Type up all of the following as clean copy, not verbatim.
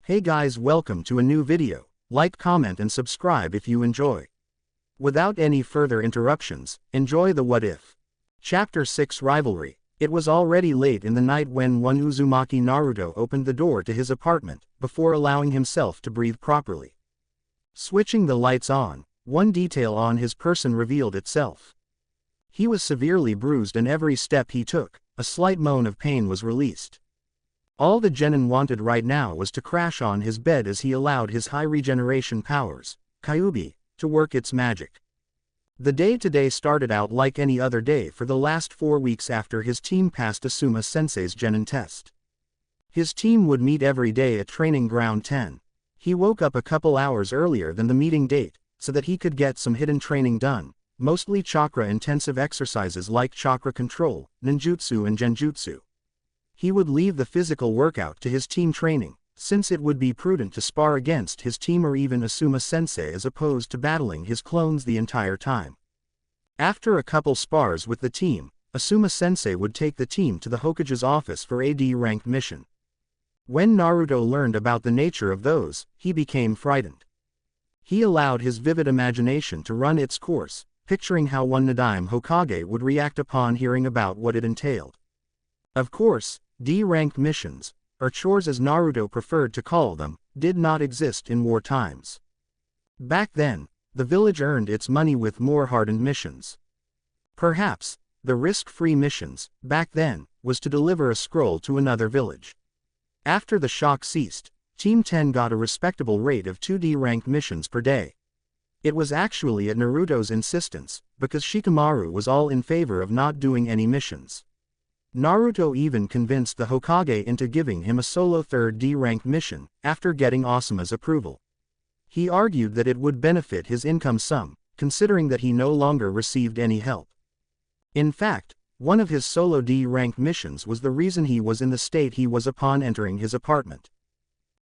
Hey guys, welcome to a new video. Like, comment and subscribe if you enjoy. Without any further interruptions, enjoy the What If. Chapter 6 Rivalry. It was already late in the night when one Uzumaki Naruto opened the door to his apartment, before allowing himself to breathe properly. Switching the lights on, one detail on his person revealed itself. He was severely bruised and every step he took, a slight moan of pain was released. All the genin wanted right now was to crash on his bed as he allowed his high regeneration powers, Kyuubi, to work its magic. The day today started out like any other day for the last 4 weeks after his team passed Asuma-sensei's genin test. His team would meet every day at Training Ground 10. He woke up a couple hours earlier than the meeting date, so that he could get some hidden training done, mostly chakra-intensive exercises like chakra control, ninjutsu and genjutsu. He would leave the physical workout to his team training, since it would be prudent to spar against his team or even Asuma-sensei as opposed to battling his clones the entire time. After a couple spars with the team, Asuma-sensei would take the team to the Hokage's office for a D-ranked mission. When Naruto learned about the nature of those, he became frightened. He allowed his vivid imagination to run its course, picturing how one Nadaime Hokage would react upon hearing about what it entailed. Of course, D-ranked missions, or chores as Naruto preferred to call them, did not exist in war times. Back then, the village earned its money with more hardened missions. Perhaps, the risk-free missions, back then, was to deliver a scroll to another village. After the shock ceased, Team 10 got a respectable rate of 2 D-ranked missions per day. It was actually at Naruto's insistence, because Shikamaru was all in favor of not doing any missions. Naruto even convinced the Hokage into giving him a solo 3rd D-ranked mission, after getting Asuma's approval. He argued that it would benefit his income sum, considering that he no longer received any help. In fact, one of his solo D-ranked missions was the reason he was in the state he was upon entering his apartment.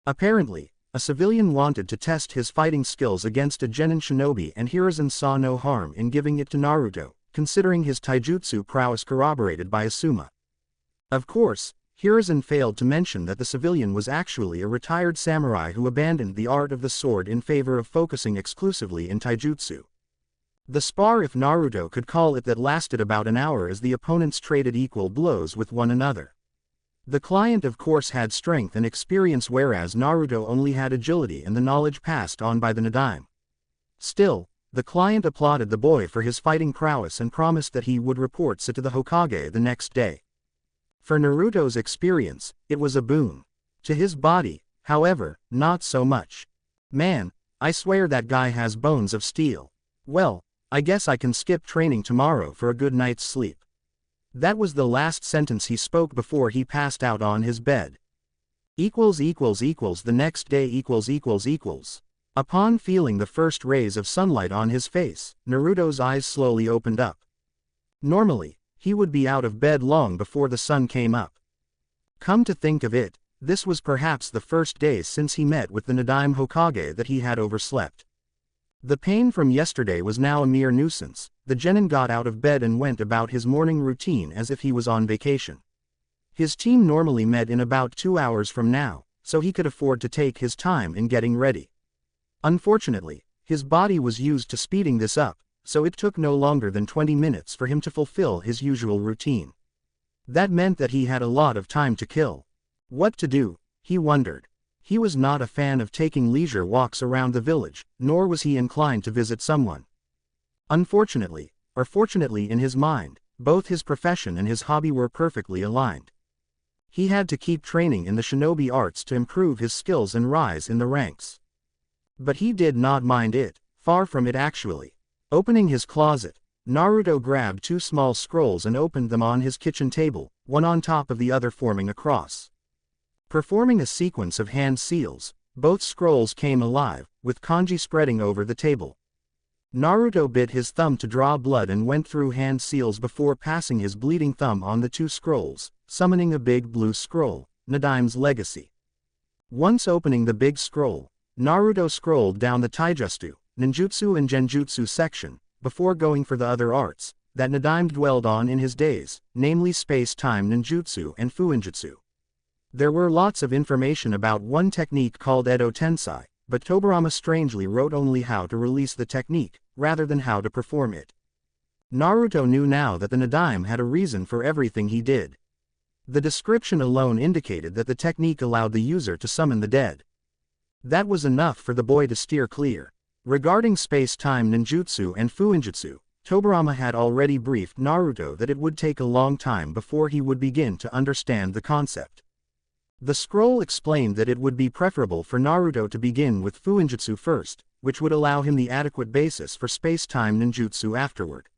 Apparently, a civilian wanted to test his fighting skills against a genin shinobi and Hiruzen saw no harm in giving it to Naruto, considering his taijutsu prowess corroborated by Asuma. Of course, Hiruzen failed to mention that the civilian was actually a retired samurai who abandoned the art of the sword in favor of focusing exclusively in taijutsu. The spar, if Naruto could call it, that lasted about an hour as the opponents traded equal blows with one another. The client of course had strength and experience whereas Naruto only had agility and the knowledge passed on by the Nadaime. Still, the client applauded the boy for his fighting prowess and promised that he would report so to the Hokage the next day. For Naruto's experience, it was a boon. To his body, however, not so much. Man, I swear that guy has bones of steel. Well, I guess I can skip training tomorrow for a good night's sleep. That was the last sentence he spoke before he passed out on his bed. The next day . Upon feeling the first rays of sunlight on his face, Naruto's eyes slowly opened up. Normally, he would be out of bed long before the sun came up. Come to think of it, this was perhaps the first day since he met with the Nadaime Hokage that he had overslept. The pain from yesterday was now a mere nuisance. The genin got out of bed and went about his morning routine as if he was on vacation. His team normally met in about 2 hours from now, so he could afford to take his time in getting ready. Unfortunately, his body was used to speeding this up, so it took no longer than 20 minutes for him to fulfill his usual routine. That meant that he had a lot of time to kill. What to do, he wondered. He was not a fan of taking leisure walks around the village, nor was he inclined to visit someone. Unfortunately, or fortunately in his mind, both his profession and his hobby were perfectly aligned. He had to keep training in the shinobi arts to improve his skills and rise in the ranks. But he did not mind it, far from it actually. Opening his closet, Naruto grabbed 2 small scrolls and opened them on his kitchen table, one on top of the other forming a cross. Performing a sequence of hand seals, both scrolls came alive, with kanji spreading over the table. Naruto bit his thumb to draw blood and went through hand seals before passing his bleeding thumb on the 2 scrolls, summoning a big blue scroll, Nadaime's legacy. Once opening the big scroll, Naruto scrolled down the taijutsu, ninjutsu and genjutsu section, before going for the other arts that Nadaime dwelled on in his days, namely space-time ninjutsu and fuinjutsu. There were lots of information about one technique called Edo Tensai, but Tobirama strangely wrote only how to release the technique, rather than how to perform it. Naruto knew now that the Nadaime had a reason for everything he did. The description alone indicated that the technique allowed the user to summon the dead. That was enough for the boy to steer clear. Regarding space-time ninjutsu and fuinjutsu, Tobirama had already briefed Naruto that it would take a long time before he would begin to understand the concept. The scroll explained that it would be preferable for Naruto to begin with fuinjutsu first, which would allow him the adequate basis for space-time ninjutsu afterward.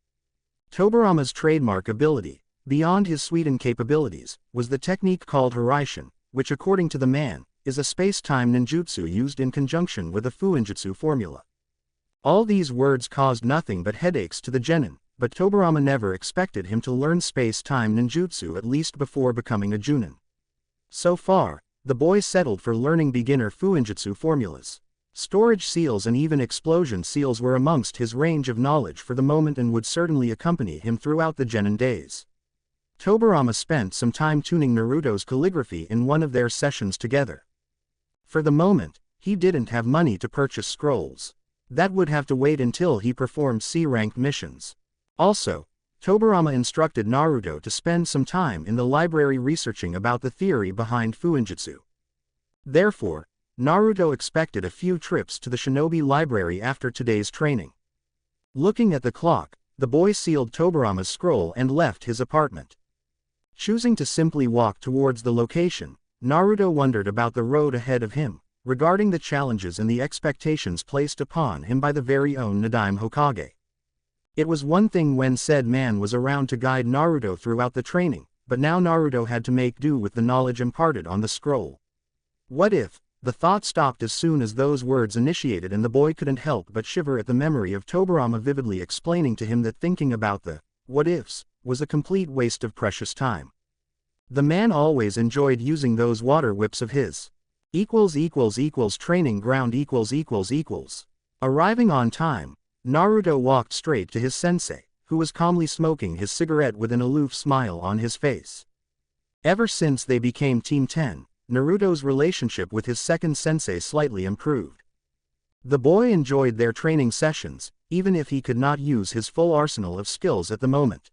Tobirama's trademark ability, beyond his Suiten capabilities, was the technique called Hiraishin, which according to the man, is a space-time ninjutsu used in conjunction with a fuinjutsu formula. All these words caused nothing but headaches to the genin, but Tobirama never expected him to learn space-time ninjutsu at least before becoming a junin. So far, the boy settled for learning beginner fuinjutsu formulas. Storage seals and even explosion seals were amongst his range of knowledge for the moment and would certainly accompany him throughout the genin days. Tobirama spent some time tuning Naruto's calligraphy in one of their sessions together. For the moment, he didn't have money to purchase scrolls. That would have to wait until he performed C-rank missions. Also, Tobirama instructed Naruto to spend some time in the library researching about the theory behind fuinjutsu. Therefore, Naruto expected a few trips to the shinobi library after today's training. Looking at the clock, the boy sealed Tobirama's scroll and left his apartment. Choosing to simply walk towards the location, Naruto wondered about the road ahead of him, regarding the challenges and the expectations placed upon him by the very own Nadaime Hokage. It was one thing when said man was around to guide Naruto throughout the training, but now Naruto had to make do with the knowledge imparted on the scroll. What if? The thought stopped as soon as those words initiated, and the boy couldn't help but shiver at the memory of Tobirama vividly explaining to him that thinking about the what-ifs was a complete waste of precious time. The man always enjoyed using those water whips of his. Training ground . Arriving on time, Naruto walked straight to his sensei, who was calmly smoking his cigarette with an aloof smile on his face. Ever since they became Team 10, Naruto's relationship with his second sensei slightly improved. The boy enjoyed their training sessions, even if he could not use his full arsenal of skills at the moment.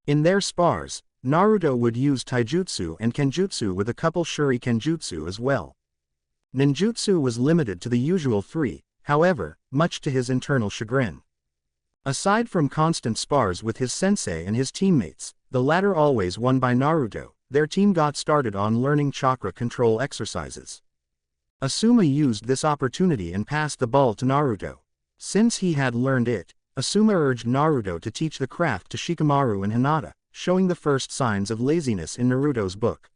In their spars, Naruto would use taijutsu and kenjutsu with a couple shurikenjutsu as well. Ninjutsu was limited to the usual 3, however, much to his internal chagrin. Aside from constant spars with his sensei and his teammates, the latter always won by Naruto, their team got started on learning chakra control exercises. Asuma used this opportunity and passed the ball to Naruto. Since he had learned it, Asuma urged Naruto to teach the craft to Shikamaru and Hinata, showing the first signs of laziness in Naruto's book.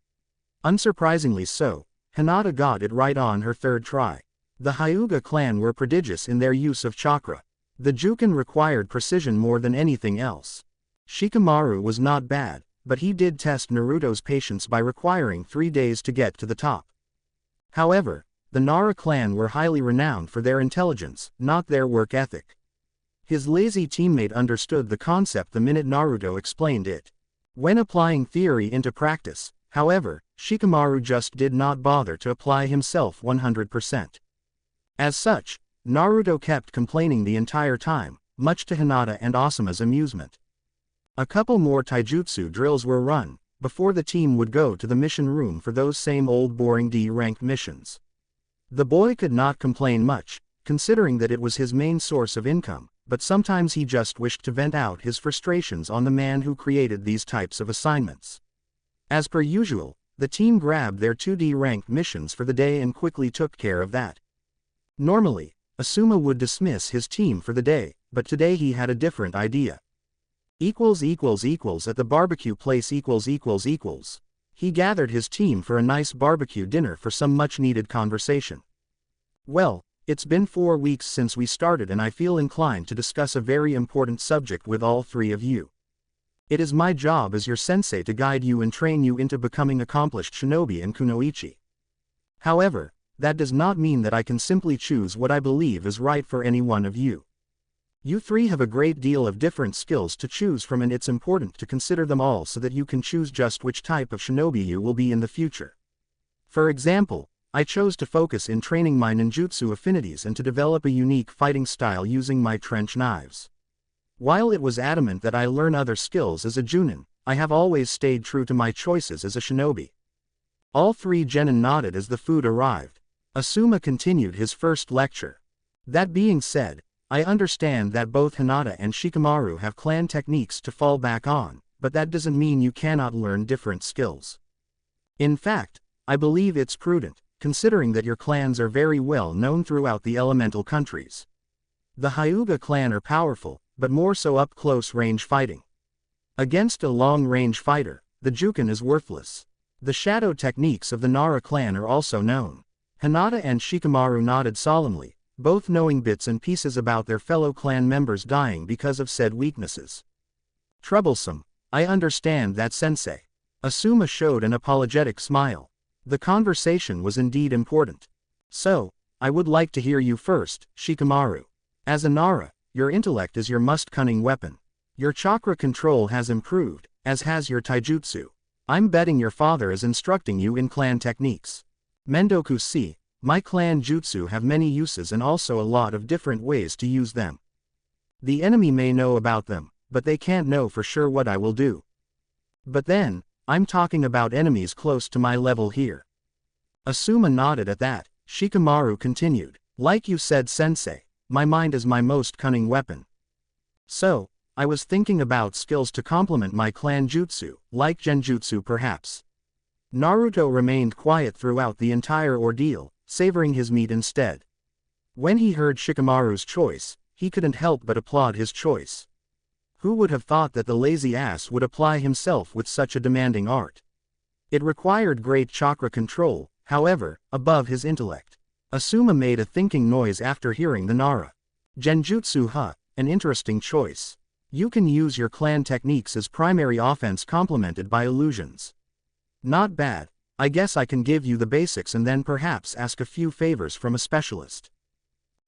Unsurprisingly so, Hinata got it right on her third try. The Hyuga clan were prodigious in their use of chakra. The Juken required precision more than anything else. Shikamaru was not bad, but he did test Naruto's patience by requiring 3 days to get to the top. However, the Nara clan were highly renowned for their intelligence, not their work ethic. His lazy teammate understood the concept the minute Naruto explained it. When applying theory into practice, however, Shikamaru just did not bother to apply himself 100%. As such, Naruto kept complaining the entire time, much to Hinata and Asuma's amusement. A couple more taijutsu drills were run, before the team would go to the mission room for those same old boring D-rank missions. The boy could not complain much, considering that it was his main source of income, but sometimes he just wished to vent out his frustrations on the man who created these types of assignments. As per usual, the team grabbed their 2D-ranked missions for the day and quickly took care of that. Normally, Asuma would dismiss his team for the day, but today he had a different idea. At the barbecue place . He gathered his team for a nice barbecue dinner for some much-needed conversation. Well, it's been 4 weeks since we started and I feel inclined to discuss a very important subject with all 3 of you. It is my job as your sensei to guide you and train you into becoming accomplished shinobi and kunoichi. However, that does not mean that I can simply choose what I believe is right for any one of you. You 3 have a great deal of different skills to choose from, and it's important to consider them all so that you can choose just which type of shinobi you will be in the future. For example, I chose to focus in training my ninjutsu affinities and to develop a unique fighting style using my trench knives. While it was adamant that I learn other skills as a Junin, I have always stayed true to my choices as a shinobi. All three genin nodded as the food arrived. Asuma continued his first lecture. That being said, I understand that both Hinata and Shikamaru have clan techniques to fall back on, but that doesn't mean you cannot learn different skills. In fact, I believe it's prudent, considering that your clans are very well known throughout the elemental countries. The Hyuga clan are powerful, but more so up close range fighting. Against a long-range fighter, the Jukin is worthless. The shadow techniques of the Nara clan are also known. Hinata and Shikamaru nodded solemnly, both knowing bits and pieces about their fellow clan members dying because of said weaknesses. Troublesome, I understand that, sensei. Asuma showed an apologetic smile. The conversation was indeed important. So, I would like to hear you first, Shikamaru. As a Nara, your intellect is your most cunning weapon. Your chakra control has improved, as has your taijutsu. I'm betting your father is instructing you in clan techniques. Mendoku see, my clan jutsu have many uses and also a lot of different ways to use them. The enemy may know about them, but they can't know for sure what I will do. But then, I'm talking about enemies close to my level here. Asuma nodded at that. Shikamaru continued, like you said, sensei, my mind is my most cunning weapon. So, I was thinking about skills to complement my clan jutsu, like genjutsu perhaps. Naruto remained quiet throughout the entire ordeal, savoring his meat instead. When he heard Shikamaru's choice, he couldn't help but applaud his choice. Who would have thought that the lazy ass would apply himself with such a demanding art? It required great chakra control, however, above his intellect. Asuma made a thinking noise after hearing the Nara. Genjutsu, an interesting choice. You can use your clan techniques as primary offense complemented by illusions. Not bad. I guess I can give you the basics and then perhaps ask a few favors from a specialist.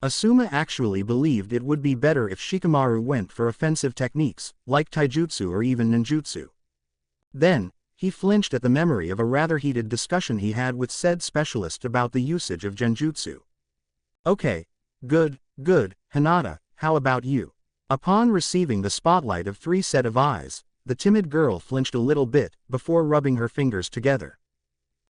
Asuma actually believed it would be better if Shikamaru went for offensive techniques, like taijutsu or even ninjutsu. Then, he flinched at the memory of a rather heated discussion he had with said specialist about the usage of genjutsu. Okay. Good, Hinata, how about you? Upon receiving the spotlight of three set of eyes, the timid girl flinched a little bit, before rubbing her fingers together.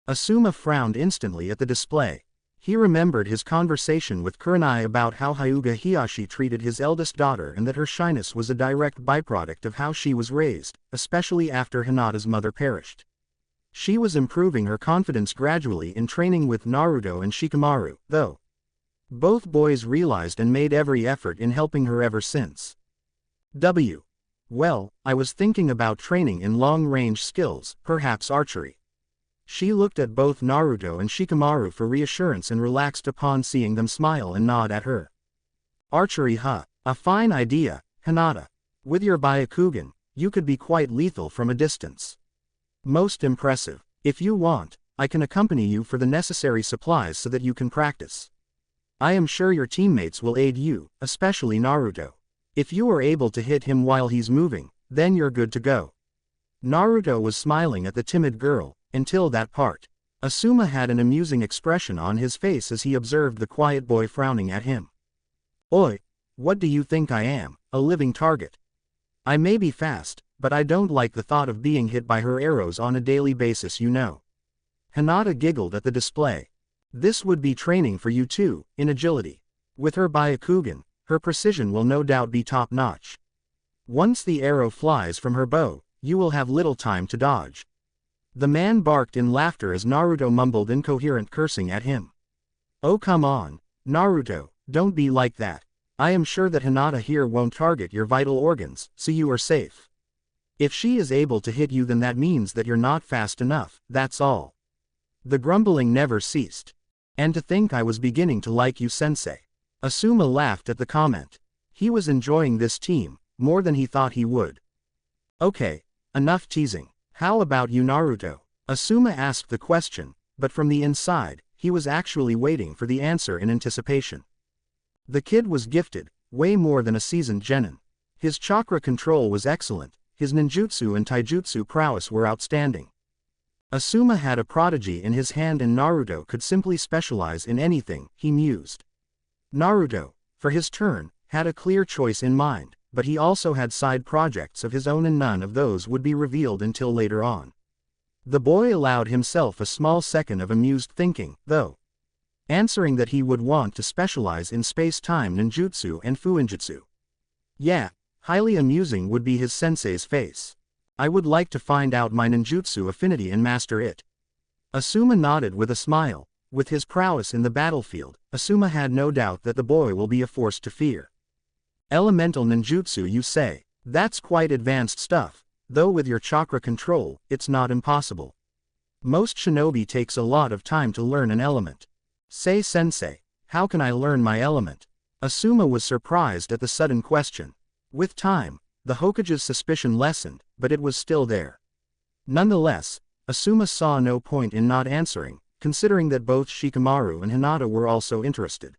Asuma frowned instantly at the display. He remembered his conversation with Kurenai about how Hyuga Hiyashi treated his eldest daughter and that her shyness was a direct byproduct of how she was raised, especially after Hinata's mother perished. She was improving her confidence gradually in training with Naruto and Shikamaru, though. Both boys realized and made every effort in helping her ever since. Well, I was thinking about training in long-range skills, perhaps archery. She looked at both Naruto and Shikamaru for reassurance and relaxed upon seeing them smile and nod at her. Archery, a fine idea, Hinata. With your Byakugan, you could be quite lethal from a distance. Most impressive. If you want, I can accompany you for the necessary supplies so that you can practice. I am sure your teammates will aid you, especially Naruto. If you are able to hit him while he's moving, then you're good to go. Naruto was smiling at the timid girl, until that part. Asuma had an amusing expression on his face as he observed the quiet boy frowning at him. Oi, what do you think I am, a living target? I may be fast, but I don't like the thought of being hit by her arrows on a daily basis, you know. Hinata giggled at the display. This would be training for you too, in agility. With her Byakugan, her precision will no doubt be top-notch. Once the arrow flies from her bow, you will have little time to dodge. The man barked in laughter as Naruto mumbled incoherent cursing at him. Oh come on, Naruto, don't be like that. I am sure that Hinata here won't target your vital organs, so you are safe. If she is able to hit you, then that means that you're not fast enough, that's all. The grumbling never ceased. And to think I was beginning to like you, sensei. Asuma laughed at the comment. He was enjoying this team, more than he thought he would. Okay, enough teasing. How about you, Naruto? Asuma asked the question, but from the inside, he was actually waiting for the answer in anticipation. The kid was gifted, way more than a seasoned genin. His chakra control was excellent, his ninjutsu and taijutsu prowess were outstanding. Asuma had a prodigy in his hand and Naruto could simply specialize in anything, he mused. Naruto, for his turn, had a clear choice in mind, but he also had side projects of his own and none of those would be revealed until later on. The boy allowed himself a small second of amused thinking, though, answering that he would want to specialize in space-time ninjutsu and fuinjutsu. Yeah, highly amusing would be his sensei's face. I would like to find out my ninjutsu affinity and master it. Asuma nodded with a smile. With his prowess in the battlefield, Asuma had no doubt that the boy will be a force to fear. Elemental ninjutsu, you say? That's quite advanced stuff, though with your chakra control, it's not impossible. Most shinobi takes a lot of time to learn an element. Say sensei, how can I learn my element? Asuma was surprised at the sudden question. With time, the Hokage's suspicion lessened, but it was still there. Nonetheless, Asuma saw no point in not answering, considering that both Shikamaru and Hinata were also interested.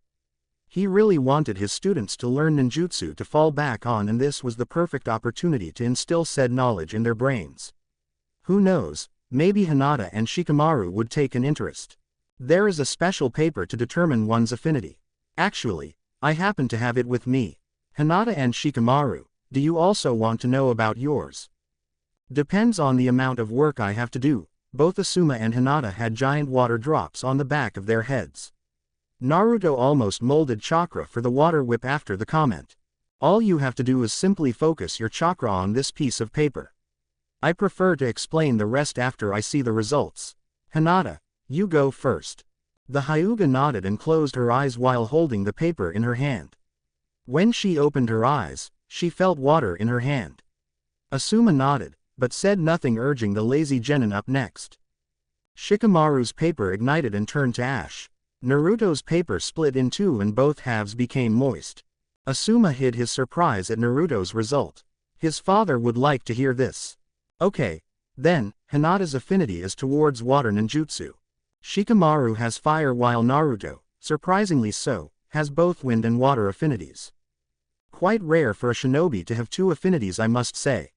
He really wanted his students to learn ninjutsu to fall back on, and this was the perfect opportunity to instill said knowledge in their brains. Who knows, maybe Hinata and Shikamaru would take an interest. There is a special paper to determine one's affinity. Actually, I happen to have it with me. Hinata and Shikamaru, do you also want to know about yours? Depends on the amount of work I have to do. Both Asuma and Hinata had giant water drops on the back of their heads. Naruto almost molded chakra for the water whip after the comment. All you have to do is simply focus your chakra on this piece of paper. I prefer to explain the rest after I see the results. Hinata, you go first. The Hyuga nodded and closed her eyes while holding the paper in her hand. When she opened her eyes, she felt water in her hand. Asuma nodded, but said nothing, urging the lazy genin up next. Shikamaru's paper ignited and turned to ash. Naruto's paper split in two and both halves became moist. Asuma hid his surprise at Naruto's result. His father would like to hear this. Okay, then, Hinata's affinity is towards water ninjutsu. Shikamaru has fire while Naruto, surprisingly so, has both wind and water affinities. Quite rare for a shinobi to have two affinities, I must say.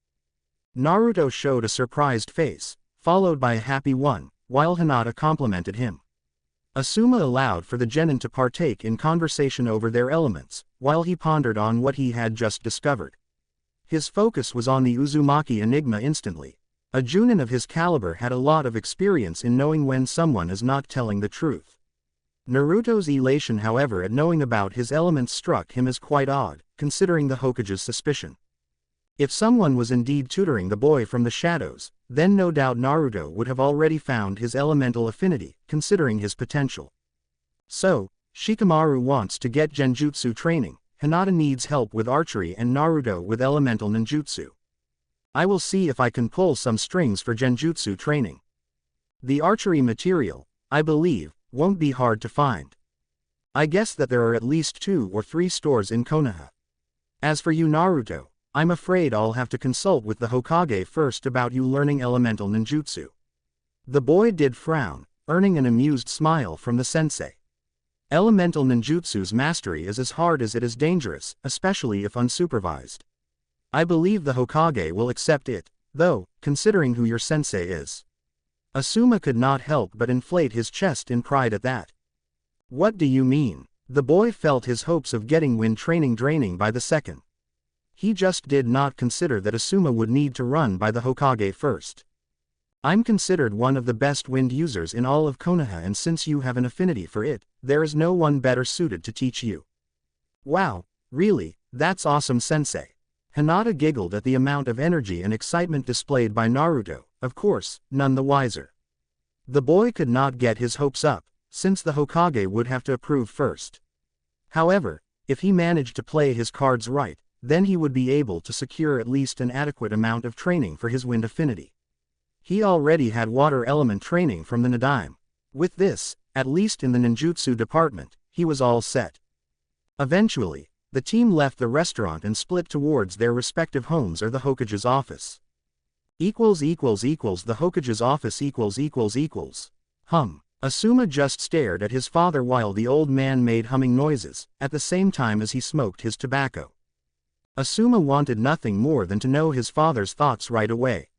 Naruto showed a surprised face, followed by a happy one, while Hinata complimented him. Asuma allowed for the genin to partake in conversation over their elements, while he pondered on what he had just discovered. His focus was on the Uzumaki enigma instantly. A Junin of his caliber had a lot of experience in knowing when someone is not telling the truth. Naruto's elation, however, at knowing about his elements struck him as quite odd, considering the Hokage's suspicion. If someone was indeed tutoring the boy from the shadows, then no doubt Naruto would have already found his elemental affinity, considering his potential. So, Shikamaru wants to get genjutsu training, Hinata needs help with archery and Naruto with elemental ninjutsu. I will see if I can pull some strings for genjutsu training. The archery material, I believe, won't be hard to find. I guess that there are at least 2 or 3 stores in Konoha. As for you, Naruto, I'm afraid I'll have to consult with the Hokage first about you learning elemental ninjutsu. The boy did frown, earning an amused smile from the sensei. Elemental ninjutsu's mastery is as hard as it is dangerous, especially if unsupervised. I believe the Hokage will accept it, though, considering who your sensei is. Asuma could not help but inflate his chest in pride at that. What do you mean? The boy felt his hopes of getting wind training draining by the second. He just did not consider that Asuma would need to run by the Hokage first. I'm considered one of the best wind users in all of Konoha, and since you have an affinity for it, there is no one better suited to teach you. Wow, really, that's awesome, sensei. Hinata giggled at the amount of energy and excitement displayed by Naruto, of course, none the wiser. The boy could not get his hopes up, since the Hokage would have to approve first. However, if he managed to play his cards right, then he would be able to secure at least an adequate amount of training for his wind affinity. He already had water element training from the Nadaime. With this, at least in the ninjutsu department, he was all set. Eventually, the team left the restaurant and split towards their respective homes or the Hokage's office. The Hokage's office . Asuma just stared at his father while the old man made humming noises, at the same time as he smoked his tobacco. Asuma wanted nothing more than to know his father's thoughts right away.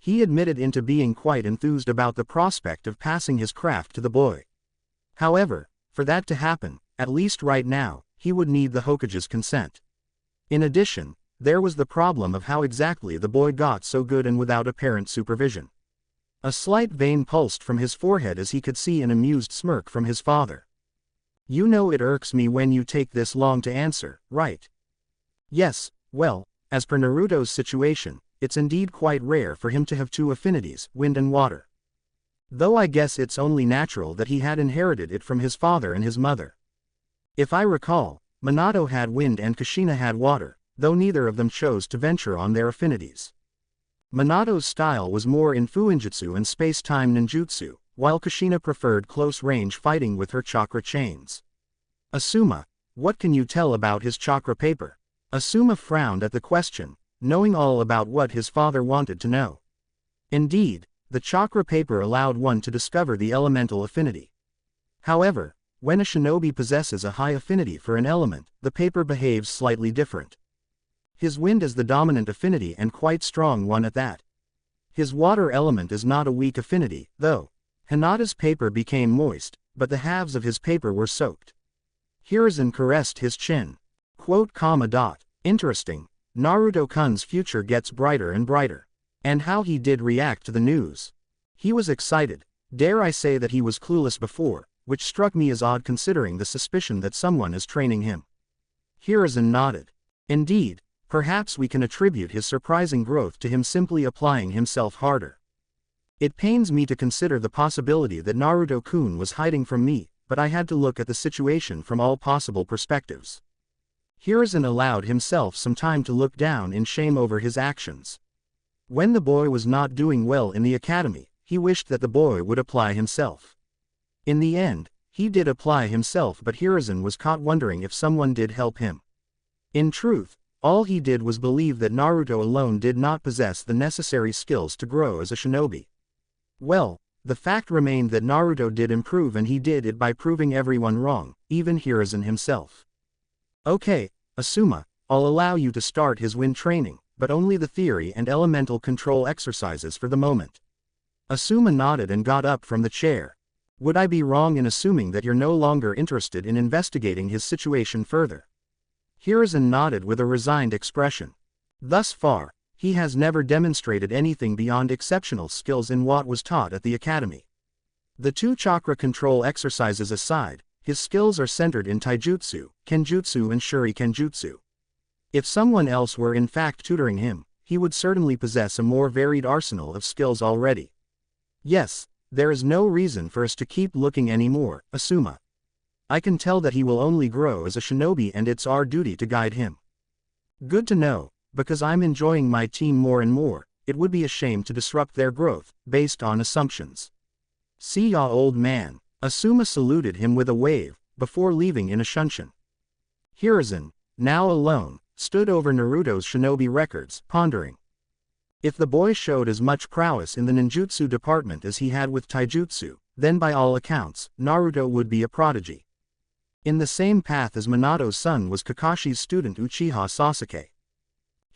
He admitted into being quite enthused about the prospect of passing his craft to the boy. However, for that to happen, at least right now, he would need the Hokage's consent. In addition, there was the problem of how exactly the boy got so good and without apparent supervision. A slight vein pulsed from his forehead as he could see an amused smirk from his father. "You know it irks me when you take this long to answer, right?" "Yes, well, as per Naruto's situation, it's indeed quite rare for him to have two affinities, wind and water. Though I guess it's only natural that he had inherited it from his father and his mother. If I recall, Minato had wind and Kushina had water, though neither of them chose to venture on their affinities. Minato's style was more in fuinjutsu and space-time ninjutsu, while Kushina preferred close-range fighting with her chakra chains. Asuma, what can you tell about his chakra paper?" Asuma frowned at the question, knowing all about what his father wanted to know. Indeed, the chakra paper allowed one to discover the elemental affinity. However, when a shinobi possesses a high affinity for an element, the paper behaves slightly different. His wind is the dominant affinity and quite strong one at that. His water element is not a weak affinity, though. Hinata's paper became moist, but the halves of his paper were soaked. Hiruzen caressed his chin. Interesting, Naruto-kun's future gets brighter and brighter. And how he did react to the news. He was excited, dare I say that he was clueless before, which struck me as odd considering the suspicion that someone is training him. Hiruzen nodded. Indeed, perhaps we can attribute his surprising growth to him simply applying himself harder. It pains me to consider the possibility that Naruto-kun was hiding from me, but I had to look at the situation from all possible perspectives. Hiruzen allowed himself some time to look down in shame over his actions. When the boy was not doing well in the academy, he wished that the boy would apply himself. In the end, he did apply himself, but Hiruzen was caught wondering if someone did help him. In truth, all he did was believe that Naruto alone did not possess the necessary skills to grow as a shinobi. Well, the fact remained that Naruto did improve, and he did it by proving everyone wrong, even Hiruzen himself. "Okay, Asuma, I'll allow you to start his wind training, but only the theory and elemental control exercises for the moment." Asuma nodded and got up from the chair. "Would I be wrong in assuming that you're no longer interested in investigating his situation further?" Hiruzen nodded with a resigned expression. Thus far, he has never demonstrated anything beyond exceptional skills in what was taught at the academy. The two chakra control exercises aside, his skills are centered in taijutsu, kenjutsu and shurikenjutsu. If someone else were in fact tutoring him, he would certainly possess a more varied arsenal of skills already. Yes, there is no reason for us to keep looking anymore, Asuma. I can tell that he will only grow as a shinobi, and it's our duty to guide him. Good to know, because I'm enjoying my team more and more. It would be a shame to disrupt their growth, based on assumptions. "See ya, old man." Asuma saluted him with a wave, before leaving in a shunshin. Hiruzen, now alone, stood over Naruto's shinobi records, pondering. If the boy showed as much prowess in the ninjutsu department as he had with taijutsu, then by all accounts, Naruto would be a prodigy. In the same path as Minato's son was Kakashi's student Uchiha Sasuke.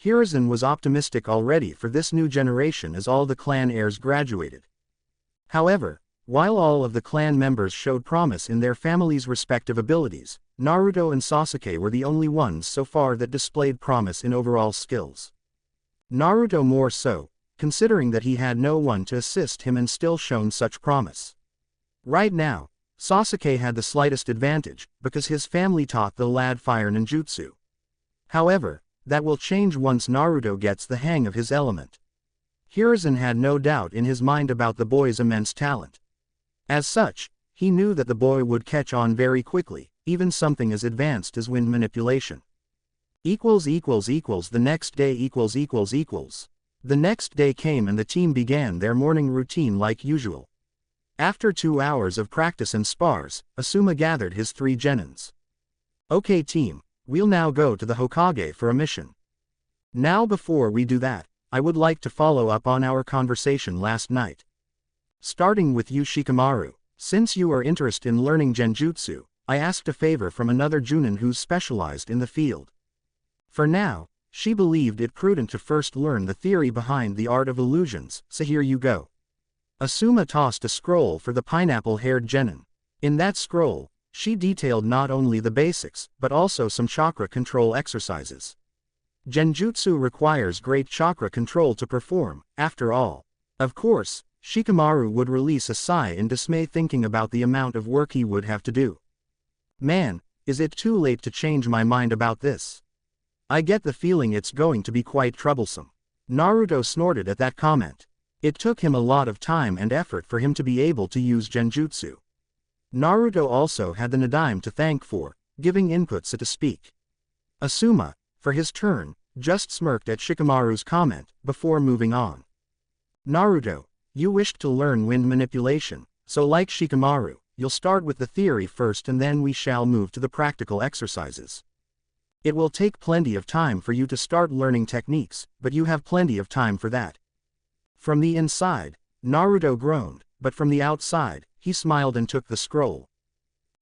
Hiruzen was optimistic already for this new generation as all the clan heirs graduated. However, while all of the clan members showed promise in their families' respective abilities, Naruto and Sasuke were the only ones so far that displayed promise in overall skills. Naruto more so, considering that he had no one to assist him and still shown such promise. Right now, Sasuke had the slightest advantage, because his family taught the lad fire ninjutsu. However, that will change once Naruto gets the hang of his element. Hiruzen had no doubt in his mind about the boy's immense talent. As such, he knew that the boy would catch on very quickly, even something as advanced as wind manipulation. The next day The next day came and the team began their morning routine like usual. After 2 hours of practice and spars, Asuma gathered his 3 genins. "Okay team, we'll now go to the Hokage for a mission. Now before we do that, I would like to follow up on our conversation last night. Starting with you Shikamaru, since you are interested in learning genjutsu, I asked a favor from another Junin who's specialized in the field. For now, she believed it prudent to first learn the theory behind the art of illusions, so here you go. Asuma tossed a scroll for the pineapple-haired genin. In that scroll, she detailed not only the basics, but also some chakra control exercises. Genjutsu requires great chakra control to perform, after all. Of course, Shikamaru would release a sigh in dismay thinking about the amount of work he would have to do. Man, is it too late to change my mind about this? I get the feeling it's going to be quite troublesome. Naruto snorted at that comment. It took him a lot of time and effort for him to be able to use Genjutsu. Naruto also had the Nadaime to thank for giving input so to speak. Asuma, for his turn, just smirked at Shikamaru's comment, before moving on. Naruto, you wished to learn wind manipulation, so like Shikamaru, you'll start with the theory first and then we shall move to the practical exercises. It will take plenty of time for you to start learning techniques, but you have plenty of time for that. From the inside, Naruto groaned, but from the outside, he smiled and took the scroll.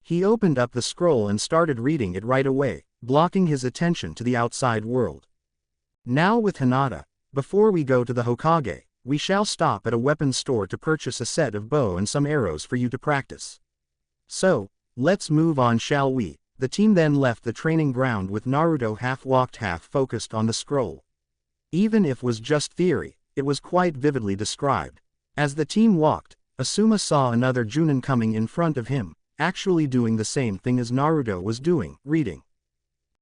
He opened up the scroll and started reading it right away, blocking his attention to the outside world. Now with Hinata, before we go to the Hokage, we shall stop at a weapons store to purchase a set of bow and some arrows for you to practice. So, let's move on shall we? The team then left the training ground with Naruto half-walked half-focused on the scroll. Even if it was just theory, it was quite vividly described. As the team walked, Asuma saw another Junin coming in front of him, actually doing the same thing as Naruto was doing, reading.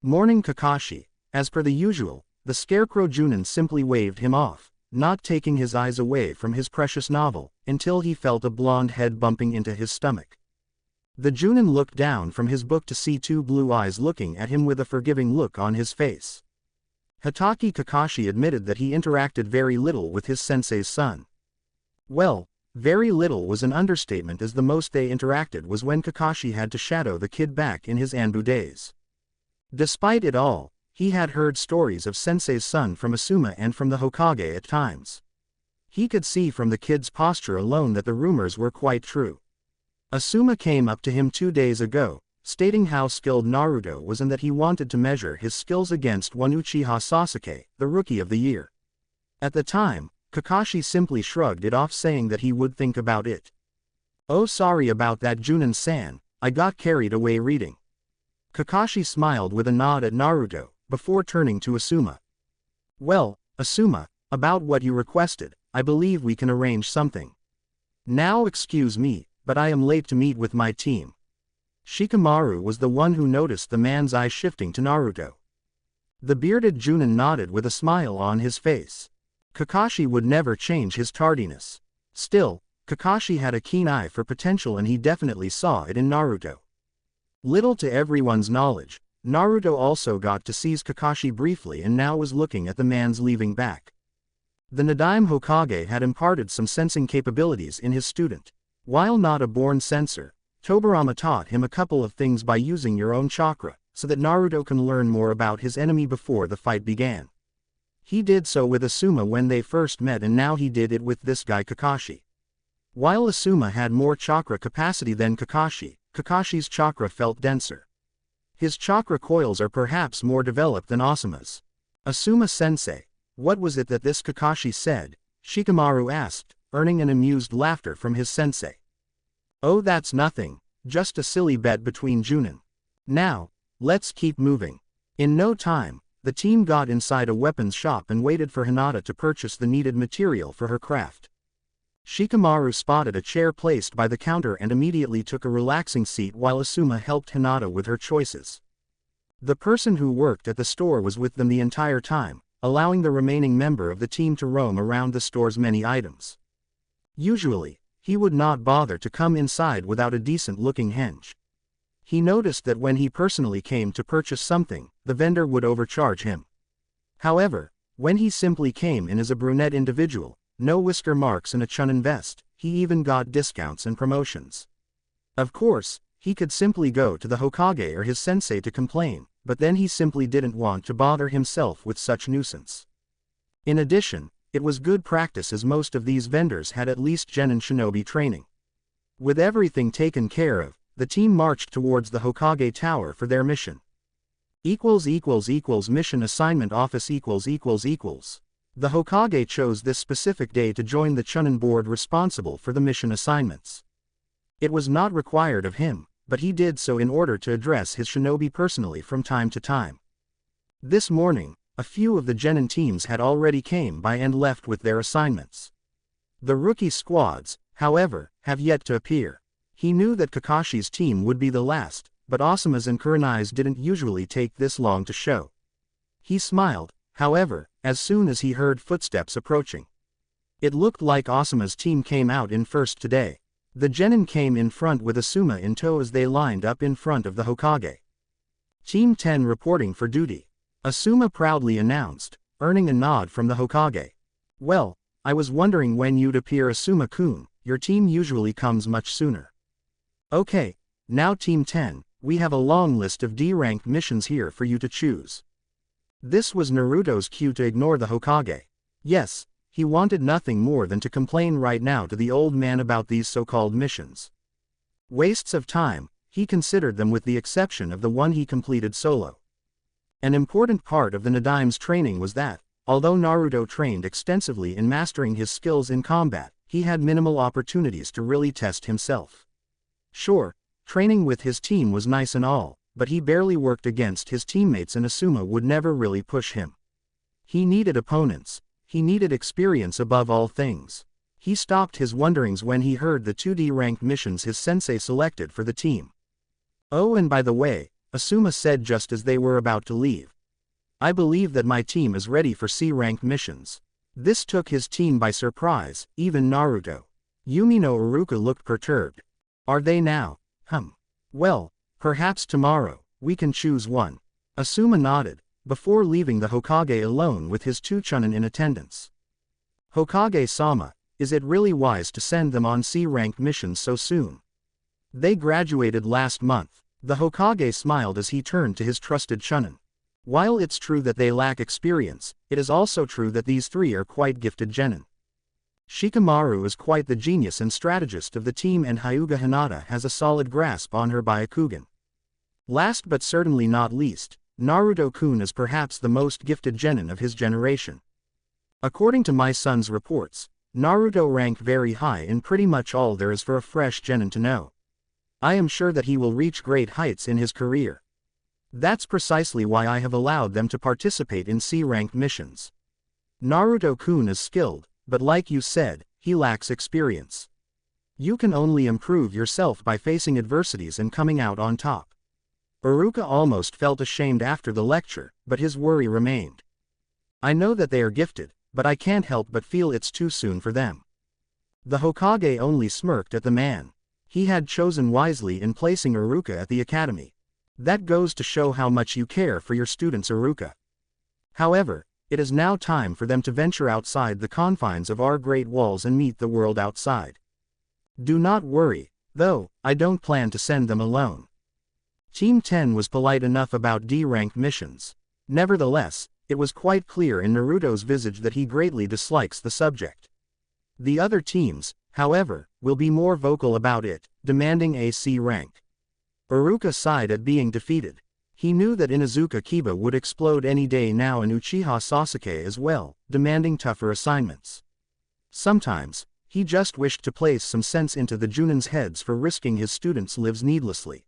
Morning Kakashi. As per the usual, the scarecrow Junin simply waved him off, not taking his eyes away from his precious novel, until he felt a blonde head bumping into his stomach. The Junin looked down from his book to see two blue eyes looking at him with a forgiving look on his face. Hatake Kakashi admitted that he interacted very little with his sensei's son. Well, very little was an understatement as the most they interacted was when Kakashi had to shadow the kid back in his Anbu days. Despite it all, he had heard stories of sensei's son from Asuma and from the Hokage at times. He could see from the kid's posture alone that the rumors were quite true. Asuma came up to him 2 days ago, stating how skilled Naruto was and that he wanted to measure his skills against one Uchiha Sasuke, the Rookie of the Year. At the time, Kakashi simply shrugged it off saying that he would think about it. Oh sorry about that Junin-san, I got carried away reading. Kakashi smiled with a nod at Naruto, before turning to Asuma. Well, Asuma, about what you requested, I believe we can arrange something. Now excuse me, but I am late to meet with my team. Shikamaru was the one who noticed the man's eyes shifting to Naruto. The bearded Junin nodded with a smile on his face. Kakashi would never change his tardiness. Still, Kakashi had a keen eye for potential and he definitely saw it in Naruto. Little to everyone's knowledge, Naruto also got to seize Kakashi briefly and now was looking at the man's leaving back. The Nadaime Hokage had imparted some sensing capabilities in his student. While not a born sensor, Tobirama taught him a couple of things by using your own chakra, so that Naruto can learn more about his enemy before the fight began. He did so with Asuma when they first met and now he did it with this guy Kakashi. While Asuma had more chakra capacity than Kakashi, Kakashi's chakra felt denser. His chakra coils are perhaps more developed than Asuma's. Asuma-sensei, what was it that this Kakashi said? Shikamaru asked, earning an amused laughter from his sensei. Oh that's nothing, just a silly bet between Junin. Now, let's keep moving. In no time, the team got inside a weapons shop and waited for Hinata to purchase the needed material for her craft. Shikamaru spotted a chair placed by the counter and immediately took a relaxing seat while Asuma helped Hinata with her choices. The person who worked at the store was with them the entire time, allowing the remaining member of the team to roam around the store's many items. Usually, he would not bother to come inside without a decent-looking henge. He noticed that when he personally came to purchase something, the vendor would overcharge him. However, when he simply came in as a brunette individual, no whisker marks and a chunin vest, he even got discounts and promotions. Of course, he could simply go to the Hokage or his sensei to complain, but then he simply didn't want to bother himself with such nuisance. In addition, it was good practice as most of these vendors had at least genin shinobi training. With everything taken care of, the team marched towards the Hokage Tower for their mission. Mission assignment office The Hokage chose this specific day to join the Chunin board responsible for the mission assignments. It was not required of him, but he did so in order to address his shinobi personally from time to time. This morning, a few of the genin teams had already came by and left with their assignments. The rookie squads, however, have yet to appear. He knew that Kakashi's team would be the last, but Asuma's and Kurenai's didn't usually take this long to show. He smiled, however, as soon as he heard footsteps approaching. It looked like Asuma's team came out in first today. The genin came in front with Asuma in tow as they lined up in front of the Hokage. Team 10 reporting for duty. Asuma proudly announced, earning a nod from the Hokage. Well, I was wondering when you'd appear, Asuma-kun. Your team usually comes much sooner. Okay, now Team 10, we have a long list of D-ranked missions here for you to choose. This was Naruto's cue to ignore the Hokage. Yes, he wanted nothing more than to complain right now to the old man about these so-called missions. Wastes of time, he considered them with the exception of the one he completed solo. An important part of the Nadime's training was that, although Naruto trained extensively in mastering his skills in combat, he had minimal opportunities to really test himself. Sure, training with his team was nice and all, but he barely worked against his teammates and Asuma would never really push him. He needed opponents. He needed experience above all things. He stopped his wonderings when he heard the 2D ranked missions his sensei selected for the team. Oh, and by the way, Asuma said just as they were about to leave. I believe that my team is ready for C-ranked missions. This took his team by surprise, even Naruto. Yumi no Iruka looked perturbed. Are they now? Well, perhaps tomorrow, we can choose one. Asuma nodded, before leaving the Hokage alone with his 2 Chunin in attendance. Hokage-sama, is it really wise to send them on C-ranked missions so soon? They graduated last month. The Hokage smiled as he turned to his trusted Chunin. While it's true that they lack experience, it is also true that these 3 are quite gifted genin. Shikamaru is quite the genius and strategist of the team and Hyuga Hinata has a solid grasp on her Byakugan. Last but certainly not least, Naruto-kun is perhaps the most gifted genin of his generation. According to my son's reports, Naruto ranked very high in pretty much all there is for a fresh genin to know. I am sure that he will reach great heights in his career. That's precisely why I have allowed them to participate in C-ranked missions. Naruto-kun is skilled, but like you said, he lacks experience. You can only improve yourself by facing adversities and coming out on top. Iruka almost felt ashamed after the lecture, but his worry remained. I know that they are gifted, but I can't help but feel it's too soon for them. The Hokage only smirked at the man. He had chosen wisely in placing Iruka at the academy. That goes to show how much you care for your students, Iruka. However, it is now time for them to venture outside the confines of our great walls and meet the world outside. Do not worry, though, I don't plan to send them alone. Team 10 was polite enough about D-ranked missions. Nevertheless, it was quite clear in Naruto's visage that he greatly dislikes the subject. The other teams, however, will be more vocal about it, demanding a C rank. Iruka sighed at being defeated. He knew that Inuzuka Kiba would explode any day now and Uchiha Sasuke as well, demanding tougher assignments. Sometimes, he just wished to place some sense into the Junin's heads for risking his students' lives needlessly.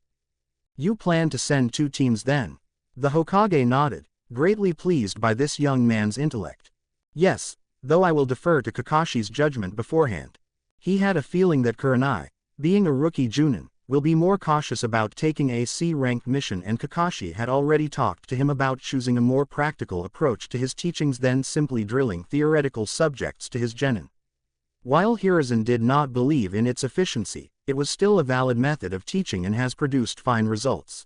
You plan to send 2 teams then? The Hokage nodded, greatly pleased by this young man's intellect. Yes, though I will defer to Kakashi's judgment beforehand. He had a feeling that Kurenai, being a rookie Junin, will be more cautious about taking a C-ranked mission and Kakashi had already talked to him about choosing a more practical approach to his teachings than simply drilling theoretical subjects to his genin. While Hiruzen did not believe in its efficiency, it was still a valid method of teaching and has produced fine results.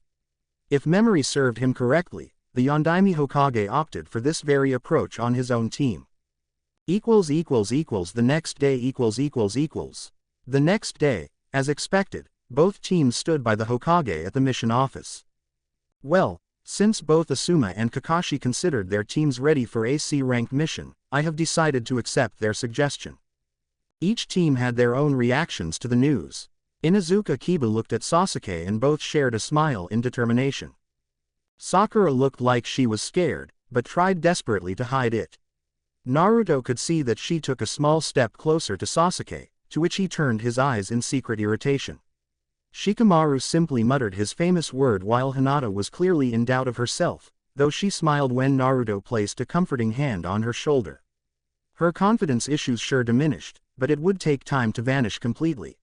If memory served him correctly, the Yondaime Hokage opted for this very approach on his own team. The next day The next day, as expected, both teams stood by the Hokage at the mission office. Well, since both Asuma and Kakashi considered their teams ready for a C-ranked mission, I have decided to accept their suggestion. Each team had their own reactions to the news. Inuzuka Kiba looked at Sasuke and both shared a smile in determination. Sakura looked like she was scared, but tried desperately to hide it. Naruto could see that she took a small step closer to Sasuke, to which he turned his eyes in secret irritation. Shikamaru simply muttered his famous word while Hinata was clearly in doubt of herself, though she smiled when Naruto placed a comforting hand on her shoulder. Her confidence issues sure diminished, but it would take time to vanish completely.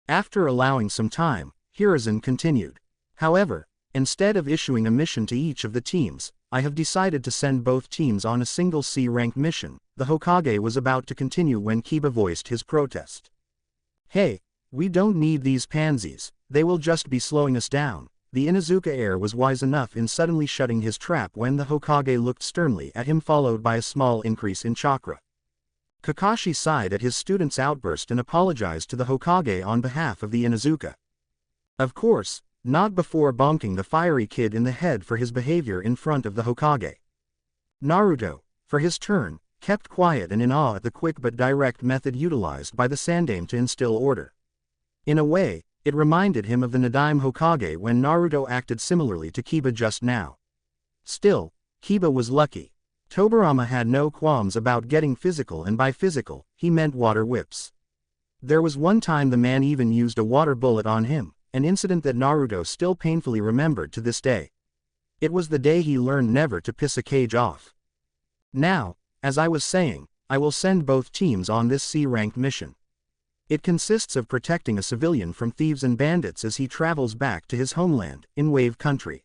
After allowing some time, Hiruzen continued. However, instead of issuing a mission to each of the teams, I have decided to send both teams on a single C-rank mission. The Hokage was about to continue when Kiba voiced his protest. Hey, we don't need these pansies, they will just be slowing us down. The Inuzuka heir was wise enough in suddenly shutting his trap when the Hokage looked sternly at him, followed by a small increase in chakra. Kakashi sighed at his student's outburst and apologized to the Hokage on behalf of the Inuzuka. Of course, not before bonking the fiery kid in the head for his behavior in front of the Hokage. Naruto, for his turn, kept quiet and in awe at the quick but direct method utilized by the Sandaime to instill order. In a way, it reminded him of the Nadaime Hokage when Naruto acted similarly to Kiba just now. Still, Kiba was lucky. Tobirama had no qualms about getting physical, and by physical, he meant water whips. There was one time the man even used a water bullet on him, an incident that Naruto still painfully remembered to this day. It was the day he learned never to piss a cage off. Now, as I was saying, I will send both teams on this C-ranked mission. It consists of protecting a civilian from thieves and bandits as he travels back to his homeland, in Wave Country.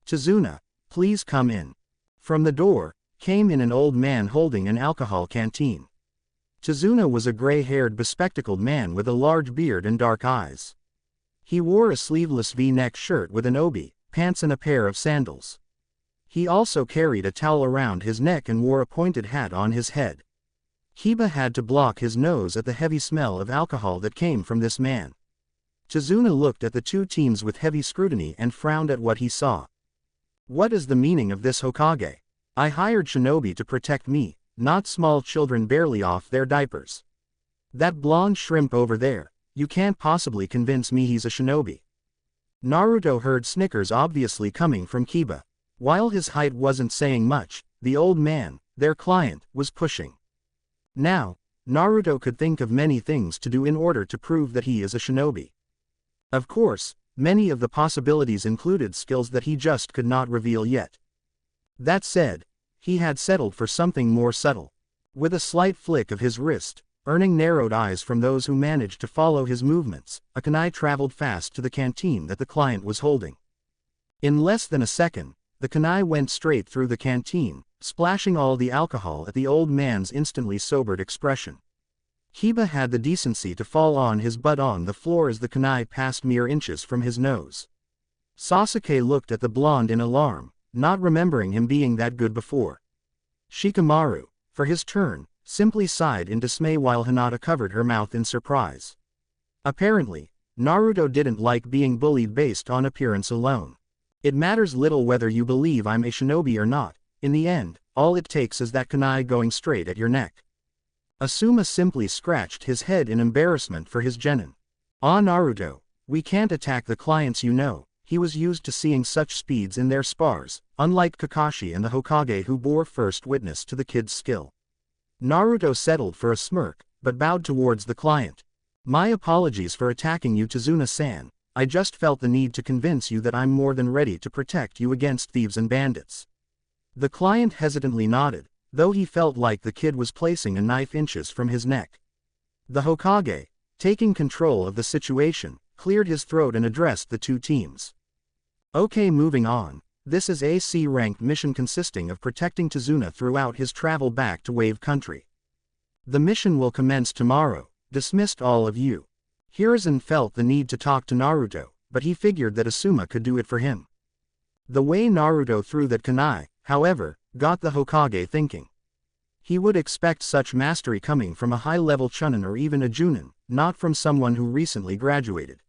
Chizuna, please come in. From the door, came in an old man holding an alcohol canteen. Chizuna was a gray-haired bespectacled man with a large beard and dark eyes. He wore a sleeveless V-neck shirt with an obi, pants and a pair of sandals. He also carried a towel around his neck and wore a pointed hat on his head. Kiba had to block his nose at the heavy smell of alcohol that came from this man. Chizuna looked at the two teams with heavy scrutiny and frowned at what he saw. What is the meaning of this, Hokage? I hired shinobi to protect me, not small children barely off their diapers. That blonde shrimp over there, you can't possibly convince me he's a shinobi. Naruto heard snickers obviously coming from Kiba. While his height wasn't saying much, the old man, their client, was pushing. Now, Naruto could think of many things to do in order to prove that he is a shinobi. Of course, many of the possibilities included skills that he just could not reveal yet. That said, he had settled for something more subtle. With a slight flick of his wrist, earning narrowed eyes from those who managed to follow his movements, a kunai traveled fast to the canteen that the client was holding. In less than a second, the kunai went straight through the canteen, splashing all the alcohol at the old man's instantly sobered expression. Kiba had the decency to fall on his butt on the floor as the kunai passed mere inches from his nose. Sasuke looked at the blonde in alarm, not remembering him being that good before. Shikamaru, for his turn, simply sighed in dismay while Hinata covered her mouth in surprise. Apparently, Naruto didn't like being bullied based on appearance alone. It matters little whether you believe I'm a shinobi or not. In the end, all it takes is that kunai going straight at your neck. Asuma simply scratched his head in embarrassment for his genin. Ah, Naruto, we can't attack the clients, you know. He was used to seeing such speeds in their spars, unlike Kakashi and the Hokage who bore first witness to the kid's skill. Naruto settled for a smirk, but bowed towards the client. My apologies for attacking you, Chizuna-san. I just felt the need to convince you that I'm more than ready to protect you against thieves and bandits. The client hesitantly nodded, though he felt like the kid was placing a knife inches from his neck. The Hokage, taking control of the situation, cleared his throat and addressed the two teams. Okay, moving on. This is a C-ranked mission consisting of protecting Chizuna throughout his travel back to Wave Country. The mission will commence tomorrow. Dismissed all of you. Hiruzen felt the need to talk to Naruto, but he figured that Asuma could do it for him. The way Naruto threw that kunai, however, got the Hokage thinking. He would expect such mastery coming from a high-level chunin or even a junin, not from someone who recently graduated.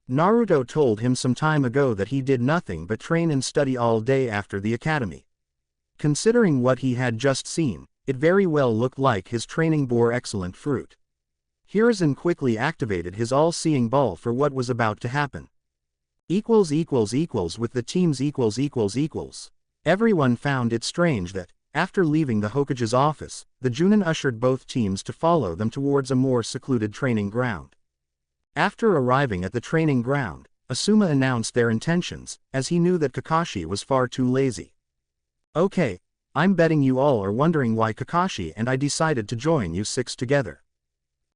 Naruto told him some time ago that he did nothing but train and study all day after the academy. Considering what he had just seen, it very well looked like his training bore excellent fruit. Hiruzen quickly activated his all-seeing ball for what was about to happen. With the teams . Everyone found it strange that, after leaving the Hokage's office, the Junin ushered both teams to follow them towards a more secluded training ground. After arriving at the training ground, Asuma announced their intentions, as he knew that Kakashi was far too lazy. Okay, I'm betting you all are wondering why Kakashi and I decided to join you six together.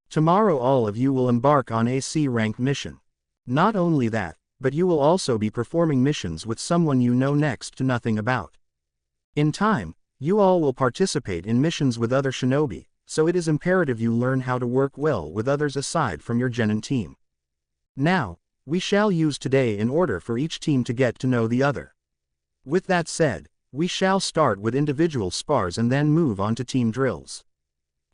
Tomorrow all of you will embark on a C-rank mission. Not only that, but you will also be performing missions with someone you know next to nothing about. In time, you all will participate in missions with other shinobi, so it is imperative you learn how to work well with others aside from your genin team. Now, we shall use today in order for each team to get to know the other. With that said, we shall start with individual spars and then move on to team drills.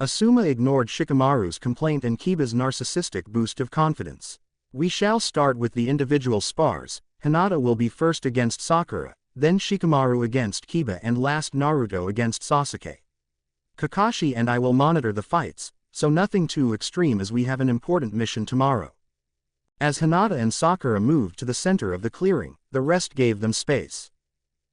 Asuma ignored Shikamaru's complaint and Kiba's narcissistic boost of confidence. We shall start with the individual spars. Hinata will be first against Sakura, then Shikamaru against Kiba and last Naruto against Sasuke. Kakashi and I will monitor the fights, so nothing too extreme as we have an important mission tomorrow. As Hinata and Sakura moved to the center of the clearing, the rest gave them space.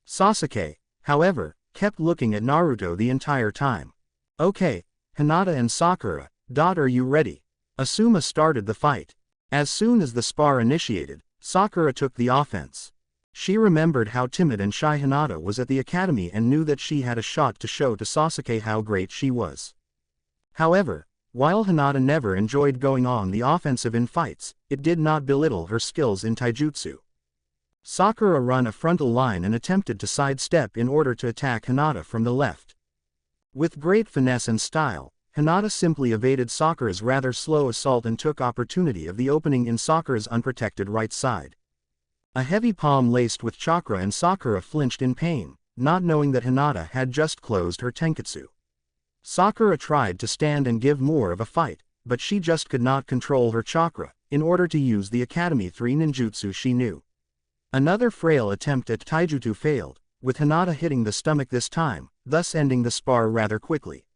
Sasuke, however, kept looking at Naruto the entire time. Okay, Hinata and Sakura, are you ready? Asuma started the fight. As soon as the spar initiated, Sakura took the offense. She remembered how timid and shy Hinata was at the academy and knew that she had a shot to show to Sasuke how great she was. However, while Hinata never enjoyed going on the offensive in fights, it did not belittle her skills in taijutsu. Sakura ran a frontal line and attempted to sidestep in order to attack Hinata from the left. With great finesse and style, Hinata simply evaded Sakura's rather slow assault and took opportunity of the opening in Sakura's unprotected right side. A heavy palm laced with chakra and Sakura flinched in pain, not knowing that Hinata had just closed her tenketsu. Sakura tried to stand and give more of a fight, but she just could not control her chakra, in order to use the Academy 3 ninjutsu she knew. Another frail attempt at taijutsu failed, with Hinata hitting the stomach this time, thus ending the spar rather quickly.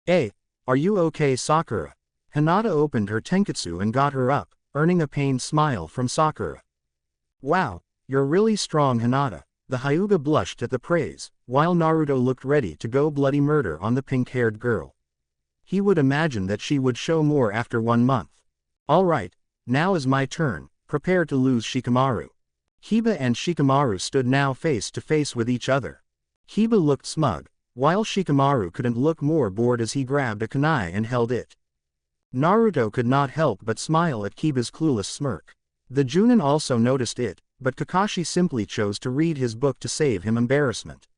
"Hey, are you okay, Sakura?" Hinata opened her tenketsu and got her up, earning a pained smile from Sakura. "Wow, you're really strong, Hinata." The Hyuga blushed at the praise, while Naruto looked ready to go bloody murder on the pink-haired girl. He would imagine that she would show more after 1 month. "Alright, now is my turn, prepare to lose Shikamaru." Kiba and Shikamaru stood now face to face with each other. Kiba looked smug, while Shikamaru couldn't look more bored as he grabbed a kunai and held it. Naruto could not help but smile at Kiba's clueless smirk. The Junin also noticed it, but Kakashi simply chose to read his book to save him embarrassment.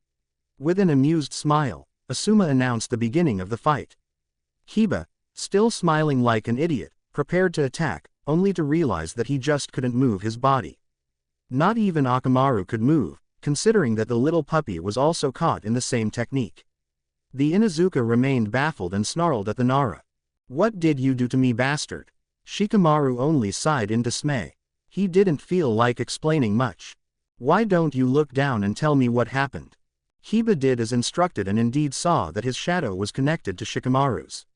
With an amused smile, Asuma announced the beginning of the fight. Kiba, still smiling like an idiot, prepared to attack, only to realize that he just couldn't move his body. Not even Akamaru could move, considering that the little puppy was also caught in the same technique. The Inuzuka remained baffled and snarled at the Nara. "What did you do to me, bastard?" Shikamaru only sighed in dismay. He didn't feel like explaining much. "Why don't you look down and tell me what happened?" Kiba did as instructed and indeed saw that his shadow was connected to Shikamaru's.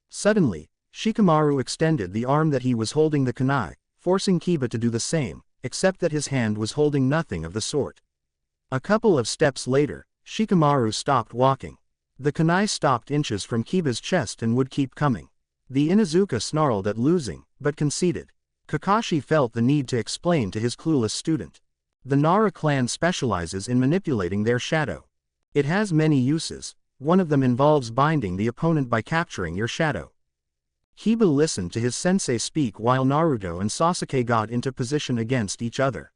Suddenly, Shikamaru extended the arm that he was holding the kunai, forcing Kiba to do the same, except that his hand was holding nothing of the sort. A couple of steps later, Shikamaru stopped walking. The kunai stopped inches from Kiba's chest and would keep coming. The Inuzuka snarled at losing, but conceded. Kakashi felt the need to explain to his clueless student. The Nara clan specializes in manipulating their shadow. It has many uses, one of them involves binding the opponent by capturing your shadow. Kiba listened to his sensei speak while Naruto and Sasuke got into position against each other.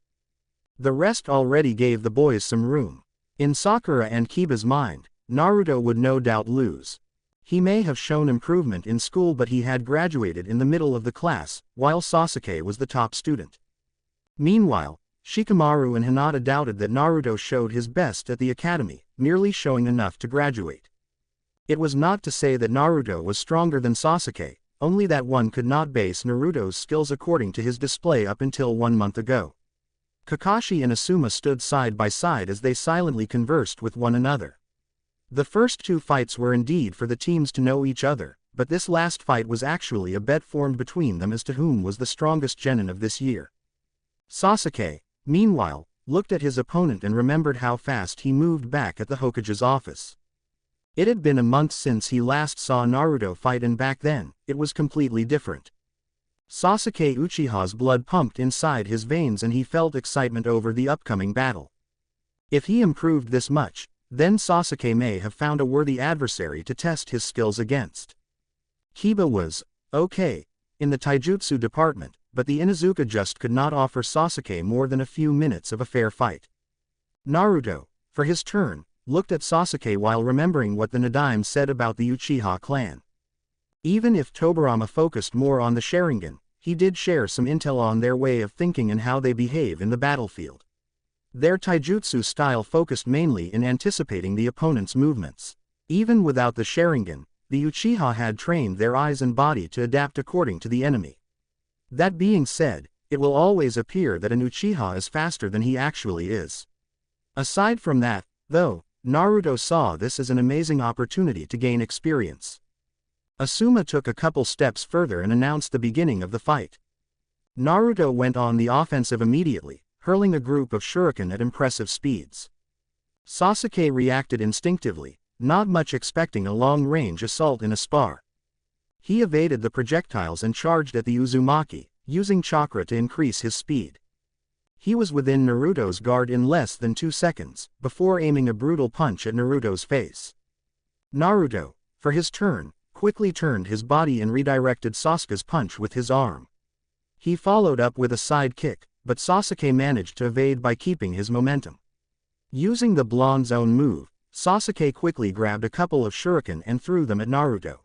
The rest already gave the boys some room. In Sakura and Kiba's mind, Naruto would no doubt lose. He may have shown improvement in school, but he had graduated in the middle of the class, while Sasuke was the top student. Meanwhile, Shikamaru and Hinata doubted that Naruto showed his best at the academy, merely showing enough to graduate. It was not to say that Naruto was stronger than Sasuke, only that one could not base Naruto's skills according to his display up until 1 month ago. Kakashi and Asuma stood side by side as they silently conversed with one another. The first 2 fights were indeed for the teams to know each other, but this last fight was actually a bet formed between them as to whom was the strongest genin of this year. Sasuke, meanwhile, looked at his opponent and remembered how fast he moved back at the Hokage's office. It had been a month since he last saw Naruto fight, and back then, it was completely different. Sasuke Uchiha's blood pumped inside his veins and he felt excitement over the upcoming battle. If he improved this much, then Sasuke may have found a worthy adversary to test his skills against. Kiba was okay in the taijutsu department, but the Inuzuka just could not offer Sasuke more than a few minutes of a fair fight. Naruto, for his turn, looked at Sasuke while remembering what the Nadaime said about the Uchiha clan. Even if Tobirama focused more on the Sharingan, he did share some intel on their way of thinking and how they behave in the battlefield. Their taijutsu style focused mainly in anticipating the opponent's movements. Even without the Sharingan, the Uchiha had trained their eyes and body to adapt according to the enemy. That being said, it will always appear that an Uchiha is faster than he actually is. Aside from that, though, Naruto saw this as an amazing opportunity to gain experience. Asuma took a couple steps further and announced the beginning of the fight. Naruto went on the offensive immediately, hurling a group of shuriken at impressive speeds. Sasuke reacted instinctively, not much expecting a long-range assault in a spar. He evaded the projectiles and charged at the Uzumaki, using chakra to increase his speed. He was within Naruto's guard in less than 2 seconds, before aiming a brutal punch at Naruto's face. Naruto, for his turn, quickly turned his body and redirected Sasuke's punch with his arm. He followed up with a side kick, but Sasuke managed to evade by keeping his momentum. Using the blonde's own move, Sasuke quickly grabbed a couple of shuriken and threw them at Naruto.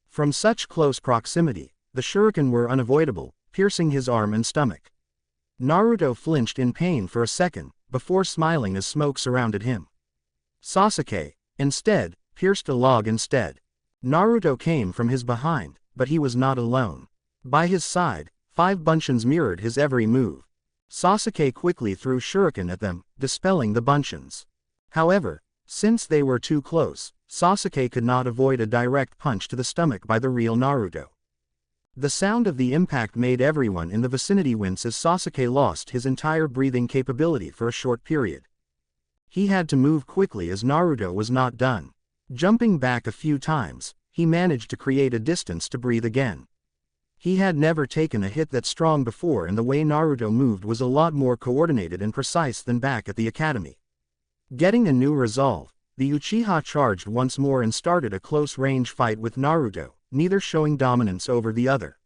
From such close proximity, the shuriken were unavoidable, piercing his arm and stomach. Naruto flinched in pain for a second, before smiling as smoke surrounded him. Sasuke, instead, pierced a log instead. Naruto came from his behind, but he was not alone. By his side, 5 bunchins mirrored his every move. Sasuke quickly threw shuriken at them, dispelling the bunchins. However, since they were too close, Sasuke could not avoid a direct punch to the stomach by the real Naruto. The sound of the impact made everyone in the vicinity wince as Sasuke lost his entire breathing capability for a short period. He had to move quickly as Naruto was not done. Jumping back a few times, he managed to create a distance to breathe again. He had never taken a hit that strong before, and the way Naruto moved was a lot more coordinated and precise than back at the academy. Getting a new resolve, the Uchiha charged once more and started a close-range fight with Naruto, neither showing dominance over the other.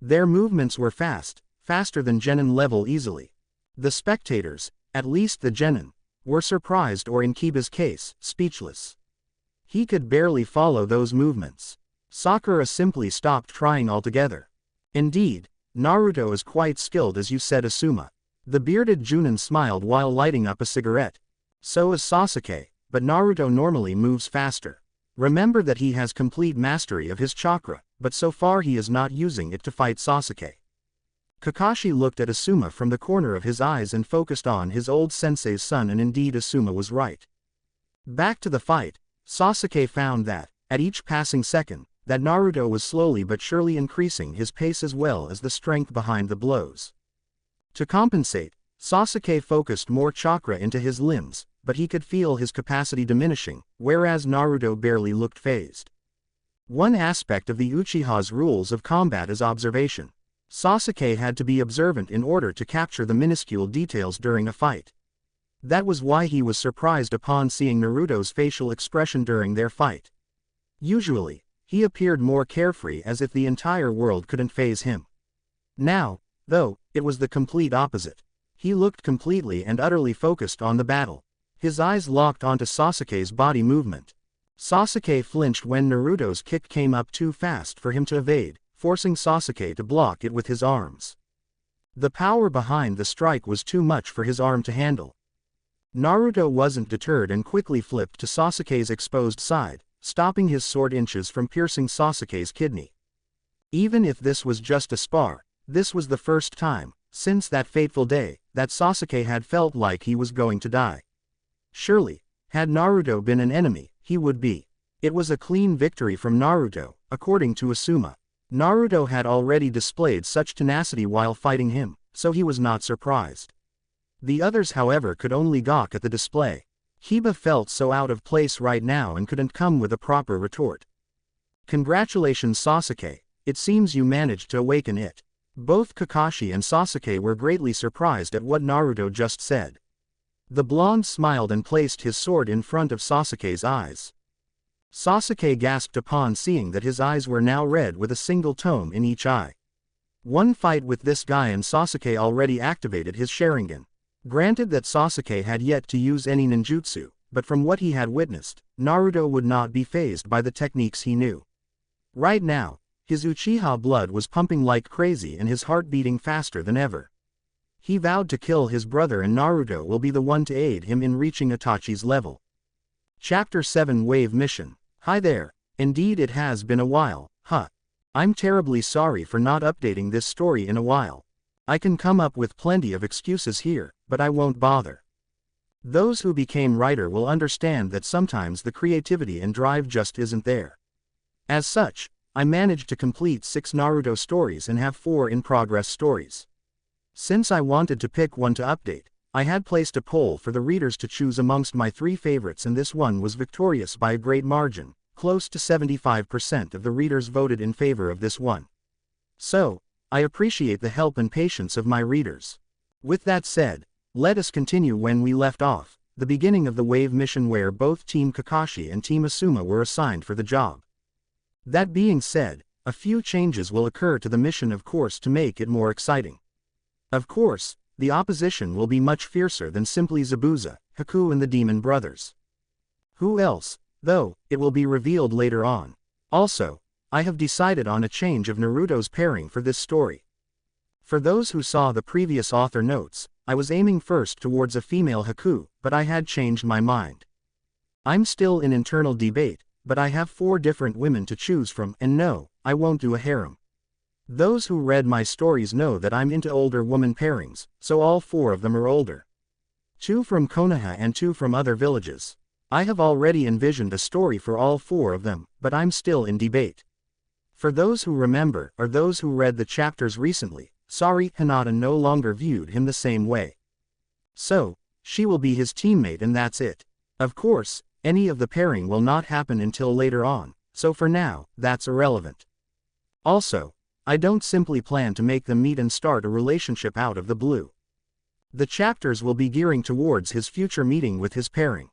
Their movements were fast, faster than genin level easily. The spectators, at least the genin, were surprised, or in Kiba's case, speechless. He could barely follow those movements. Sakura simply stopped trying altogether. Indeed, Naruto is quite skilled, as you said, Asuma. The bearded Junin smiled while lighting up a cigarette. So is Sasuke, but Naruto normally moves faster. Remember that he has complete mastery of his chakra, but so far he is not using it to fight Sasuke. Kakashi looked at Asuma from the corner of his eyes and focused on his old sensei's son, and indeed Asuma was right. Back to the fight, Sasuke found that, at each passing second, that Naruto was slowly but surely increasing his pace as well as the strength behind the blows. To compensate, Sasuke focused more chakra into his limbs, but he could feel his capacity diminishing, whereas Naruto barely looked fazed. One aspect of the Uchiha's rules of combat is observation. Sasuke had to be observant in order to capture the minuscule details during a fight. That was why he was surprised upon seeing Naruto's facial expression during their fight. Usually, he appeared more carefree, as if the entire world couldn't faze him. Now, though, it was the complete opposite. He looked completely and utterly focused on the battle. His eyes locked onto Sasuke's body movement. Sasuke flinched when Naruto's kick came up too fast for him to evade, forcing Sasuke to block it with his arms. The power behind the strike was too much for his arm to handle. Naruto wasn't deterred and quickly flipped to Sasuke's exposed side, stopping his sword inches from piercing Sasuke's kidney. Even if this was just a spar, this was the first time, since that fateful day, that Sasuke had felt like he was going to die. Surely, had Naruto been an enemy, he would be. It was a clean victory from Naruto, according to Asuma. Naruto had already displayed such tenacity while fighting him, so he was not surprised. The others however could only gawk at the display. Kiba felt so out of place right now and couldn't come with a proper retort. Congratulations Sasuke, it seems you managed to awaken it. Both Kakashi and Sasuke were greatly surprised at what Naruto just said. The blonde smiled and placed his sword in front of Sasuke's eyes. Sasuke gasped upon seeing that his eyes were now red with a single tome in each eye. One fight with this guy and Sasuke already activated his Sharingan. Granted that Sasuke had yet to use any ninjutsu, but from what he had witnessed, Naruto would not be fazed by the techniques he knew. Right now, his Uchiha blood was pumping like crazy and his heart beating faster than ever. He vowed to kill his brother and Naruto will be the one to aid him in reaching Itachi's level. Chapter 7 Wave Mission. Hi there, indeed it has been a while, huh? I'm terribly sorry for not updating this story in a while. I can come up with plenty of excuses here, but I won't bother. Those who became writer will understand that sometimes the creativity and drive just isn't there. As such, I managed to complete 6 Naruto stories and have 4 in-progress stories. Since I wanted to pick one to update, I had placed a poll for the readers to choose amongst my 3 favorites and this one was victorious by a great margin. Close to 75% of the readers voted in favor of this one. So, I appreciate the help and patience of my readers. With that said, let us continue when we left off, the beginning of the Wave Mission where both Team Kakashi and Team Asuma were assigned for the job. That being said, a few changes will occur to the mission of course to make it more exciting. Of course, the opposition will be much fiercer than simply Zabuza, Haku and the Demon Brothers. Who else, though, it will be revealed later on. Also, I have decided on a change of Naruto's pairing for this story. For those who saw the previous author notes, I was aiming first towards a female Haku, but I had changed my mind. I'm still in internal debate, but I have 4 different women to choose from and no, I won't do a harem. Those who read my stories know that I'm into older woman pairings, so all 4 of them are older. 2 from Konoha and 2 from other villages. I have already envisioned a story for all 4 of them, but I'm still in debate. For those who remember or those who read the chapters recently, sorry Hinata no longer viewed him the same way. So, she will be his teammate and that's it. Of course, any of the pairing will not happen until later on, so for now, that's irrelevant. Also, I don't simply plan to make them meet and start a relationship out of the blue. The chapters will be gearing towards his future meeting with his pairing.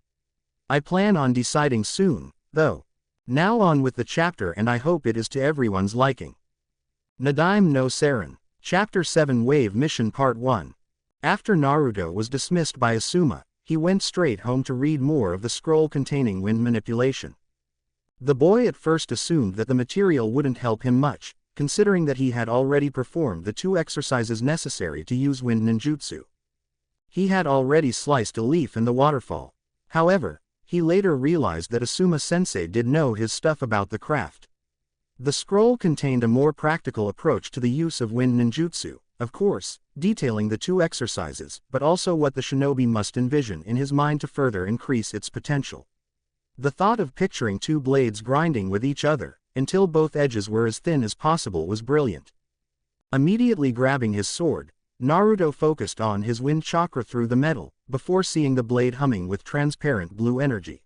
I plan on deciding soon, though. Now on with the chapter and I hope it is to everyone's liking. Nadaime no Saren, Chapter 7 Wave Mission Part 1. After Naruto was dismissed by Asuma, he went straight home to read more of the scroll containing wind manipulation. The boy at first assumed that the material wouldn't help him much, considering that he had already performed the 2 exercises necessary to use wind ninjutsu. He had already sliced a leaf in the waterfall. However, he later realized that Asuma-sensei did know his stuff about the craft. The scroll contained a more practical approach to the use of wind ninjutsu, of course, detailing the 2 exercises, but also what the shinobi must envision in his mind to further increase its potential. The thought of picturing 2 blades grinding with each other, until both edges were as thin as possible was brilliant. Immediately grabbing his sword, Naruto focused on his wind chakra through the metal, before seeing the blade humming with transparent blue energy.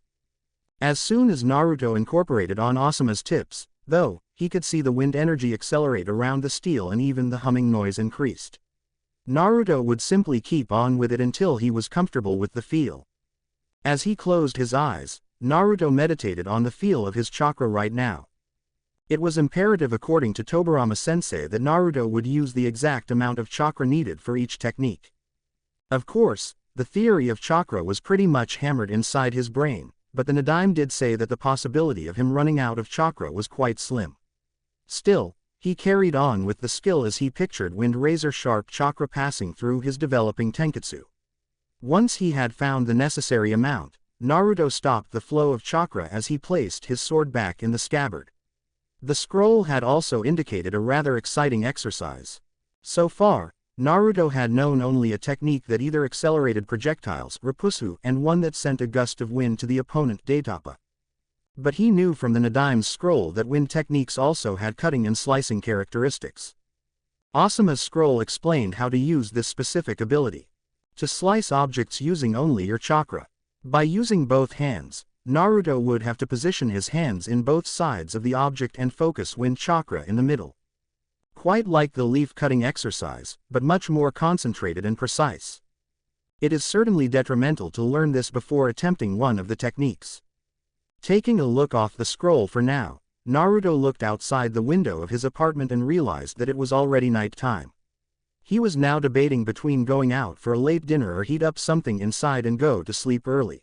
As soon as Naruto incorporated on Asuma's tips, though, he could see the wind energy accelerate around the steel and even the humming noise increased. Naruto would simply keep on with it until he was comfortable with the feel. As he closed his eyes, Naruto meditated on the feel of his chakra right now. It was imperative according to Tobirama sensei that Naruto would use the exact amount of chakra needed for each technique. Of course, the theory of chakra was pretty much hammered inside his brain, but the Nadaime did say that the possibility of him running out of chakra was quite slim. Still, he carried on with the skill as he pictured wind razor-sharp chakra passing through his developing tenketsu. Once he had found the necessary amount, Naruto stopped the flow of chakra as he placed his sword back in the scabbard. The scroll had also indicated a rather exciting exercise. So far, Naruto had known only a technique that either accelerated projectiles Rapusu and one that sent a gust of wind to the opponent Daitapa. But he knew from the Nadaime's scroll that wind techniques also had cutting and slicing characteristics. Asuma's scroll explained how to use this specific ability. To slice objects using only your chakra. By using both hands, Naruto would have to position his hands in both sides of the object and focus wind chakra in the middle. Quite like the leaf-cutting exercise, but much more concentrated and precise. It is certainly detrimental to learn this before attempting one of the techniques. Taking a look off the scroll for now, Naruto looked outside the window of his apartment and realized that it was already night time. He was now debating between going out for a late dinner or heat up something inside and go to sleep early.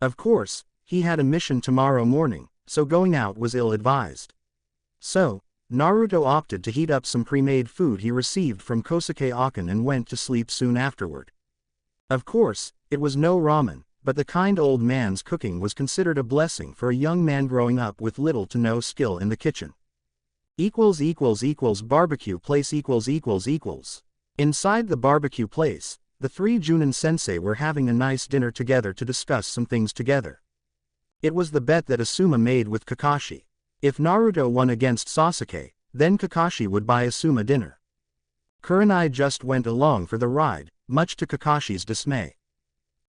Of course, he had a mission tomorrow morning, so going out was ill-advised. So, Naruto opted to heat up some pre-made food he received from Kosuke Akin and went to sleep soon afterward. Of course, it was no ramen, but the kind old man's cooking was considered a blessing for a young man growing up with little to no skill in the kitchen. Barbecue place . Inside the barbecue place, the three Junin sensei were having a nice dinner together to discuss some things together. It was the bet that Asuma made with Kakashi. If Naruto won against Sasuke, then Kakashi would buy Asuma dinner. Kurenai just went along for the ride, much to Kakashi's dismay.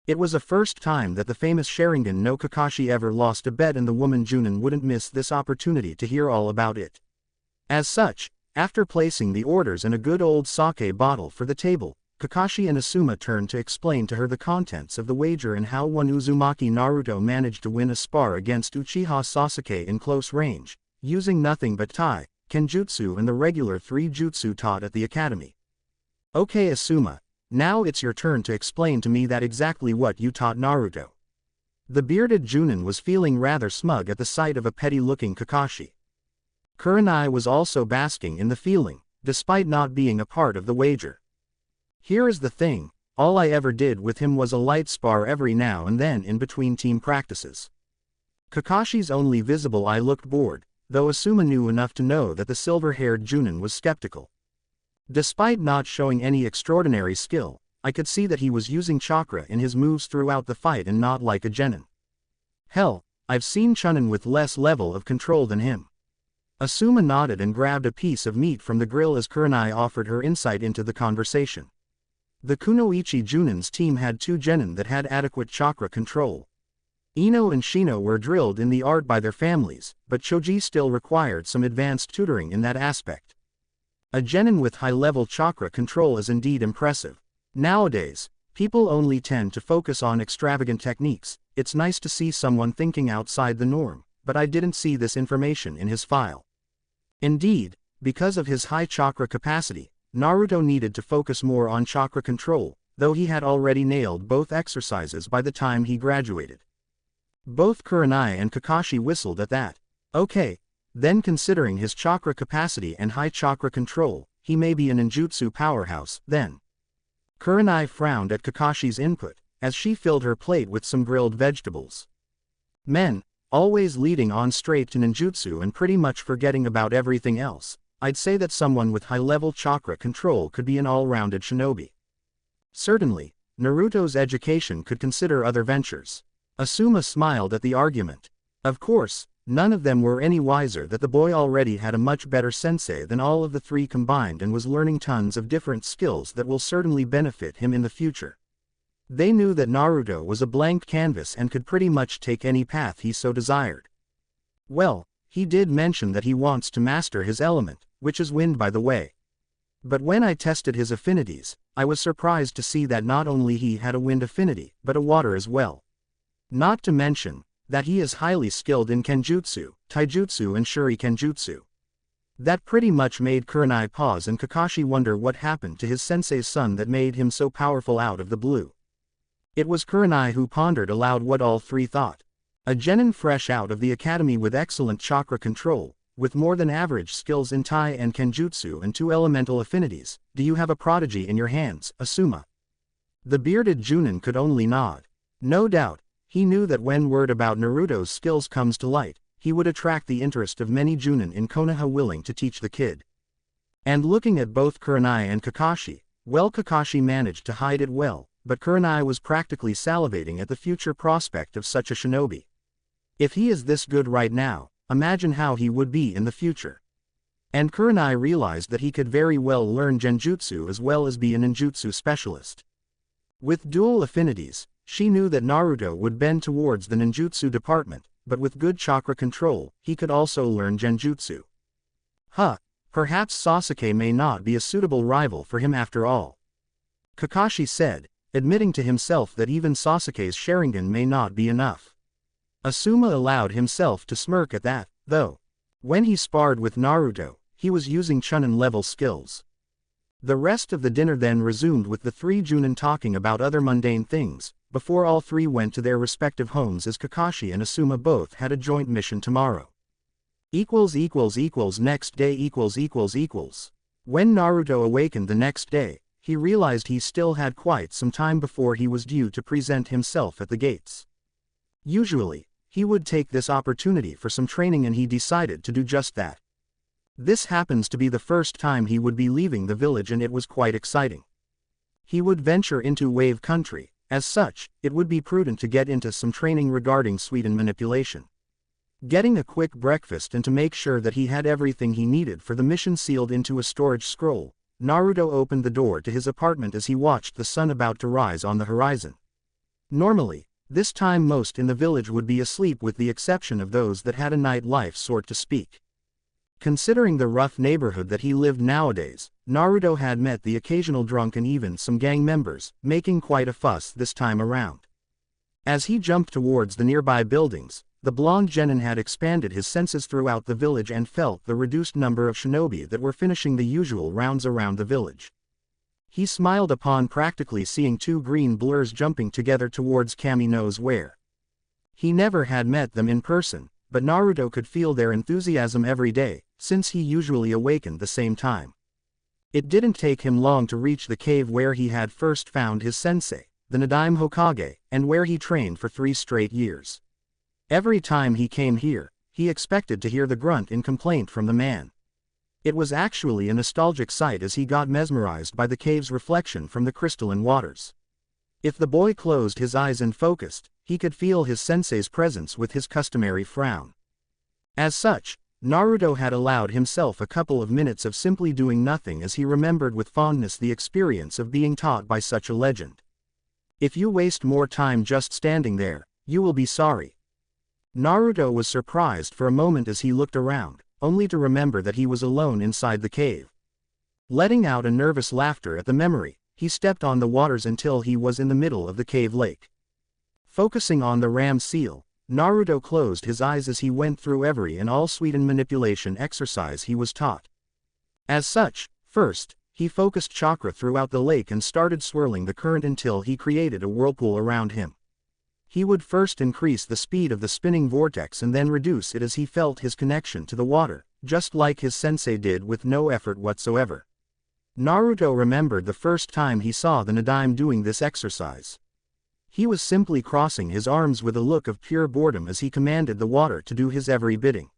It was the first time that the famous Sharingan no Kakashi ever lost a bet, and the woman Junin wouldn't miss this opportunity to hear all about it. As such, after placing the orders and a good old sake bottle for the table, Kakashi and Asuma turned to explain to her the contents of the wager and how one Uzumaki Naruto managed to win a spar against Uchiha Sasuke in close range, using nothing but Tai, Kenjutsu and the regular 3 jutsu taught at the academy. Okay Asuma, now it's your turn to explain to me that exactly what you taught Naruto. The bearded Junin was feeling rather smug at the sight of a petty-looking Kakashi. Kurenai was also basking in the feeling, despite not being a part of the wager. Here is the thing, all I ever did with him was a light spar every now and then in between team practices. Kakashi's only visible eye looked bored, though Asuma knew enough to know that the silver-haired Junin was skeptical. Despite not showing any extraordinary skill, I could see that he was using chakra in his moves throughout the fight and not like a genin. Hell, I've seen Chunin with less level of control than him. Asuma nodded and grabbed a piece of meat from the grill as Kurenai offered her insight into the conversation. The Kunoichi Junin's team had 2 genin that had adequate chakra control. Ino and Shino were drilled in the art by their families, but Choji still required some advanced tutoring in that aspect. A genin with high-level chakra control is indeed impressive. Nowadays, people only tend to focus on extravagant techniques. It's nice to see someone thinking outside the norm, but I didn't see this information in his file. Indeed, because of his high chakra capacity, Naruto needed to focus more on chakra control, though he had already nailed both exercises by the time he graduated. Both Kurenai and Kakashi whistled at that. Okay, then considering his chakra capacity and high chakra control, he may be an ninjutsu powerhouse, then. Kurenai frowned at Kakashi's input, as she filled her plate with some grilled vegetables. Men, always leading on straight to ninjutsu and pretty much forgetting about everything else, I'd say that someone with high-level chakra control could be an all-rounded shinobi. Certainly, Naruto's education could consider other ventures. Asuma smiled at the argument. Of course, none of them were any wiser that the boy already had a much better sensei than all of the 3 combined and was learning tons of different skills that will certainly benefit him in the future. They knew that Naruto was a blank canvas and could pretty much take any path he so desired. Well, he did mention that he wants to master his element, which is wind by the way. But when I tested his affinities, I was surprised to see that not only he had a wind affinity, but a water as well. Not to mention, that he is highly skilled in Kenjutsu, Taijutsu and Shurikenjutsu. That pretty much made Kurenai pause and Kakashi wonder what happened to his sensei's son that made him so powerful out of the blue. It was Kurenai who pondered aloud what all 3 thought. A genin fresh out of the academy with excellent chakra control, with more than average skills in Tai and Kenjutsu and 2 elemental affinities. Do you have a prodigy in your hands, Asuma? The bearded Junin could only nod. No doubt, he knew that when word about Naruto's skills comes to light, he would attract the interest of many Junin in Konoha willing to teach the kid. And looking at both Kurenai and Kakashi, well, Kakashi managed to hide it well, but Kurenai was practically salivating at the future prospect of such a shinobi. If he is this good right now, imagine how he would be in the future. And Kurenai realized that he could very well learn genjutsu as well as be a ninjutsu specialist. With dual affinities, she knew that Naruto would bend towards the ninjutsu department, but with good chakra control, he could also learn genjutsu. Perhaps Sasuke may not be a suitable rival for him after all. Kakashi said, admitting to himself that even Sasuke's Sharingan may not be enough. Asuma allowed himself to smirk at that, though. When he sparred with Naruto, he was using Chunin-level skills. The rest of the dinner then resumed with the three Junin talking about other mundane things, before all three went to their respective homes as Kakashi and Asuma both had a joint mission tomorrow. Next day . When Naruto awakened the next day, he realized he still had quite some time before he was due to present himself at the gates. Usually, he would take this opportunity for some training and he decided to do just that. This happens to be the first time he would be leaving the village and it was quite exciting. He would venture into wave country, as such, it would be prudent to get into some training regarding Sweden manipulation. Getting a quick breakfast and to make sure that he had everything he needed for the mission sealed into a storage scroll, Naruto opened the door to his apartment as he watched the sun about to rise on the horizon. Normally, this time most in the village would be asleep with the exception of those that had a night life sort to speak. Considering the rough neighborhood that he lived nowadays, Naruto had met the occasional drunk and even some gang members, making quite a fuss this time around. As he jumped towards the nearby buildings, the blonde genin had expanded his senses throughout the village and felt the reduced number of shinobi that were finishing the usual rounds around the village. He smiled upon practically seeing two green blurs jumping together towards Kami knows where. He never had met them in person, but Naruto could feel their enthusiasm every day, since he usually awakened the same time. It didn't take him long to reach the cave where he had first found his sensei, the Nadaime Hokage, and where he trained for 3 straight years. Every time he came here, he expected to hear the grunt in complaint from the man. It was actually a nostalgic sight as he got mesmerized by the cave's reflection from the crystalline waters. If the boy closed his eyes and focused, he could feel his sensei's presence with his customary frown. As such, Naruto had allowed himself a couple of minutes of simply doing nothing as he remembered with fondness the experience of being taught by such a legend. If you waste more time just standing there, you will be sorry. Naruto was surprised for a moment as he looked around, only to remember that he was alone inside the cave. Letting out a nervous laughter at the memory, he stepped on the waters until he was in the middle of the cave lake. Focusing on the ram seal, Naruto closed his eyes as he went through every and all Sweden manipulation exercise he was taught. As such, first, he focused chakra throughout the lake and started swirling the current until he created a whirlpool around him. He would first increase the speed of the spinning vortex and then reduce it as he felt his connection to the water, just like his sensei did with no effort whatsoever. Naruto remembered the first time he saw the Nadaime doing this exercise. He was simply crossing his arms with a look of pure boredom as he commanded the water to do his every bidding.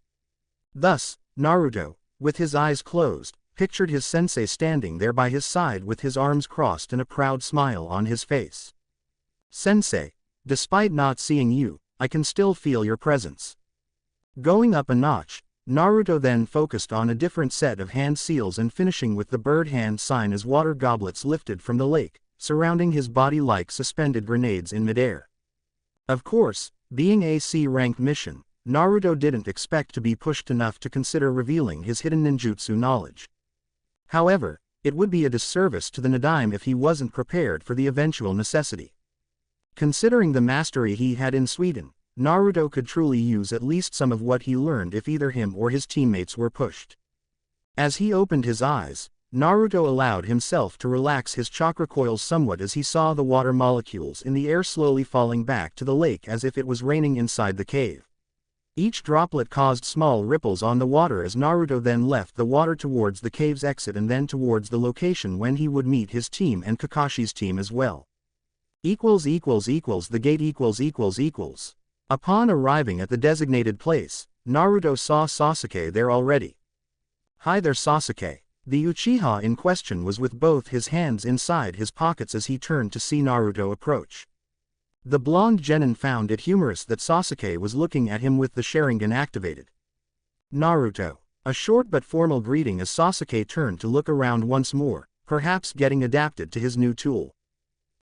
Thus, Naruto, with his eyes closed, pictured his sensei standing there by his side with his arms crossed and a proud smile on his face. "Sensei, despite not seeing you, I can still feel your presence." Going up a notch, Naruto then focused on a different set of hand seals and finishing with the bird hand sign as water goblets lifted from the lake, surrounding his body like suspended grenades in midair. Of course, being a C-ranked mission, Naruto didn't expect to be pushed enough to consider revealing his hidden ninjutsu knowledge. However, it would be a disservice to the Nadaime if he wasn't prepared for the eventual necessity. Considering the mastery he had in Sweden, Naruto could truly use at least some of what he learned if either him or his teammates were pushed. As he opened his eyes, Naruto allowed himself to relax his chakra coils somewhat as he saw the water molecules in the air slowly falling back to the lake as if it was raining inside the cave. Each droplet caused small ripples on the water as Naruto then left the water towards the cave's exit and then towards the location when he would meet his team and Kakashi's team as well. The gate . Upon arriving at the designated place, Naruto saw Sasuke there already. "Hi there Sasuke." The Uchiha in question was with both his hands inside his pockets as he turned to see Naruto approach. The blonde genin found it humorous that Sasuke was looking at him with the Sharingan activated. "Naruto, A short but formal greeting as Sasuke turned to look around once more, perhaps getting adapted to his new tool.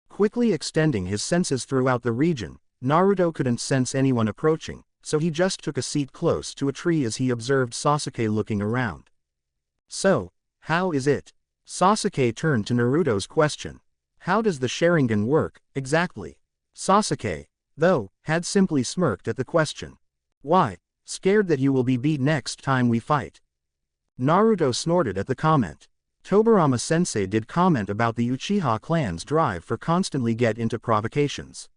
Quickly extending his senses throughout the region, Naruto couldn't sense anyone approaching, so he just took a seat close to a tree as he observed Sasuke looking around. "So, how is it?" Sasuke turned to Naruto's question. "How does the Sharingan work, exactly?" Sasuke, though, had simply smirked at the question. "Why, scared that you will be beat next time we fight?" Naruto snorted at the comment. Tobirama-sensei did comment about the Uchiha clan's drive for constantly get into provocations.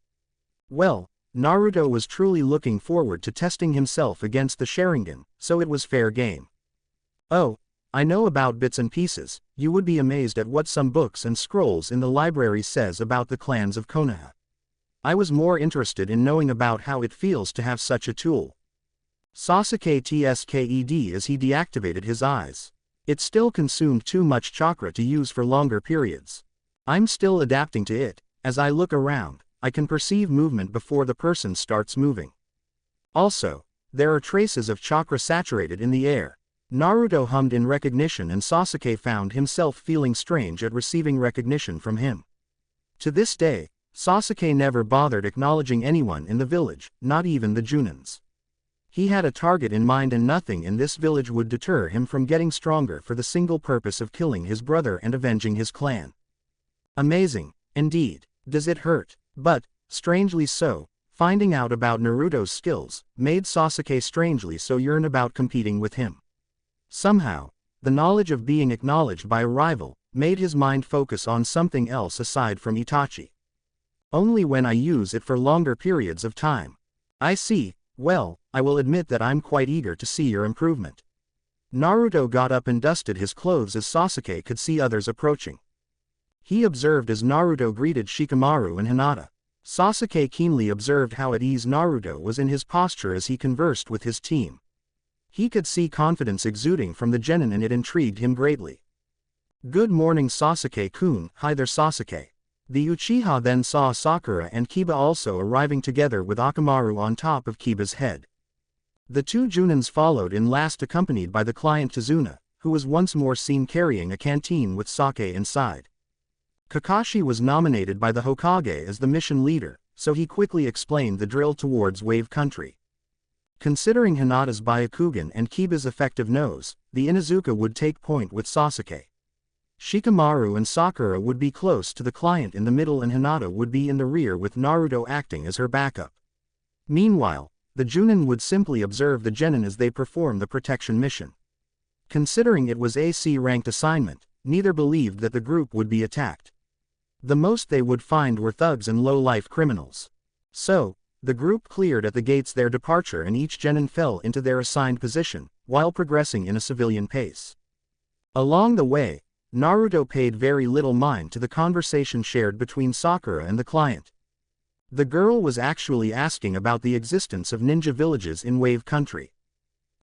Well, Naruto was truly looking forward to testing himself against the Sharingan, so it was fair game. "Oh, I know about bits and pieces. You would be amazed at what some books and scrolls in the library says about the clans of Konoha. I was more interested in knowing about how it feels to have such a tool." Sasuke tsked as he deactivated his eyes. It still consumed too much chakra to use for longer periods. "I'm still adapting to it. As I look around, I can perceive movement before the person starts moving. Also, there are traces of chakra saturated in the air." Naruto hummed in recognition and Sasuke found himself feeling strange at receiving recognition from him. To this day, Sasuke never bothered acknowledging anyone in the village, not even the Junins. He had a target in mind and nothing in this village would deter him from getting stronger for the single purpose of killing his brother and avenging his clan. Amazing, indeed. Does it hurt? But, strangely so, finding out about Naruto's skills made Sasuke strangely so yearn about competing with him. Somehow, the knowledge of being acknowledged by a rival made his mind focus on something else aside from Itachi. "Only when I use it for longer periods of time." "I see. Well, I will admit that I'm quite eager to see your improvement." Naruto got up and dusted his clothes as Sasuke could see others approaching. He observed as Naruto greeted Shikamaru and Hinata. Sasuke keenly observed how at ease Naruto was in his posture as he conversed with his team. He could see confidence exuding from the genin and it intrigued him greatly. "Good morning Sasuke-kun." "Hi there Sasuke." The Uchiha then saw Sakura and Kiba also arriving together with Akamaru on top of Kiba's head. The two Junins followed in last accompanied by the client Tazuna, who was once more seen carrying a canteen with sake inside. Kakashi was nominated by the Hokage as the mission leader, so he quickly explained the drill towards Wave Country. Considering Hinata's Byakugan and Kiba's effective nose, the Inuzuka would take point with Sasuke. Shikamaru and Sakura would be close to the client in the middle and Hinata would be in the rear with Naruto acting as her backup. Meanwhile, the Junin would simply observe the genin as they perform the protection mission. Considering it was a C-ranked assignment, neither believed that the group would be attacked. The most they would find were thugs and low-life criminals. So, the group cleared at the gates their departure and each genin fell into their assigned position, while progressing in a civilian pace. Along the way, Naruto paid very little mind to the conversation shared between Sakura and the client. The girl was actually asking about the existence of ninja villages in Wave Country.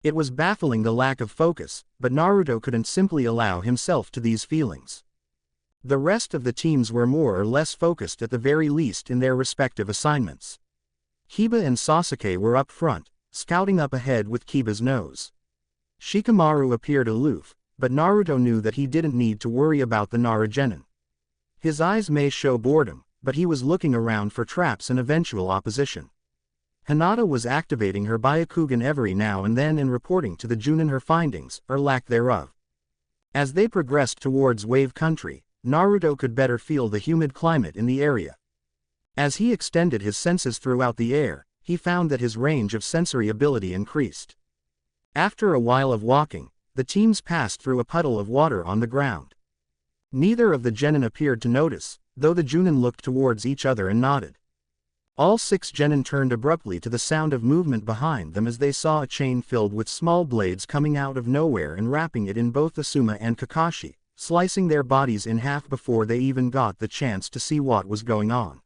It was baffling the lack of focus, but Naruto couldn't simply allow himself to these feelings. The rest of the teams were more or less focused at the very least in their respective assignments. Kiba and Sasuke were up front, scouting up ahead with Kiba's nose. Shikamaru appeared aloof, but Naruto knew that he didn't need to worry about the Nara genin. His eyes may show boredom, but he was looking around for traps and eventual opposition. Hinata was activating her Byakugan every now and then and reporting to the Junin her findings, or lack thereof. As they progressed towards Wave Country, Naruto could better feel the humid climate in the area. As he extended his senses throughout the air, he found that his range of sensory ability increased. After a while of walking, the teams passed through a puddle of water on the ground. Neither of the genin appeared to notice, though the Junin looked towards each other and nodded. All 6 genin turned abruptly to the sound of movement behind them as they saw a chain filled with small blades coming out of nowhere and wrapping it in both Asuma and Kakashi, slicing their bodies in half before they even got the chance to see what was going on.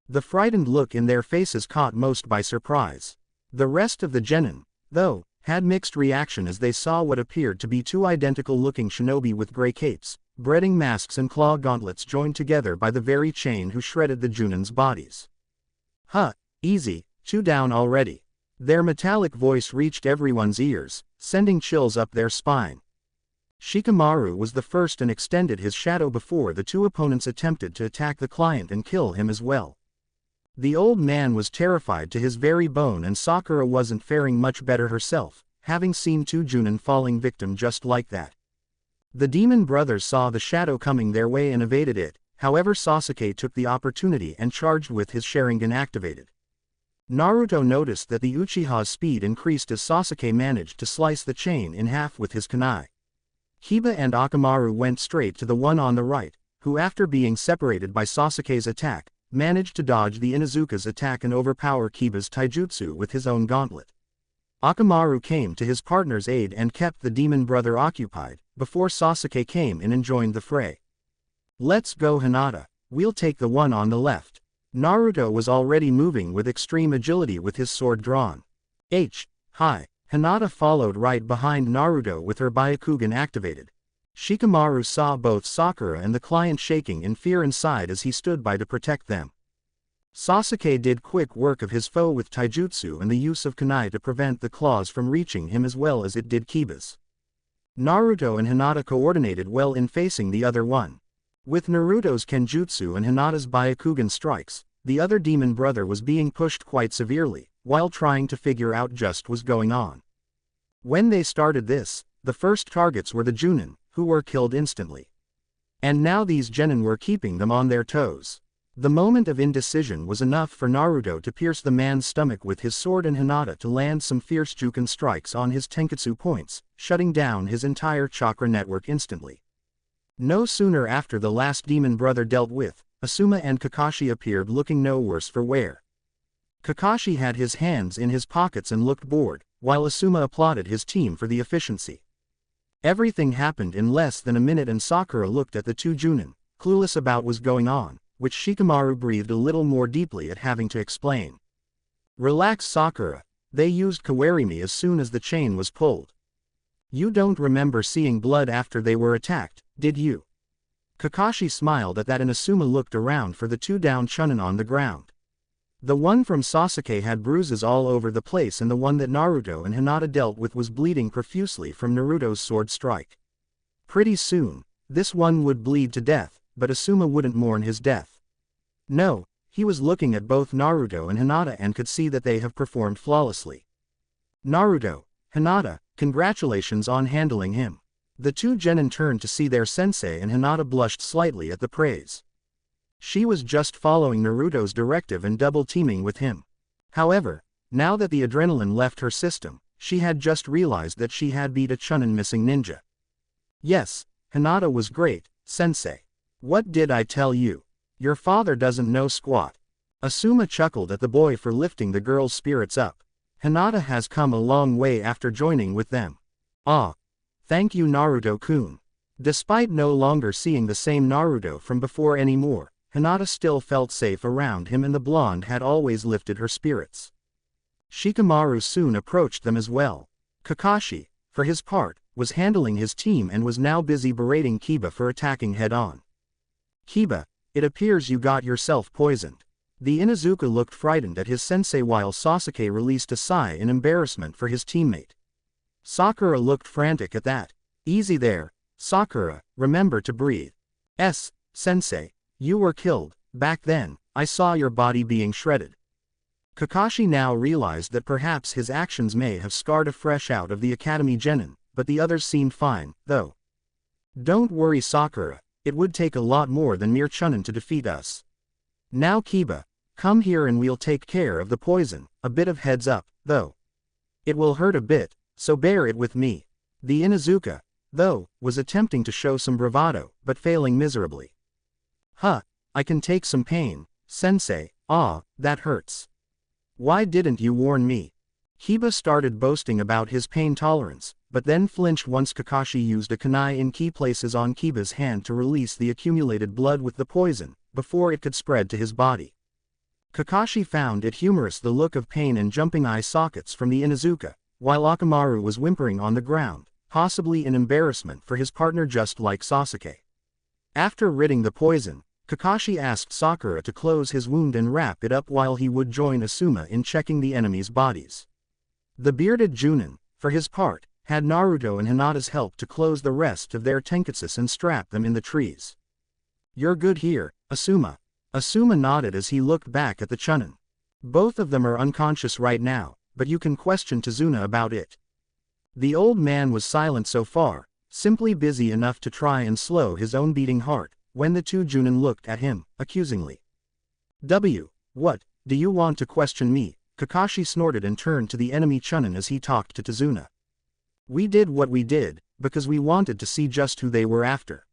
The frightened look in their faces caught most by surprise. The rest of the genin, though, had mixed reaction as they saw what appeared to be 2 identical-looking shinobi with gray capes, breading masks and claw gauntlets joined together by the very chain who shredded the Junin's bodies. "Huh, easy, 2 down already." Their metallic voice reached everyone's ears, sending chills up their spine. Shikamaru was the first and extended his shadow before the two opponents attempted to attack the client and kill him as well. The old man was terrified to his very bone, and Sakura wasn't faring much better herself, having seen two Junin falling victim just like that. The demon brothers saw the shadow coming their way and evaded it, however Sasuke took the opportunity and charged with his Sharingan activated. Naruto noticed that the Uchiha's speed increased as Sasuke managed to slice the chain in half with his kunai. Kiba and Akamaru went straight to the one on the right, who after being separated by Sasuke's attack, managed to dodge the Inuzuka's attack and overpower Kiba's taijutsu with his own gauntlet. Akamaru came to his partner's aid and kept the demon brother occupied, before Sasuke came in and joined the fray. "Let's go Hinata, we'll take the one on the left." Naruto was already moving with extreme agility with his sword drawn. Hi! Hinata followed right behind Naruto with her Byakugan activated. Shikamaru saw both Sakura and the client shaking in fear inside as he stood by to protect them. Sasuke did quick work of his foe with taijutsu and the use of kunai to prevent the claws from reaching him as well as it did Kiba's. Naruto and Hinata coordinated well in facing the other one. With Naruto's Kenjutsu and Hinata's Byakugan strikes, the other demon brother was being pushed quite severely, while trying to figure out just what's going on. When they started this, the first targets were the Junin, who were killed instantly. And now these genin were keeping them on their toes. The moment of indecision was enough for Naruto to pierce the man's stomach with his sword and Hinata to land some fierce Juken strikes on his Tenketsu points, shutting down his entire chakra network instantly. No sooner after the last demon brother dealt with, Asuma and Kakashi appeared looking no worse for wear. Kakashi had his hands in his pockets and looked bored, while Asuma applauded his team for the efficiency. Everything happened in less than a minute and Sakura looked at the two Junin, clueless about what was going on, which Shikamaru breathed a little more deeply at having to explain. "Relax Sakura, they used Kawarimi as soon as the chain was pulled. You don't remember seeing blood after they were attacked, did you?" Kakashi smiled at that and Asuma looked around for the two down Chunin on the ground. The one from Sasuke had bruises all over the place and the one that Naruto and Hinata dealt with was bleeding profusely from Naruto's sword strike. Pretty soon, this one would bleed to death, but Asuma wouldn't mourn his death. No, he was looking at both Naruto and Hinata and could see that they have performed flawlessly. "Naruto, Hinata, congratulations on handling him." The two genin turned to see their sensei and Hinata blushed slightly at the praise. She was just following Naruto's directive and double-teaming with him. However, now that the adrenaline left her system, she had just realized that she had beat a Chunin missing ninja. "Yes, Hinata was great, sensei. What did I tell you? Your father doesn't know squat." Asuma chuckled at the boy for lifting the girl's spirits up. Hinata has come a long way after joining with them. "Ah. Thank you Naruto-kun." Despite no longer seeing the same Naruto from before anymore, Hinata still felt safe around him and the blonde had always lifted her spirits. Shikamaru soon approached them as well. Kakashi, for his part, was handling his team and was now busy berating Kiba for attacking head-on. "Kiba, it appears you got yourself poisoned." The Inuzuka looked frightened at his sensei while Sasuke released a sigh in embarrassment for his teammate. Sakura looked frantic at that. "Easy there, Sakura, remember to breathe." Sensei, you were killed. Back then, I saw your body being shredded." Kakashi now realized that perhaps his actions may have scarred a fresh out of the Academy genin, but the others seemed fine, though. "Don't worry Sakura, it would take a lot more than mere Chunin to defeat us. Now Kiba, come here and we'll take care of the poison, a bit of heads up, though. It will hurt a bit, so bear it with me." The Inuzuka, though, was attempting to show some bravado, but failing miserably. I can take some pain, sensei." "Ah, that hurts. Why didn't you warn me?" Kiba started boasting about his pain tolerance, but then flinched once Kakashi used a kunai in key places on Kiba's hand to release the accumulated blood with the poison, before it could spread to his body. Kakashi found it humorous the look of pain and jumping eye sockets from the Inuzuka, while Akamaru was whimpering on the ground, possibly in embarrassment for his partner just like Sasuke. After ridding the poison, Kakashi asked Sakura to close his wound and wrap it up while he would join Asuma in checking the enemy's bodies. The bearded Junin, for his part, had Naruto and Hinata's help to close the rest of their tenketsus and strap them in the trees. "You're good here, Asuma." Asuma nodded as he looked back at the Chunin. "Both of them are unconscious right now, but you can question Tazuna about it." The old man was silent so far, simply busy enough to try and slow his own beating heart, when the two Junin looked at him, accusingly. What, do you want to question me?" Kakashi snorted and turned to the enemy Chunin as he talked to Tazuna. "We did what we did, because we wanted to see just who they were after.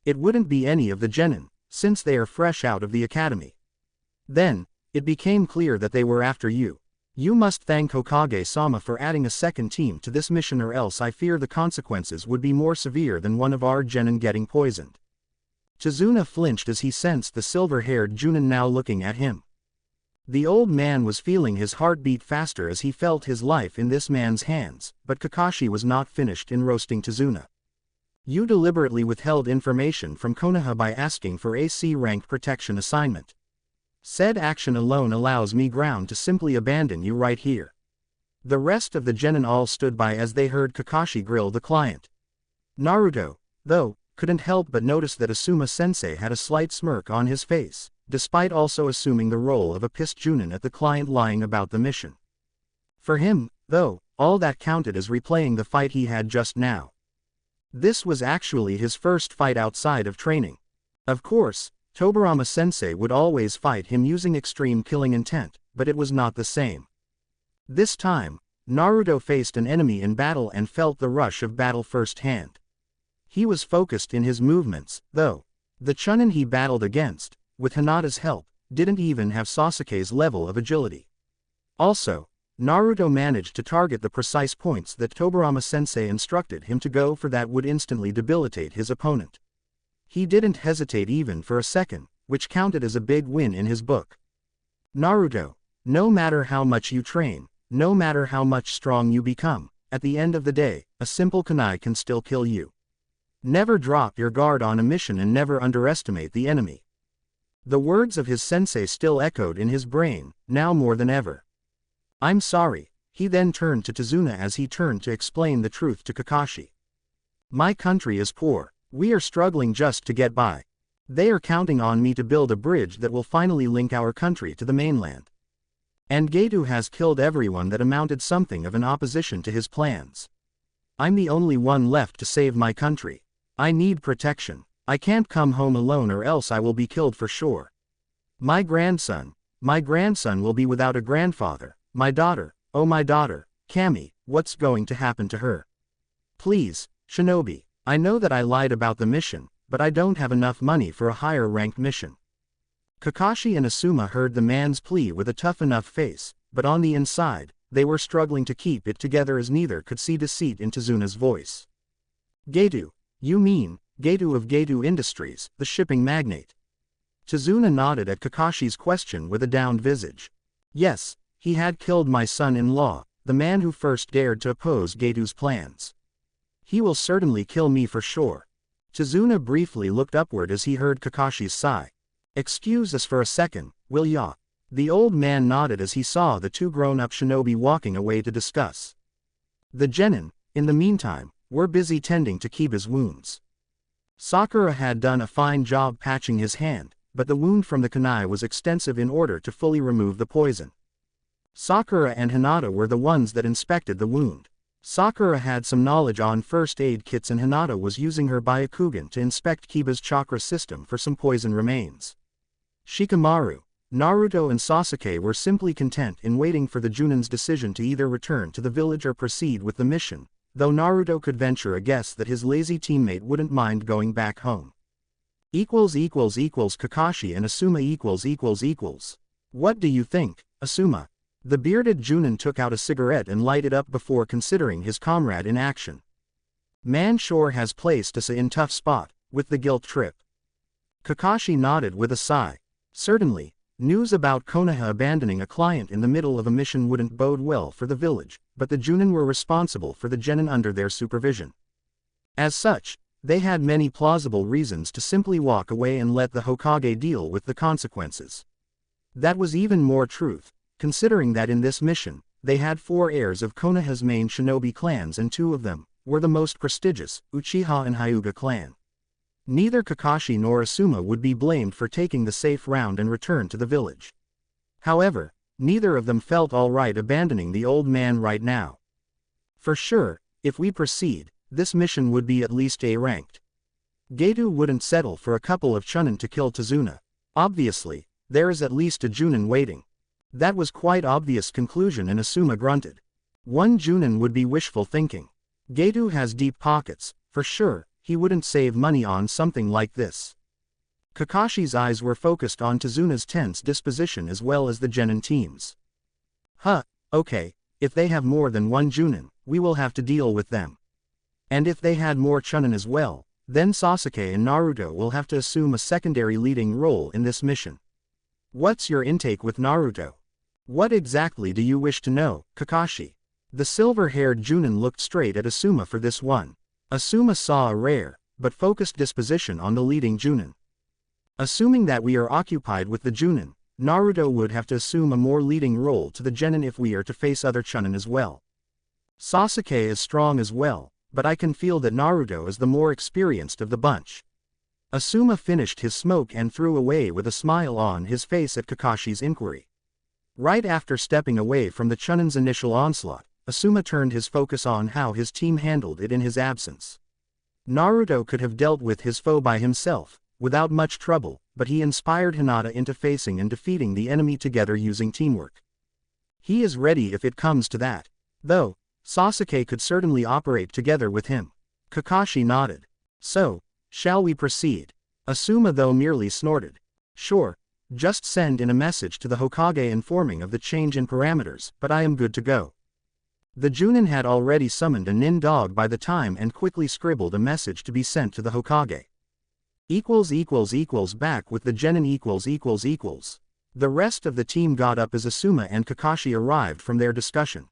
It wouldn't be any of the genin, since they are fresh out of the academy. Then, it became clear that they were after you. You must thank Hokage-sama for adding a second team to this mission, or else I fear the consequences would be more severe than one of our genin getting poisoned." Tazuna flinched as he sensed the silver-haired Junin now looking at him. The old man was feeling his heart beat faster as he felt his life in this man's hands, but Kakashi was not finished in roasting Tazuna. "You deliberately withheld information from Konoha by asking for a C-rank protection assignment. Said action alone allows me ground to simply abandon you right here." The rest of the genin all stood by as they heard Kakashi grill the client. Naruto, though, couldn't help but notice that Asuma-sensei had a slight smirk on his face, despite also assuming the role of a pissed Junin at the client lying about the mission. For him, though, all that counted as replaying the fight he had just now. This was actually his first fight outside of training. Of course, Tobirama-sensei would always fight him using extreme killing intent, but it was not the same. This time, Naruto faced an enemy in battle and felt the rush of battle firsthand. He was focused in his movements, though. The Chunin he battled against, with Hinata's help, didn't even have Sasuke's level of agility. Also, Naruto managed to target the precise points that Tobirama-sensei instructed him to go for that would instantly debilitate his opponent. He didn't hesitate even for a second, which counted as a big win in his book. "Naruto, no matter how much you train, no matter how much strong you become, at the end of the day, a simple kunai can still kill you. Never drop your guard on a mission and never underestimate the enemy." The words of his sensei still echoed in his brain, now more than ever. "I'm sorry." He then turned to Tazuna as he turned to explain the truth to Kakashi. "My country is poor. We are struggling just to get by. They are counting on me to build a bridge that will finally link our country to the mainland. And Getu has killed everyone that amounted something of an opposition to his plans. I'm the only one left to save my country. I need protection. I can't come home alone or else I will be killed for sure. My grandson will be without a grandfather. My daughter, oh my daughter, Kami, what's going to happen to her? Please, Shinobi, I know that I lied about the mission, but I don't have enough money for a higher-ranked mission." Kakashi and Asuma heard the man's plea with a tough enough face, but on the inside, they were struggling to keep it together as neither could see deceit in Tazuna's voice. "Getu, you mean Getu of Getu Industries, the shipping magnate?" Tazuna nodded at Kakashi's question with a downed visage. "Yes, he had killed my son-in-law, the man who first dared to oppose Getu's plans. He will certainly kill me for sure." Tazuna briefly looked upward as he heard Kakashi's sigh. "Excuse us for a second, will ya?" The old man nodded as he saw the two grown-up shinobi walking away to discuss. The genin, in the meantime, were busy tending to Kiba's wounds. Sakura had done a fine job patching his hand, but the wound from the kunai was extensive in order to fully remove the poison. Sakura and Hinata were the ones that inspected the wound. Sakura had some knowledge on first aid kits and Hinata was using her Byakugan to inspect Kiba's chakra system for some poison remains. Shikamaru, Naruto and Sasuke were simply content in waiting for the Junin's decision to either return to the village or proceed with the mission, though Naruto could venture a guess that his lazy teammate wouldn't mind going back home. Kakashi and Asuma . What do you think, Asuma? The bearded Junin took out a cigarette and lighted up before considering his comrade in action. Man sure has placed us in tough spot, with the guilt trip. Kakashi nodded with a sigh. Certainly, news about Konoha abandoning a client in the middle of a mission wouldn't bode well for the village, but the Junin were responsible for the genin under their supervision. As such, they had many plausible reasons to simply walk away and let the Hokage deal with the consequences. That was even more truth, considering that in this mission, they had 4 heirs of Konoha's main shinobi clans and 2 of them were the most prestigious, Uchiha and Hyuga clan. Neither Kakashi nor Asuma would be blamed for taking the safe route and return to the village. However, neither of them felt alright abandoning the old man right now. For sure, if we proceed, this mission would be at least A-ranked. Geto wouldn't settle for a couple of chunin to kill Tazuna. Obviously, there is at least a junin waiting. That was quite obvious conclusion, and Asuma grunted. 1 junin would be wishful thinking. Geto has deep pockets, for sure, he wouldn't save money on something like this. Kakashi's eyes were focused on Tazuna's tense disposition as well as the genin teams. Okay, if they have more than 1 junin, we will have to deal with them. And if they had more chunin as well, then Sasuke and Naruto will have to assume a secondary leading role in this mission. What's your intake with Naruto? What exactly do you wish to know, Kakashi? The silver-haired junin looked straight at Asuma for this one. Asuma saw a rare, but focused disposition on the leading junin. Assuming that we are occupied with the junin, Naruto would have to assume a more leading role to the genin if we are to face other chunin as well. Sasuke is strong as well, but I can feel that Naruto is the more experienced of the bunch. Asuma finished his smoke and threw away with a smile on his face at Kakashi's inquiry. Right after stepping away from the chunin's initial onslaught, Asuma turned his focus on how his team handled it in his absence. Naruto could have dealt with his foe by himself, without much trouble, but he inspired Hinata into facing and defeating the enemy together using teamwork. He is ready if it comes to that. Though, Sasuke could certainly operate together with him. Kakashi nodded. So, shall we proceed? Asuma though merely snorted. Sure, just send in a message to the Hokage informing of the change in parameters, but I am good to go. The Junin had already summoned a nin dog by the time and quickly scribbled a message to be sent to the Hokage. Back with the genin . The rest of the team got up as Asuma and Kakashi arrived from their discussion.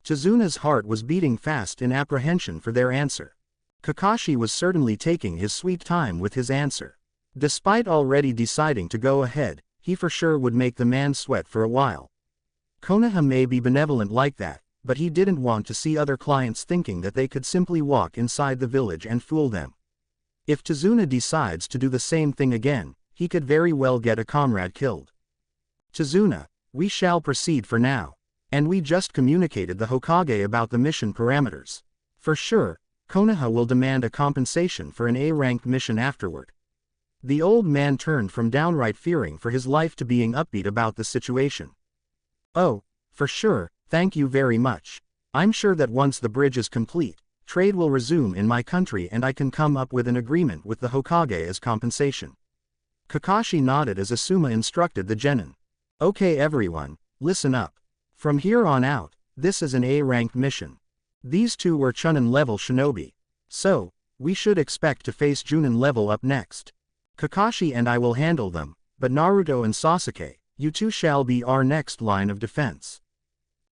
Tazuna's heart was beating fast in apprehension for their answer. Kakashi was certainly taking his sweet time with his answer. Despite already deciding to go ahead, he for sure would make the man sweat for a while. Konoha may be benevolent like that, but he didn't want to see other clients thinking that they could simply walk inside the village and fool them. If Tazuna decides to do the same thing again, he could very well get a comrade killed. Tazuna, we shall proceed for now. And we just communicated the Hokage about the mission parameters. For sure, Konoha will demand a compensation for an A-ranked mission afterward. The old man turned from downright fearing for his life to being upbeat about the situation. Oh, for sure, thank you very much. I'm sure that once the bridge is complete, trade will resume in my country and I can come up with an agreement with the Hokage as compensation. Kakashi nodded as Asuma instructed the genin. Okay everyone, listen up. From here on out, this is an A-ranked mission. These 2 were chunin level shinobi. So, we should expect to face junin level up next. Kakashi and I will handle them, but Naruto and Sasuke, you 2 shall be our next line of defense.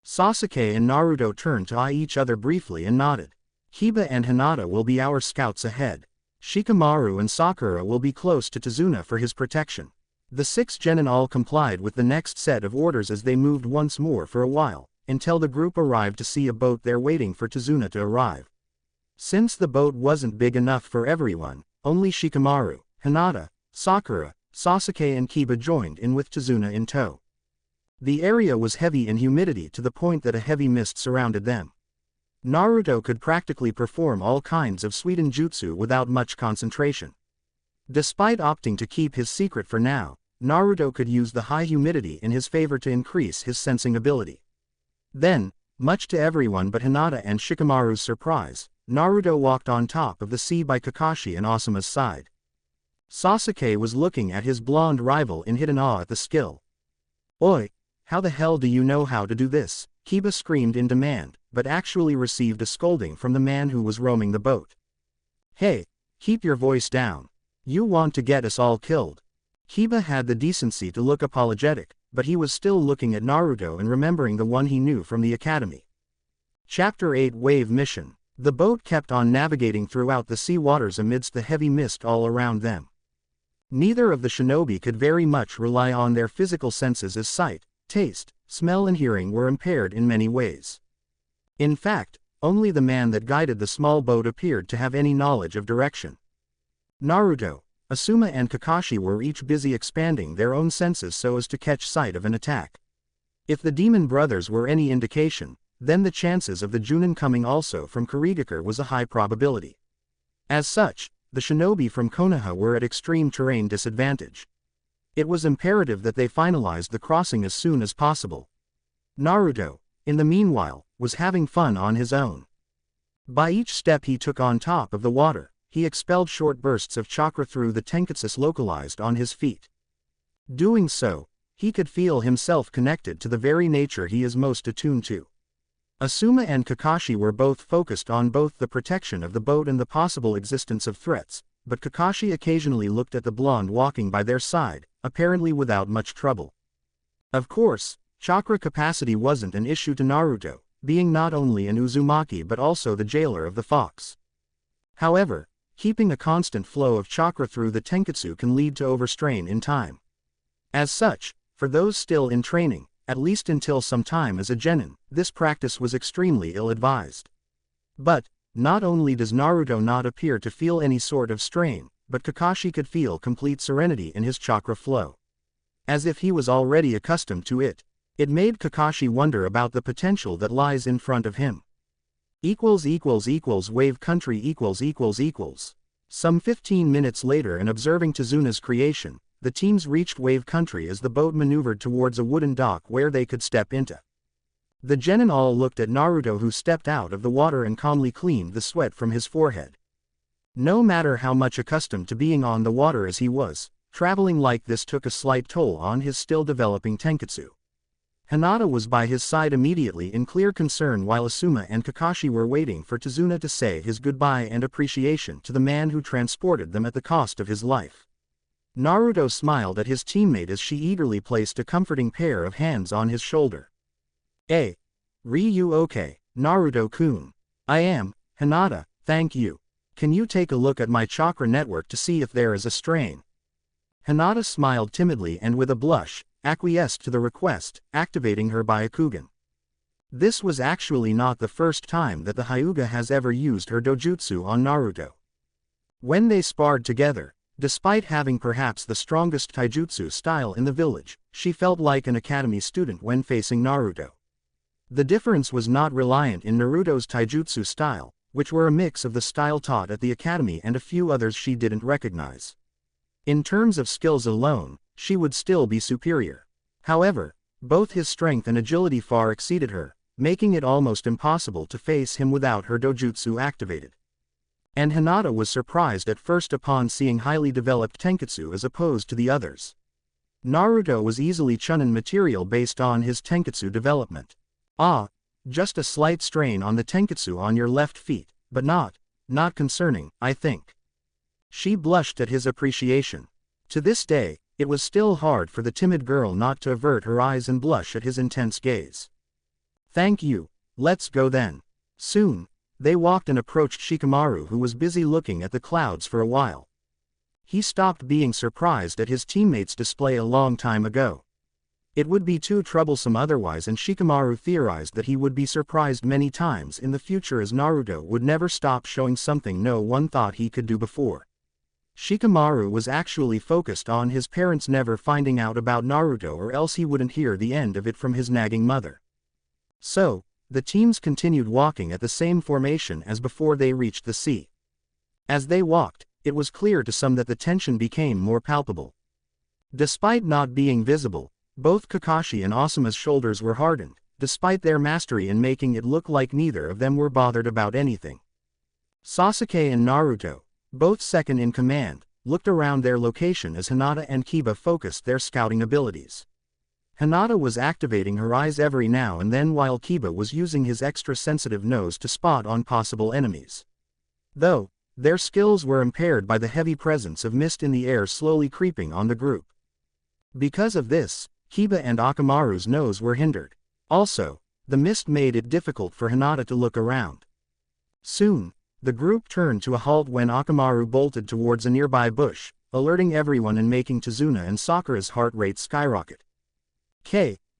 Sasuke and Naruto turned to eye each other briefly and nodded. Hiba and Hinata will be our scouts ahead. Shikamaru and Sakura will be close to Tazuna for his protection. The 6 genin all complied with the next set of orders as they moved once more for a while, until the group arrived to see a boat there waiting for Tazuna to arrive. Since the boat wasn't big enough for everyone, only Shikamaru, Hinata, Sakura, Sasuke and Kiba joined in with Tazuna in tow. The area was heavy in humidity to the point that a heavy mist surrounded them. Naruto could practically perform all kinds of Suidan jutsu without much concentration. Despite opting to keep his secret for now, Naruto could use the high humidity in his favor to increase his sensing ability. Then, much to everyone but Hinata and Shikamaru's surprise, Naruto walked on top of the sea by Kakashi and Asuma's side. Sasuke was looking at his blonde rival in hidden awe at the skill. Oi, how the hell do you know how to do this? Kiba screamed in demand, but actually received a scolding from the man who was rowing the boat. Hey, keep your voice down. You want to get us all killed. Kiba had the decency to look apologetic, but he was still looking at Naruto and remembering the one he knew from the academy. Chapter 8 Wave Mission. The boat kept on navigating throughout the sea waters amidst the heavy mist all around them. Neither of the shinobi could very much rely on their physical senses as sight, Taste, smell and hearing were impaired in many ways. In fact, only the man that guided the small boat appeared to have any knowledge of direction. Naruto, Asuma and Kakashi were each busy expanding their own senses so as to catch sight of an attack. If the demon brothers were any indication, then the chances of the Junin coming also from Kurigakure was a high probability. As such, the shinobi from Konoha were at extreme terrain disadvantage. It was imperative that they finalized the crossing as soon as possible. Naruto, in the meanwhile, was having fun on his own. By each step he took on top of the water, he expelled short bursts of chakra through the tenketsu localized on his feet. Doing so, he could feel himself connected to the very nature he is most attuned to. Asuma and Kakashi were both focused on both the protection of the boat and the possible existence of threats, but Kakashi occasionally looked at the blonde walking by their side, apparently without much trouble. Of course, chakra capacity wasn't an issue to Naruto, being not only an Uzumaki but also the jailer of the Fox. However, keeping a constant flow of chakra through the tenketsu can lead to overstrain in time. As such, for those still in training, at least until some time as a genin, this practice was extremely ill-advised. But, not only does Naruto not appear to feel any sort of strain, but Kakashi could feel complete serenity in his chakra flow. As if he was already accustomed to it. It made Kakashi wonder about the potential that lies in front of him. Wave country . Some 15 minutes later and observing Tezuna's creation, the teams reached Wave Country as the boat maneuvered towards a wooden dock where they could step into. The genin all looked at Naruto, who stepped out of the water and calmly cleaned the sweat from his forehead. No matter how much accustomed to being on the water as he was, traveling like this took a slight toll on his still developing tenketsu. Hinata was by his side immediately in clear concern while Asuma and Kakashi were waiting for Tezuna to say his goodbye and appreciation to the man who transported them at the cost of his life. Naruto smiled at his teammate as she eagerly placed a comforting pair of hands on his shoulder. Ryu okay, Naruto-kun. I am, Hinata, thank you. Can you take a look at my chakra network to see if there is a strain? Hinata smiled timidly and with a blush, acquiesced to the request, activating her Byakugan. This was actually not the first time that the Hyuga has ever used her dojutsu on Naruto. When they sparred together, despite having perhaps the strongest taijutsu style in the village, she felt like an academy student when facing Naruto. The difference was not reliant in Naruto's taijutsu style, which were a mix of the style taught at the academy and a few others she didn't recognize. In terms of skills alone, she would still be superior. However, both his strength and agility far exceeded her, making it almost impossible to face him without her dojutsu activated. And Hinata was surprised at first upon seeing highly developed tenketsu as opposed to the others. Naruto was easily chunin material based on his tenketsu development. Just a slight strain on the tenketsu on your left feet, but not concerning, I think. She blushed at his appreciation. To this day, it was still hard for the timid girl not to avert her eyes and blush at his intense gaze. Thank you, let's go then. Soon, they walked and approached Shikamaru, who was busy looking at the clouds for a while. He stopped being surprised at his teammates' display a long time ago. It would be too troublesome otherwise, and Shikamaru theorized that he would be surprised many times in the future as Naruto would never stop showing something no one thought he could do before. Shikamaru was actually focused on his parents never finding out about Naruto, or else he wouldn't hear the end of it from his nagging mother. So, the teams continued walking at the same formation as before they reached the sea. As they walked, it was clear to some that the tension became more palpable. Despite not being visible, both Kakashi and Asuma's shoulders were hardened, despite their mastery in making it look like neither of them were bothered about anything. Sasuke and Naruto, both second in command, looked around their location as Hinata and Kiba focused their scouting abilities. Hinata was activating her eyes every now and then while Kiba was using his extra sensitive nose to spot on possible enemies. Though, their skills were impaired by the heavy presence of mist in the air slowly creeping on the group. Because of this, Kiba and Akamaru's nose were hindered. Also, the mist made it difficult for Hinata to look around. Soon, the group turned to a halt when Akamaru bolted towards a nearby bush, alerting everyone and making Tezuna and Sakura's heart rate skyrocket.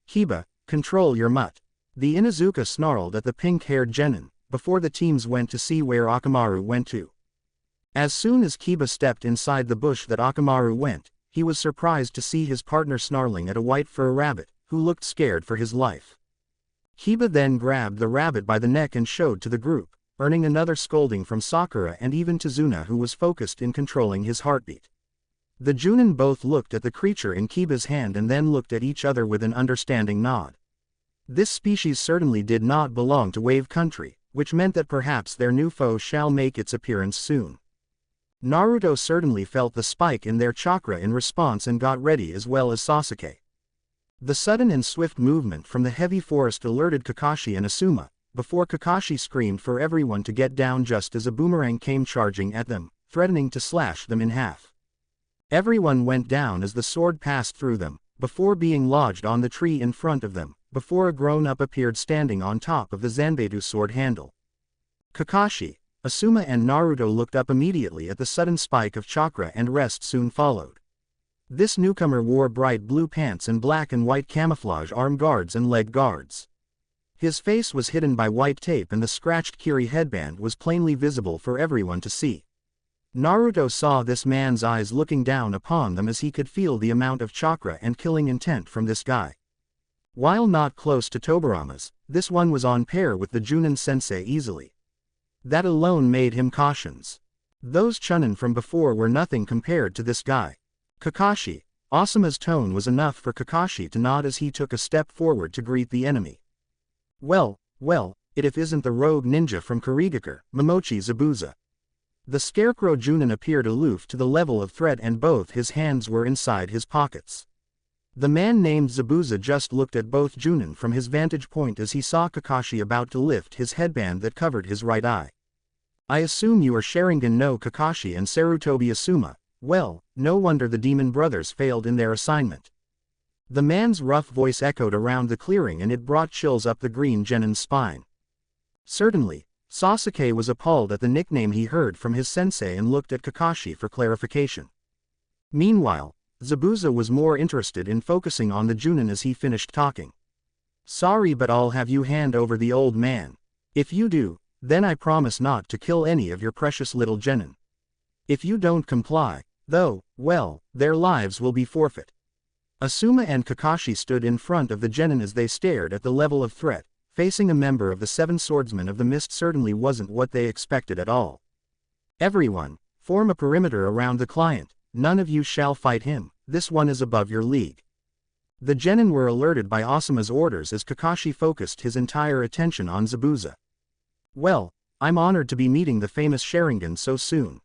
Kiba, control your mutt. The Inuzuka snarled at the pink-haired genin, before the teams went to see where Akamaru went to. As soon as Kiba stepped inside the bush that Akamaru went, he was surprised to see his partner snarling at a white fur rabbit, who looked scared for his life. Kiba then grabbed the rabbit by the neck and showed to the group, earning another scolding from Sakura and even Tazuna, who was focused in controlling his heartbeat. The Junin both looked at the creature in Kiba's hand and then looked at each other with an understanding nod. This species certainly did not belong to Wave Country, which meant that perhaps their new foe shall make its appearance soon. Naruto certainly felt the spike in their chakra in response and got ready, as well as Sasuke. The sudden and swift movement from the heavy forest alerted Kakashi and Asuma, before Kakashi screamed for everyone to get down just as a boomerang came charging at them, threatening to slash them in half. Everyone went down as the sword passed through them, before being lodged on the tree in front of them, before a grown-up appeared standing on top of the Zanbedu sword handle. Kakashi, Asuma and Naruto looked up immediately at the sudden spike of chakra and rest soon followed. This newcomer wore bright blue pants and black and white camouflage arm guards and leg guards. His face was hidden by white tape and the scratched Kiri headband was plainly visible for everyone to see. Naruto saw this man's eyes looking down upon them as he could feel the amount of chakra and killing intent from this guy. While not close to Tobirama's, this one was on par with the Junin sensei easily. That alone made him cautious. Those chunin from before were nothing compared to this guy. Kakashi, Asuma's tone was enough for Kakashi to nod as he took a step forward to greet the enemy. Well, it isn't the rogue ninja from Kurigakure, Momochi Zabuza. The scarecrow Junin appeared aloof to the level of threat and both his hands were inside his pockets. The man named Zabuza just looked at both Junin from his vantage point as he saw Kakashi about to lift his headband that covered his right eye. I assume you are Sharingan no Kakashi and Sarutobi Asuma. Well, no wonder the demon brothers failed in their assignment. The man's rough voice echoed around the clearing and it brought chills up the green genin's spine. Certainly, Sasuke was appalled at the nickname he heard from his sensei and looked at Kakashi for clarification. Meanwhile, Zabuza was more interested in focusing on the Junin as he finished talking. Sorry, but I'll have you hand over the old man. If you do, then I promise not to kill any of your precious little genin. If you don't comply, though, well, their lives will be forfeit. Asuma and Kakashi stood in front of the genin as they stared at the level of threat. Facing a member of the Seven Swordsmen of the Mist certainly wasn't what they expected at all. Everyone, form a perimeter around the client. None of you shall fight him, this one is above your league. The genin were alerted by Asuma's orders as Kakashi focused his entire attention on Zabuza. Well, I'm honored to be meeting the famous Sharingan so soon.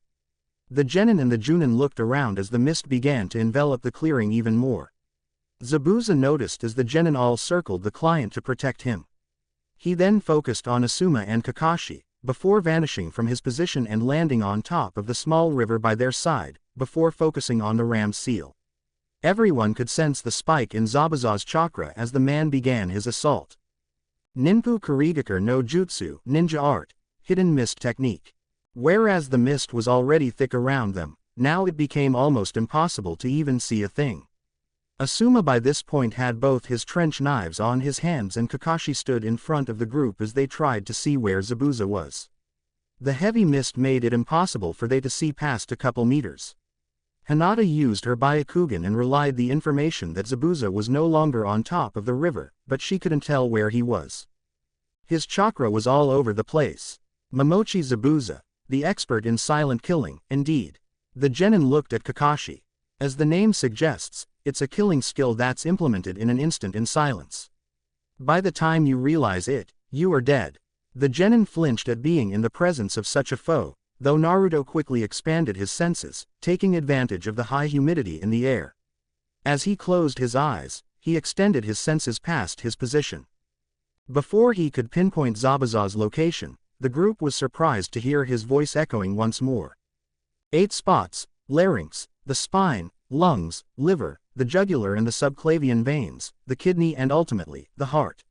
The genin and the Junin looked around as the mist began to envelop the clearing even more. Zabuza noticed as the genin all circled the client to protect him. He then focused on Asuma and Kakashi, before vanishing from his position and landing on top of the small river by their side, before focusing on the ram's seal. Everyone could sense the spike in Zabuza's chakra as the man began his assault. Ninpu Kurigakure no Jutsu, ninja art, hidden mist technique. Whereas the mist was already thick around them, now it became almost impossible to even see a thing. Asuma by this point had both his trench knives on his hands and Kakashi stood in front of the group as they tried to see where Zabuza was. The heavy mist made it impossible for they to see past a couple meters. Hinata used her Byakugan and relied the information that Zabuza was no longer on top of the river, but she couldn't tell where he was. His chakra was all over the place. Momochi Zabuza, the expert in silent killing, indeed. The genin looked at Kakashi. As the name suggests, it's a killing skill that's implemented in an instant in silence. By the time you realize it, you are dead. The genin flinched at being in the presence of such a foe, though Naruto quickly expanded his senses, taking advantage of the high humidity in the air. As he closed his eyes, he extended his senses past his position. Before he could pinpoint Zabuza's location, the group was surprised to hear his voice echoing once more. 8 spots, larynx, the spine, lungs, liver, the jugular and the subclavian veins, the kidney and ultimately, the heart.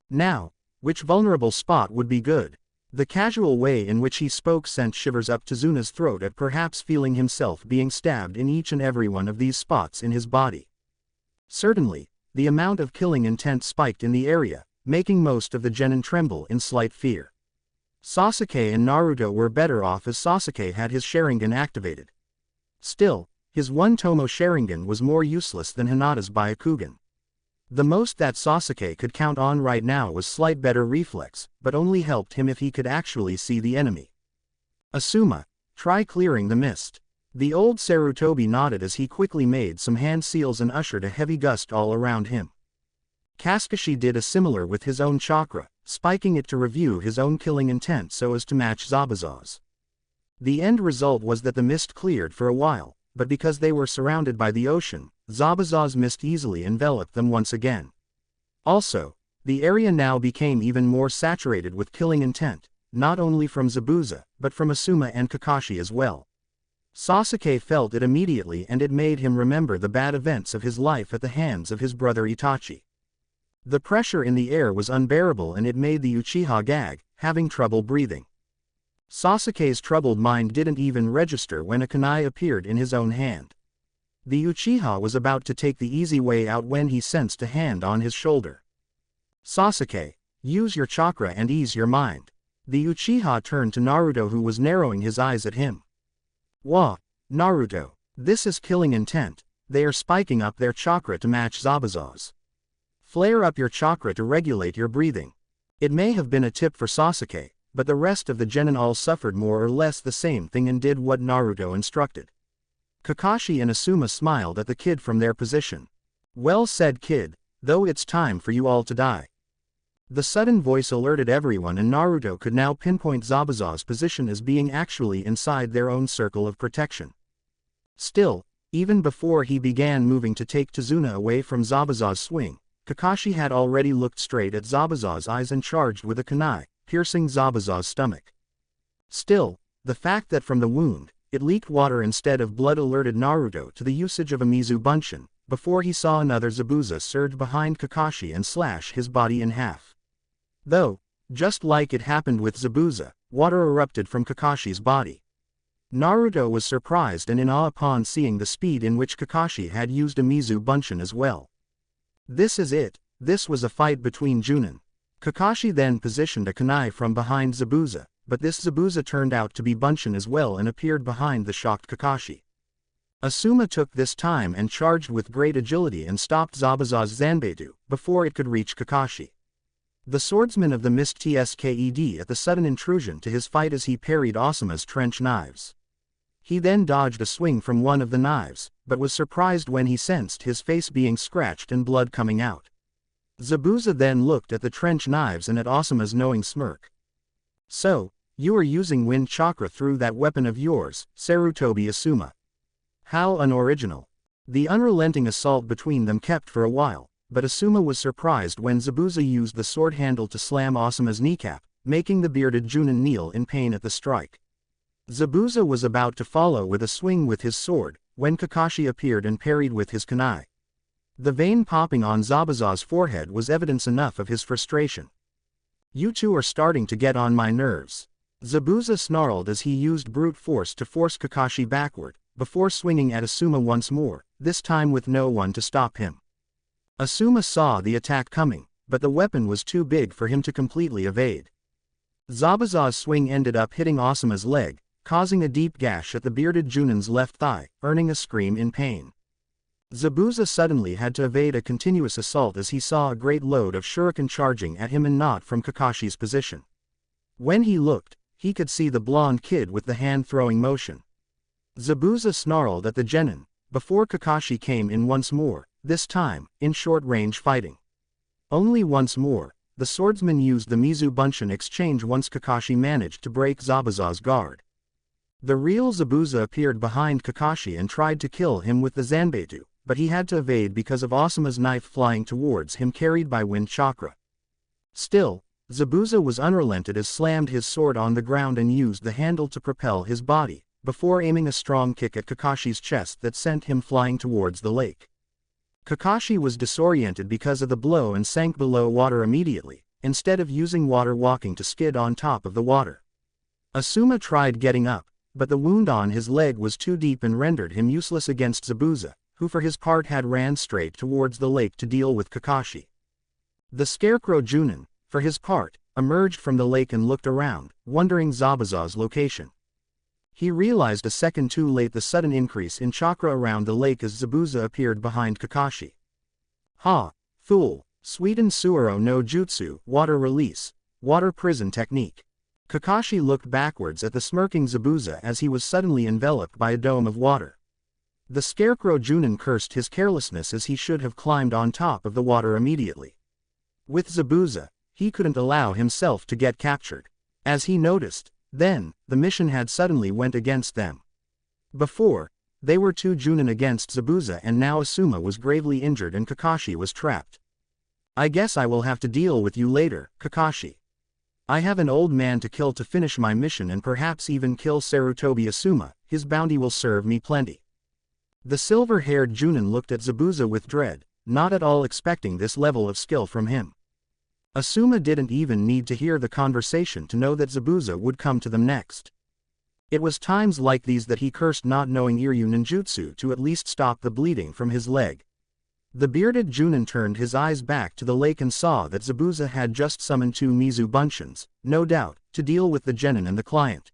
Now, which vulnerable spot would be good? The casual way in which he spoke sent shivers up Tazuna's throat at perhaps feeling himself being stabbed in each and every one of these spots in his body. Certainly, the amount of killing intent spiked in the area, making most of the genin tremble in slight fear. Sasuke and Naruto were better off as Sasuke had his Sharingan activated. Still, his one Tomo Sharingan was more useless than Hinata's Byakugan. The most that Sasuke could count on right now was slight better reflex, but only helped him if he could actually see the enemy. Asuma, try clearing the mist. The old Sarutobi nodded as he quickly made some hand seals and ushered a heavy gust all around him. Kakashi did a similar with his own chakra, spiking it to review his own killing intent so as to match Zabuza's. The end result was that the mist cleared for a while, but because they were surrounded by the ocean, Zabuza's mist easily enveloped them once again. Also, the area now became even more saturated with killing intent, not only from Zabuza, but from Asuma and Kakashi as well. Sasuke felt it immediately and it made him remember the bad events of his life at the hands of his brother Itachi. The pressure in the air was unbearable and it made the Uchiha gag, having trouble breathing. Sasuke's troubled mind didn't even register when a kunai appeared in his own hand. The Uchiha was about to take the easy way out when he sensed a hand on his shoulder. Sasuke, use your chakra and ease your mind. The Uchiha turned to Naruto who was narrowing his eyes at him. Wah, Naruto, this is killing intent, they are spiking up their chakra to match Zabuza's. Flare up your chakra to regulate your breathing. It may have been a tip for Sasuke, but the rest of the genin all suffered more or less the same thing and did what Naruto instructed. Kakashi and Asuma smiled at the kid from their position. Well said kid, though it's time for you all to die. The sudden voice alerted everyone and Naruto could now pinpoint Zabuza's position as being actually inside their own circle of protection. Still, even before he began moving to take Tazuna away from Zabuza's swing, Kakashi had already looked straight at Zabuza's eyes and charged with a kunai, piercing Zabuza's stomach. Still, the fact that from the wound, it leaked water instead of blood alerted Naruto to the usage of a Mizu Bunshin, before he saw another Zabuza surge behind Kakashi and slash his body in half. Though, just like it happened with Zabuza, water erupted from Kakashi's body. Naruto was surprised and in awe upon seeing the speed in which Kakashi had used a Mizu Bunshin as well. This is it, this was a fight between Junin. Kakashi then positioned a kunai from behind Zabuza, but this Zabuza turned out to be Bunshin as well and appeared behind the shocked Kakashi. Asuma took this time and charged with great agility and stopped Zabuza's Zanbeidu, before it could reach Kakashi. The swordsman of the mist tsked at the sudden intrusion to his fight as he parried Asuma's trench knives. He then dodged a swing from one of the knives, but was surprised when he sensed his face being scratched and blood coming out. Zabuza then looked at the trench knives and at Asuma's knowing smirk. So, you are using wind chakra through that weapon of yours, Sarutobi Asuma. How unoriginal. The unrelenting assault between them kept for a while, but Asuma was surprised when Zabuza used the sword handle to slam Asuma's kneecap, making the bearded Junin kneel in pain at the strike. Zabuza was about to follow with a swing with his sword, when Kakashi appeared and parried with his kunai. The vein popping on Zabuza's forehead was evidence enough of his frustration. You two are starting to get on my nerves. Zabuza snarled as he used brute force to force Kakashi backward, before swinging at Asuma once more, this time with no one to stop him. Asuma saw the attack coming, but the weapon was too big for him to completely evade. Zabuza's swing ended up hitting Asuma's leg, causing a deep gash at the bearded Junin's left thigh, earning a scream in pain. Zabuza suddenly had to evade a continuous assault as he saw a great load of shuriken charging at him and not from Kakashi's position. When he looked, he could see the blonde kid with the hand-throwing motion. Zabuza snarled at the genin, before Kakashi came in once more, this time, in short-range fighting. Only once more, the swordsman used the Mizu Bunshin exchange once Kakashi managed to break Zabuza's guard. The real Zabuza appeared behind Kakashi and tried to kill him with the Zanbeidu, but he had to evade because of Asuma's knife flying towards him carried by wind chakra. Still, Zabuza was unrelented as slammed his sword on the ground and used the handle to propel his body, before aiming a strong kick at Kakashi's chest that sent him flying towards the lake. Kakashi was disoriented because of the blow and sank below water immediately, instead of using water walking to skid on top of the water. Asuma tried getting up, but the wound on his leg was too deep and rendered him useless against Zabuza, who for his part had ran straight towards the lake to deal with Kakashi. The scarecrow Junin, for his part, emerged from the lake and looked around, wondering Zabuza's location. He realized a second too late the sudden increase in chakra around the lake as Zabuza appeared behind Kakashi. Ha! Fool! Suiten Suoro no Jutsu, water release, water prison technique. Kakashi looked backwards at the smirking Zabuza as he was suddenly enveloped by a dome of water. The scarecrow Junin cursed his carelessness as he should have climbed on top of the water immediately. With Zabuza, he couldn't allow himself to get captured. As he noticed, then, the mission had suddenly went against them. Before, they were two Junin against Zabuza and now Asuma was gravely injured and Kakashi was trapped. I guess I will have to deal with you later, Kakashi. I have an old man to kill to finish my mission and perhaps even kill Sarutobi Asuma, his bounty will serve me plenty. The silver-haired Junin looked at Zabuza with dread, not at all expecting this level of skill from him. Asuma didn't even need to hear the conversation to know that Zabuza would come to them next. It was times like these that he cursed not knowing Iryu ninjutsu to at least stop the bleeding from his leg. The bearded Junin turned his eyes back to the lake and saw that Zabuza had just summoned two Mizu Bunshins, no doubt, to deal with the genin and the client.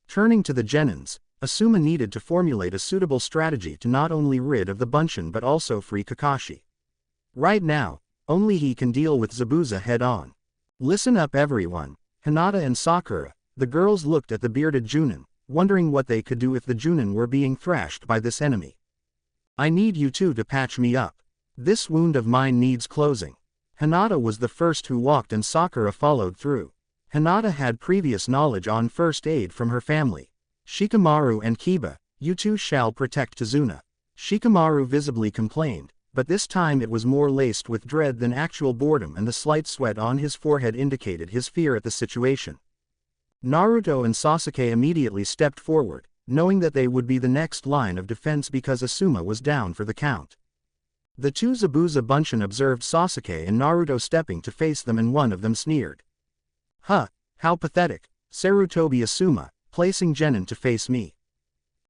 Turning to the genins, Asuma needed to formulate a suitable strategy to not only rid of the Bunshin but also free Kakashi. Right now, only he can deal with Zabuza head-on. Listen up everyone, Hinata and Sakura, the girls looked at the bearded Junin, wondering what they could do if the Junin were being thrashed by this enemy. I need you two to patch me up. This wound of mine needs closing. Hinata was the first who walked and Sakura followed through. Hinata had previous knowledge on first aid from her family. Shikamaru and Kiba, you two shall protect Tazuna. Shikamaru visibly complained, but this time it was more laced with dread than actual boredom and the slight sweat on his forehead indicated his fear at the situation. Naruto and Sasuke immediately stepped forward, knowing that they would be the next line of defense because Asuma was down for the count. The two Zabuza Bunshin observed Sasuke and Naruto stepping to face them and one of them sneered. Huh, how pathetic, Sarutobi Asuma, placing genin to face me.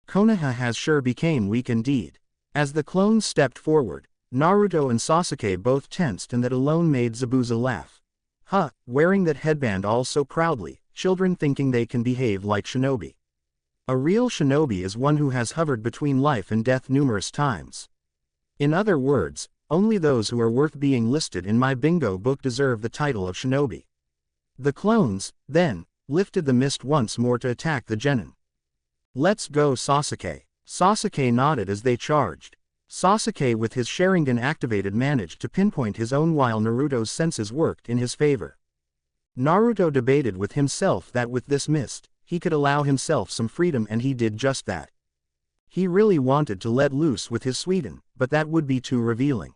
Konoha has sure became weak indeed. As the clones stepped forward, Naruto and Sasuke both tensed and that alone made Zabuza laugh. Huh, wearing that headband all so proudly, children thinking they can behave like shinobi. A real shinobi is one who has hovered between life and death numerous times. In other words, only those who are worth being listed in my bingo book deserve the title of shinobi. The clones, then, lifted the mist once more to attack the genin. Let's go Sasuke. Sasuke nodded as they charged. Sasuke with his Sharingan activated managed to pinpoint his own while Naruto's senses worked in his favor. Naruto debated with himself that with this mist, he could allow himself some freedom and he did just that. He really wanted to let loose with his Suiten, but that would be too revealing.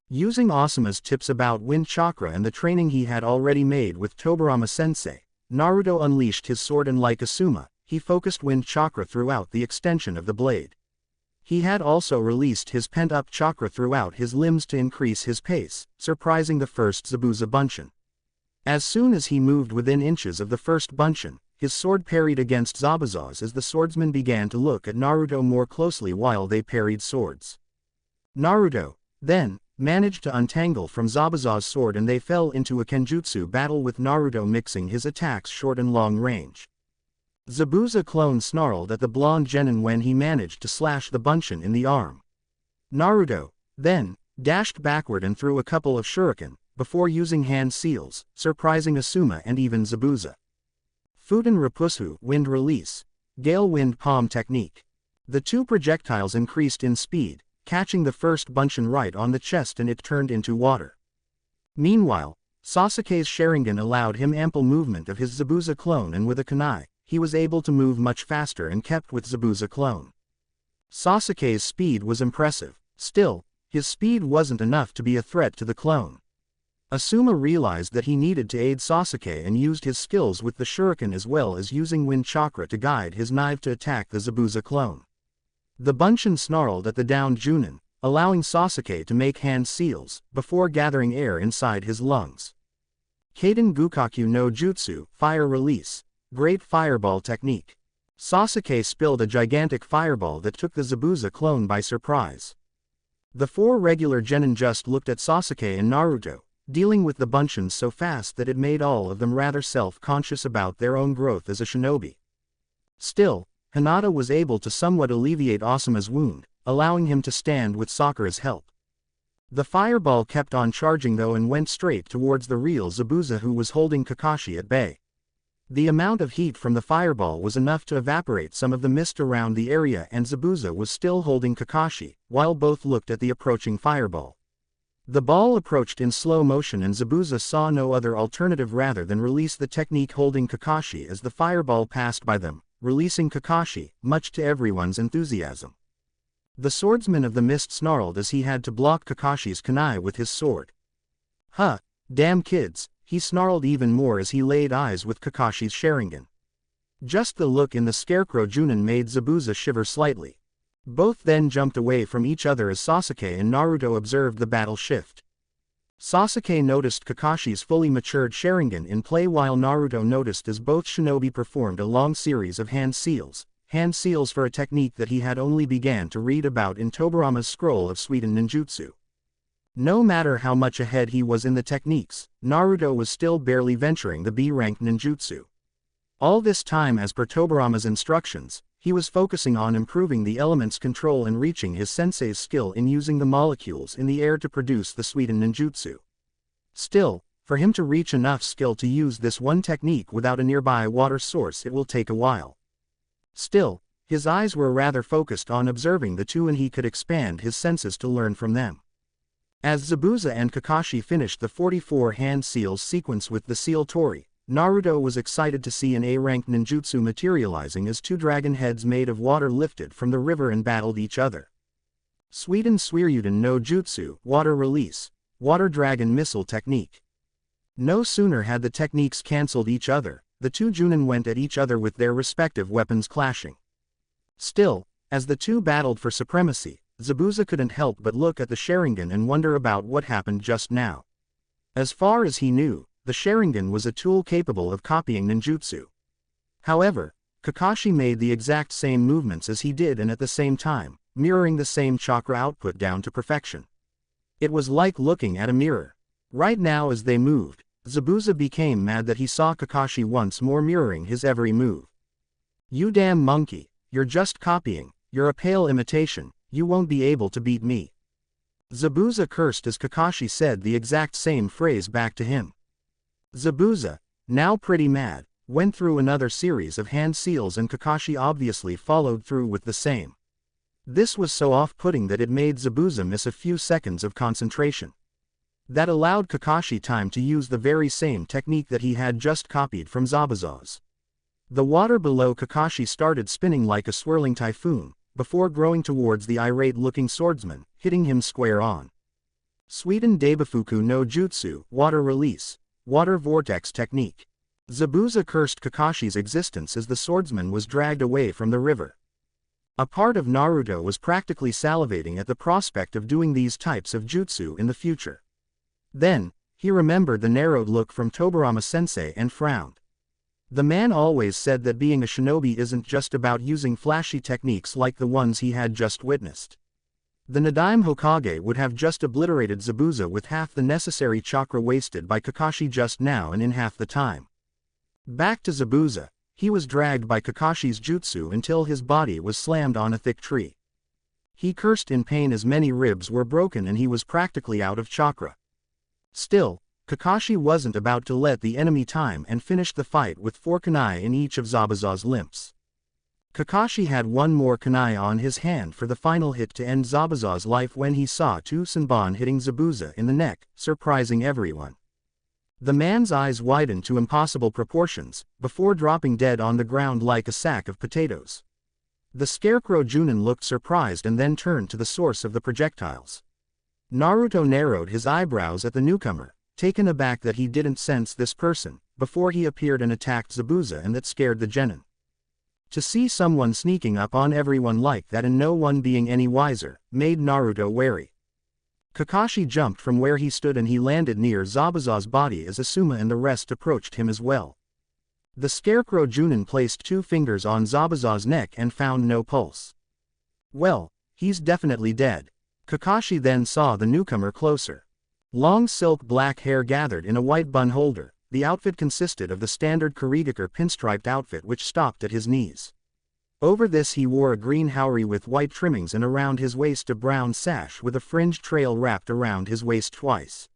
Using Asuma's tips about wind chakra and the training he had already made with Tobirama sensei, Naruto unleashed his sword and like Asuma, he focused wind chakra throughout the extension of the blade. He had also released his pent-up chakra throughout his limbs to increase his pace, surprising the first Zabuza Bunshin. As soon as he moved within inches of the first Bunshin, his sword parried against Zabuza's as the swordsman began to look at Naruto more closely while they parried swords. Naruto, then, managed to untangle from Zabuza's sword and they fell into a kenjutsu battle with Naruto mixing his attacks short and long range. Zabuza clone snarled at the blonde genin when he managed to slash the Bunshin in the arm. Naruto, then, dashed backward and threw a couple of shuriken, before using hand seals, surprising Asuma and even Zabuza. Futen Rapusu, wind release, gale wind palm technique. The two projectiles increased in speed, catching the first Bunshin right on the chest and it turned into water. Meanwhile, Sasuke's Sharingan allowed him ample movement of his Zabuza clone and with a kunai, he was able to move much faster and kept with Zabuza clone. Sasuke's speed was impressive, still, his speed wasn't enough to be a threat to the clone. Asuma realized that he needed to aid Sasuke and used his skills with the shuriken as well as using wind chakra to guide his knife to attack the Zabuza clone. The Bunshin snarled at the downed Junin, allowing Sasuke to make hand seals, before gathering air inside his lungs. Kaden Gukaku no Jutsu, fire release, great fireball technique. Sasuke spilled a gigantic fireball that took the Zabuza clone by surprise. The four regular genin just looked at Sasuke and Naruto, dealing with the bunchins so fast that it made all of them rather self-conscious about their own growth as a shinobi. Still, Hinata was able to somewhat alleviate Asuma's wound, allowing him to stand with Sakura's help. The fireball kept on charging though and went straight towards the real Zabuza who was holding Kakashi at bay. The amount of heat from the fireball was enough to evaporate some of the mist around the area and Zabuza was still holding Kakashi, while both looked at the approaching fireball. The ball approached in slow motion and Zabuza saw no other alternative rather than release the technique holding Kakashi as the fireball passed by them, releasing Kakashi, much to everyone's enthusiasm. The swordsman of the mist snarled as he had to block Kakashi's kunai with his sword. Huh, damn kids, he snarled even more as he laid eyes with Kakashi's Sharingan. Just the look in the scarecrow Junin made Zabuza shiver slightly. Both then jumped away from each other as Sasuke and Naruto observed the battle shift. Sasuke noticed Kakashi's fully matured Sharingan in play while Naruto noticed as both shinobi performed a long series of hand seals for a technique that he had only began to read about in Tobirama's scroll of Suiten ninjutsu. No matter how much ahead he was in the techniques, Naruto was still barely venturing the B-rank ninjutsu. All this time as per Tobirama's instructions, he was focusing on improving the element's control and reaching his sensei's skill in using the molecules in the air to produce the Suiten ninjutsu. Still, for him to reach enough skill to use this one technique without a nearby water source it will take a while. Still, his eyes were rather focused on observing the two and he could expand his senses to learn from them. As Zabuza and Kakashi finished the 44 hand seals sequence with the seal Tori, Naruto was excited to see an A-rank ninjutsu materializing as two dragon heads made of water lifted from the river and battled each other. Suiten Suiryuden no Jutsu, Water Release, Water Dragon Missile Technique. No sooner had the techniques cancelled each other, the two Junin went at each other with their respective weapons clashing. Still, as the two battled for supremacy, Zabuza couldn't help but look at the Sharingan and wonder about what happened just now. As far as he knew, the Sharingan was a tool capable of copying ninjutsu. However, Kakashi made the exact same movements as he did and at the same time, mirroring the same chakra output down to perfection. It was like looking at a mirror. Right now as they moved, Zabuza became mad that he saw Kakashi once more mirroring his every move. You damn monkey, you're just copying, you're a pale imitation, you won't be able to beat me. Zabuza cursed as Kakashi said the exact same phrase back to him. Zabuza, now pretty mad, went through another series of hand seals and Kakashi obviously followed through with the same. This was so off-putting that it made Zabuza miss a few seconds of concentration. That allowed Kakashi time to use the very same technique that he had just copied from Zabuza's. The water below Kakashi started spinning like a swirling typhoon, before growing towards the irate-looking swordsman, hitting him square on. Suiten Daibafuku no Jutsu, Water Release, Water Vortex Technique. Zabuza cursed Kakashi's existence as the swordsman was dragged away from the river. A part of Naruto was practically salivating at the prospect of doing these types of jutsu in the future. Then, he remembered the narrowed look from Tobirama-sensei and frowned. The man always said that being a shinobi isn't just about using flashy techniques like the ones he had just witnessed. The Nadaime Hokage would have just obliterated Zabuza with half the necessary chakra wasted by Kakashi just now and in half the time. Back to Zabuza, he was dragged by Kakashi's jutsu until his body was slammed on a thick tree. He cursed in pain as many ribs were broken and he was practically out of chakra. Still, Kakashi wasn't about to let the enemy time and finished the fight with 4 kunai in each of Zabuza's limbs. Kakashi had one more kunai on his hand for the final hit to end Zabuza's life when he saw 2 Senbon hitting Zabuza in the neck, surprising everyone. The man's eyes widened to impossible proportions, before dropping dead on the ground like a sack of potatoes. The scarecrow Junin looked surprised and then turned to the source of the projectiles. Naruto narrowed his eyebrows at the newcomer, taken aback that he didn't sense this person, before he appeared and attacked Zabuza and that scared the genin. To see someone sneaking up on everyone like that and no one being any wiser, made Naruto wary. Kakashi jumped from where he stood and he landed near Zabuza's body as Asuma and the rest approached him as well. The scarecrow Junin placed 2 fingers on Zabuza's neck and found no pulse. Well, he's definitely dead. Kakashi then saw the newcomer closer. Long silk black hair gathered in a white bun holder, the outfit consisted of the standard Kurigakure pinstriped outfit which stopped at his knees. Over this he wore a green haori with white trimmings and around his waist a brown sash with a fringed trail wrapped around his waist twice.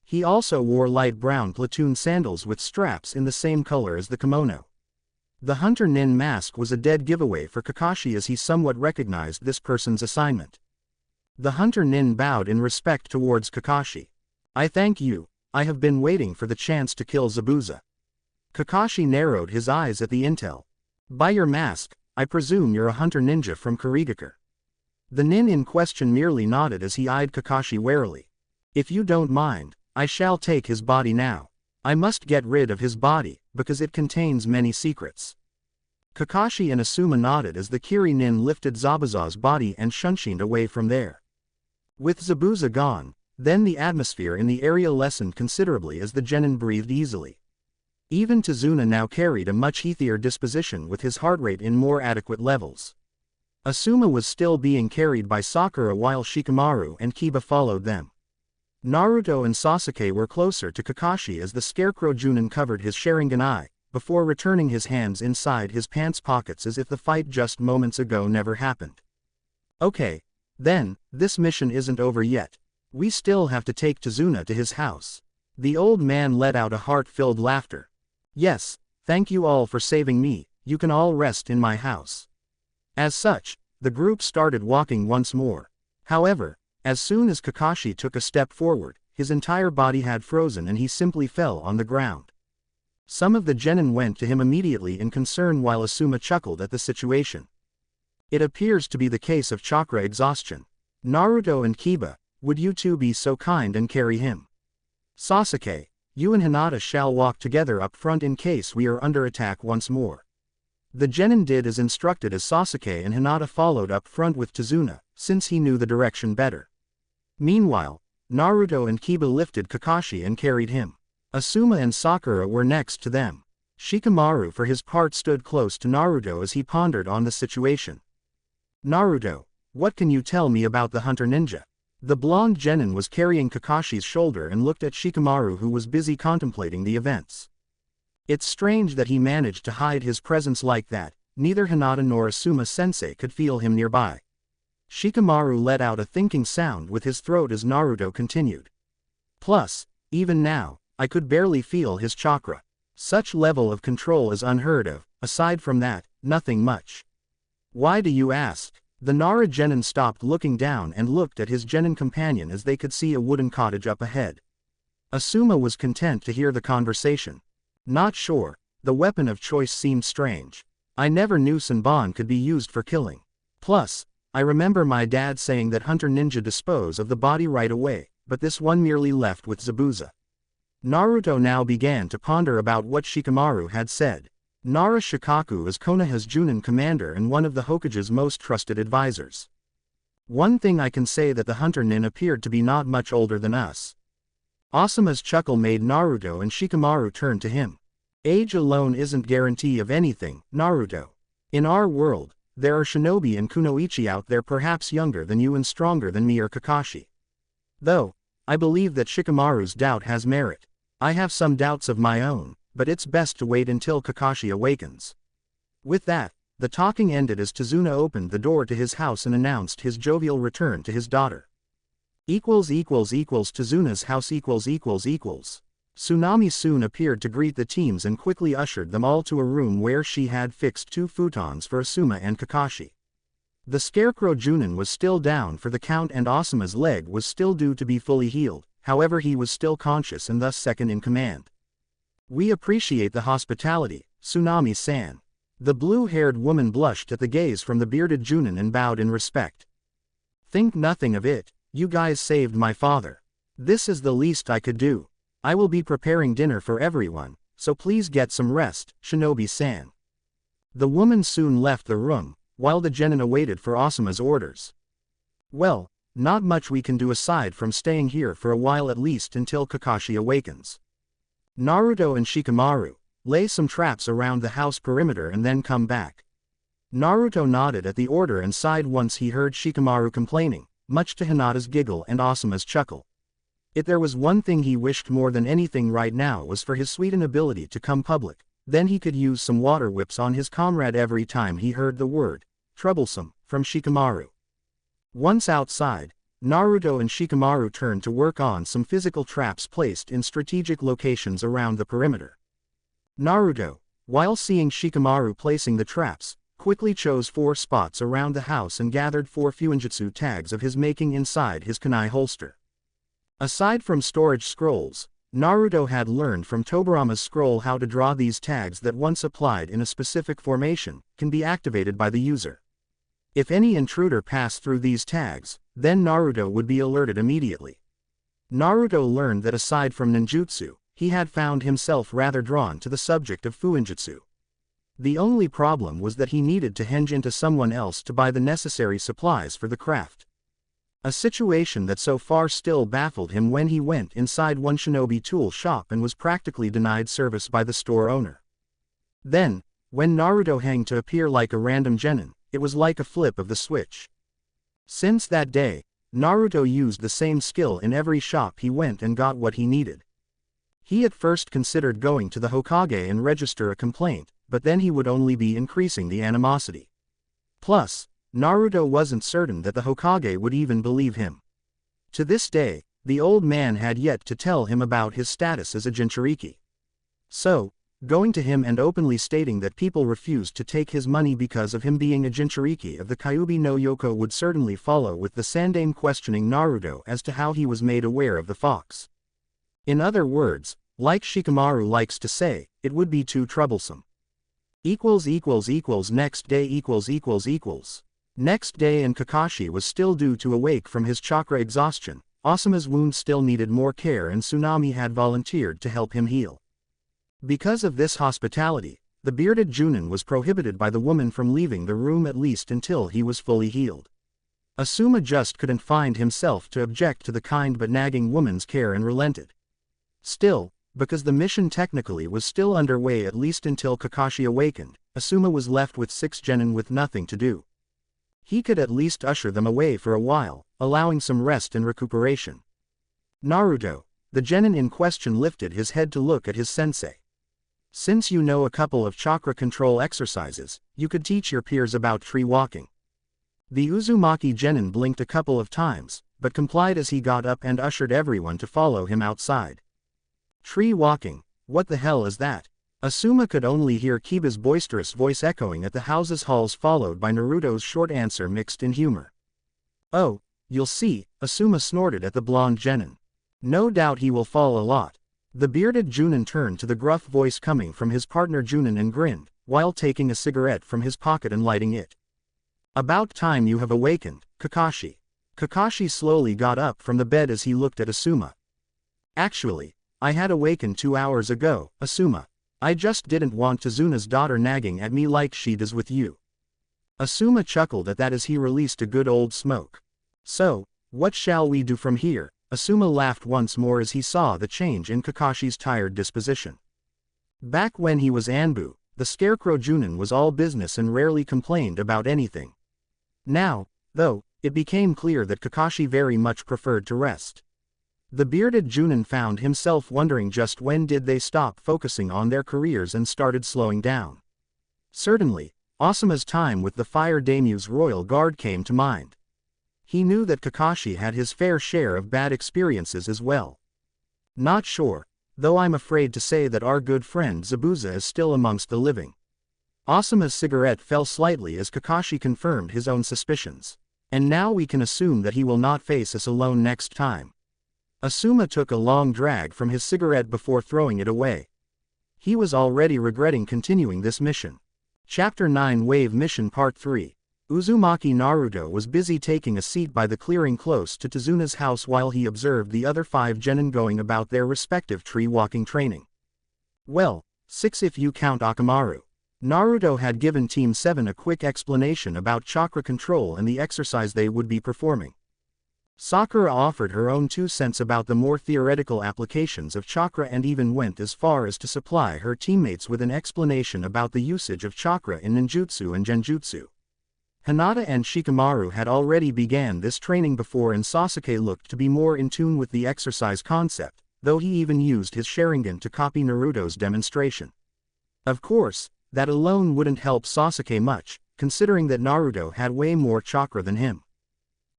He also wore light brown platoon sandals with straps in the same color as the kimono. The Hunter Nin mask was a dead giveaway for Kakashi as he somewhat recognized this person's assignment. The Hunter Nin bowed in respect towards Kakashi. "I thank you, I have been waiting for the chance to kill Zabuza." Kakashi narrowed his eyes at the intel. "By your mask, I presume you're a hunter ninja from Kurigakure." The nin in question merely nodded as he eyed Kakashi warily. "If you don't mind, I shall take his body now. I must get rid of his body, because it contains many secrets." Kakashi and Asuma nodded as the Kiri nin lifted Zabuza's body and shunshined away from there. With Zabuza gone, then the atmosphere in the area lessened considerably as the genin breathed easily. Even Tazuna now carried a much healthier disposition with his heart rate in more adequate levels. Asuma was still being carried by Sakura while Shikamaru and Kiba followed them. Naruto and Sasuke were closer to Kakashi as the scarecrow Junin covered his Sharingan eye, before returning his hands inside his pants pockets as if the fight just moments ago never happened. "Okay. Then, this mission isn't over yet. We still have to take Tazuna to his house." The old man let out a heart-filled laughter. "Yes, thank you all for saving me, you can all rest in my house." As such, the group started walking once more. However, as soon as Kakashi took a step forward, his entire body had frozen and he simply fell on the ground. Some of the genin went to him immediately in concern while Asuma chuckled at the situation. It appears to be the case of chakra exhaustion. "Naruto and Kiba, would you two be so kind and carry him? Sasuke, you and Hinata shall walk together up front in case we are under attack once more." The genin did as instructed as Sasuke and Hinata followed up front with Tazuna, since he knew the direction better. Meanwhile, Naruto and Kiba lifted Kakashi and carried him. Asuma and Sakura were next to them. Shikamaru for his part stood close to Naruto as he pondered on the situation. "Naruto, what can you tell me about the hunter ninja?" The blonde genin was carrying Kakashi's shoulder and looked at Shikamaru who was busy contemplating the events. It's strange that he managed to hide his presence like that, neither Hinata nor Asuma-sensei could feel him nearby. Shikamaru let out a thinking sound with his throat as Naruto continued. "Plus, even now, I could barely feel his chakra. Such level of control is unheard of, aside from that, nothing much." "Why do you ask?" The Nara genin stopped looking down and looked at his genin companion as they could see a wooden cottage up ahead. Asuma was content to hear the conversation. "Not sure, the weapon of choice seemed strange. I never knew Senbon could be used for killing. Plus, I remember my dad saying that hunter ninja dispose of the body right away, but this one merely left with Zabuza." Naruto now began to ponder about what Shikamaru had said. Nara Shikaku is Konoha's Junin commander and one of the Hokage's most trusted advisors. "One thing I can say that the hunter nin appeared to be not much older than us." Asuma's chuckle made Naruto and Shikamaru turn to him. "Age alone isn't guarantee of anything, Naruto. In our world, there are shinobi and kunoichi out there perhaps younger than you and stronger than me or Kakashi. Though, I believe that Shikamaru's doubt has merit. I have some doubts of my own, but it's best to wait until Kakashi awakens." With that, the talking ended as Tazuna opened the door to his house and announced his jovial return to his daughter. Tazuna's house Tsunami soon appeared to greet the teams and quickly ushered them all to a room where she had fixed 2 futons for Asuma and Kakashi. The scarecrow Junin was still down for the count and Asuma's leg was still due to be fully healed, however he was still conscious and thus second in command. "We appreciate the hospitality, Tsunami-san." The blue-haired woman blushed at the gaze from the bearded Junin and bowed in respect. "Think nothing of it, you guys saved my father. This is the least I could do. I will be preparing dinner for everyone, so please get some rest, Shinobi-san." The woman soon left the room, while the genin awaited for Asuma's orders. "Well, not much we can do aside from staying here for a while at least until Kakashi awakens. Naruto and Shikamaru, lay some traps around the house perimeter and then come back." Naruto nodded at the order and sighed once he heard Shikamaru complaining, much to Hinata's giggle and Asuma's chuckle. If there was one thing he wished more than anything right now was for his sweet inability to come public, then he could use some water whips on his comrade every time he heard the word, troublesome, from Shikamaru. Once outside, Naruto and Shikamaru turned to work on some physical traps placed in strategic locations around the perimeter. Naruto, while seeing Shikamaru placing the traps, quickly chose 4 spots around the house and gathered 4 fuinjutsu tags of his making inside his kunai holster. Aside from storage scrolls, Naruto had learned from Tobirama's scroll how to draw these tags that once applied in a specific formation, can be activated by the user. If any intruder passed through these tags, then Naruto would be alerted immediately. Naruto learned that aside from ninjutsu, he had found himself rather drawn to the subject of fuinjutsu. The only problem was that he needed to henge into someone else to buy the necessary supplies for the craft. A situation that so far still baffled him when he went inside one shinobi tool shop and was practically denied service by the store owner. Then, when Naruto hanged to appear like a random genin, it was like a flip of the switch. Since that day, Naruto used the same skill in every shop he went and got what he needed. He at first considered going to the Hokage and register a complaint, but then he would only be increasing the animosity. Plus, Naruto wasn't certain that the Hokage would even believe him. To this day, the old man had yet to tell him about his status as a Jinchuriki. So, going to him and openly stating that people refused to take his money because of him being a Jinchuriki of the Kyuubi no Yoko would certainly follow, with the Sandaime questioning Naruto as to how he was made aware of the fox. In other words, like Shikamaru likes to say, it would be too troublesome. Next day. Next day and Kakashi was still due to awake from his chakra exhaustion. Asuma's wound still needed more care and Tsunami had volunteered to help him heal. Because of this hospitality, the bearded Junin was prohibited by the woman from leaving the room at least until he was fully healed. Asuma just couldn't find himself to object to the kind but nagging woman's care and relented. Still, because the mission technically was still underway at least until Kakashi awakened, Asuma was left with 6 genin with nothing to do. He could at least usher them away for a while, allowing some rest and recuperation. Naruto, the genin in question, lifted his head to look at his sensei. Since you know a couple of chakra control exercises, you could teach your peers about tree walking. The Uzumaki genin blinked a couple of times, but complied as he got up and ushered everyone to follow him outside. Tree walking, what the hell is that? Asuma could only hear Kiba's boisterous voice echoing at the house's halls, followed by Naruto's short answer mixed in humor. Oh, you'll see, Asuma snorted at the blonde genin. No doubt he will fall a lot. The bearded Junin turned to the gruff voice coming from his partner Junin and grinned, while taking a cigarette from his pocket and lighting it. About time you have awakened, Kakashi. Kakashi slowly got up from the bed as he looked at Asuma. Actually, I had awakened 2 hours ago, Asuma. I just didn't want Tazuna's daughter nagging at me like she does with you. Asuma chuckled at that as he released a good old smoke. So, what shall we do from here? Asuma laughed once more as he saw the change in Kakashi's tired disposition. Back when he was Anbu, the scarecrow Junin was all business and rarely complained about anything. Now, though, it became clear that Kakashi very much preferred to rest. The bearded Junin found himself wondering just when did they stop focusing on their careers and started slowing down. Certainly, Asuma's time with the Fire Daimyo's royal guard came to mind. He knew that Kakashi had his fair share of bad experiences as well. Not sure, though I'm afraid to say that our good friend Zabuza is still amongst the living. Asuma's cigarette fell slightly as Kakashi confirmed his own suspicions. And now we can assume that he will not face us alone next time. Asuma took a long drag from his cigarette before throwing it away. He was already regretting continuing this mission. Chapter 9 Wave Mission Part 3. Uzumaki Naruto was busy taking a seat by the clearing close to Tazuna's house while he observed the other 5 genin going about their respective tree-walking training. Well, 6 if you count Akamaru. Naruto had given Team 7 a quick explanation about chakra control and the exercise they would be performing. Sakura offered her own 2 cents about the more theoretical applications of chakra and even went as far as to supply her teammates with an explanation about the usage of chakra in ninjutsu and genjutsu. Hinata and Shikamaru had already began this training before, and Sasuke looked to be more in tune with the exercise concept, though he even used his Sharingan to copy Naruto's demonstration. Of course, that alone wouldn't help Sasuke much, considering that Naruto had way more chakra than him.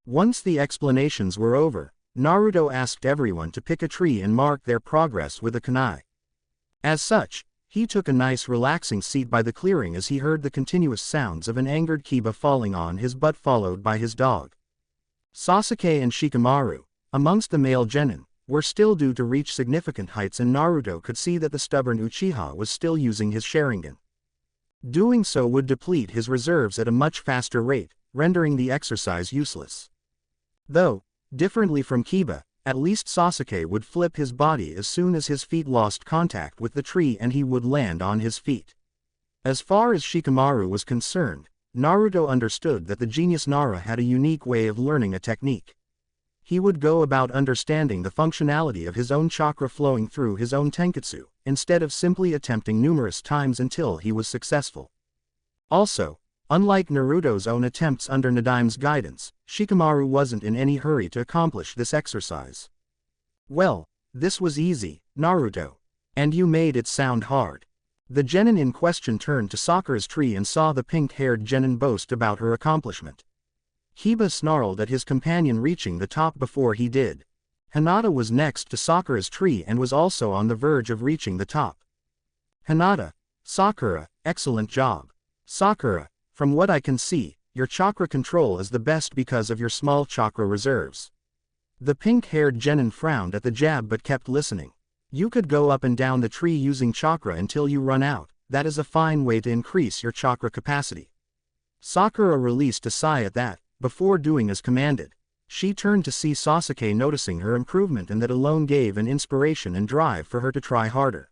Once the explanations were over, Naruto asked everyone to pick a tree and mark their progress with a kunai. As such, he took a nice relaxing seat by the clearing as he heard the continuous sounds of an angered Kiba falling on his butt, followed by his dog. Sasuke and Shikamaru, amongst the male genin, were still due to reach significant heights, and Naruto could see that the stubborn Uchiha was still using his Sharingan. Doing so would deplete his reserves at a much faster rate, rendering the exercise useless. Though, differently from Kiba, at least Sasuke would flip his body as soon as his feet lost contact with the tree and he would land on his feet. As far as Shikamaru was concerned, Naruto understood that the genius Nara had a unique way of learning a technique. He would go about understanding the functionality of his own chakra flowing through his own tenketsu, instead of simply attempting numerous times until he was successful. Also, unlike Naruto's own attempts under Nadime's guidance, Shikamaru wasn't in any hurry to accomplish this exercise. Well, this was easy, Naruto. And you made it sound hard. The genin in question turned to Sakura's tree and saw the pink-haired genin boast about her accomplishment. Kiba snarled at his companion reaching the top before he did. Hinata was next to Sakura's tree and was also on the verge of reaching the top. Hinata, Sakura, excellent job. Sakura, from what I can see, your chakra control is the best because of your small chakra reserves. The pink-haired genin frowned at the jab but kept listening. You could go up and down the tree using chakra until you run out. That is a fine way to increase your chakra capacity. Sakura released a sigh at that. Before doing as commanded, she turned to see Sasuke, noticing her improvement, and that alone gave an inspiration and drive for her to try harder.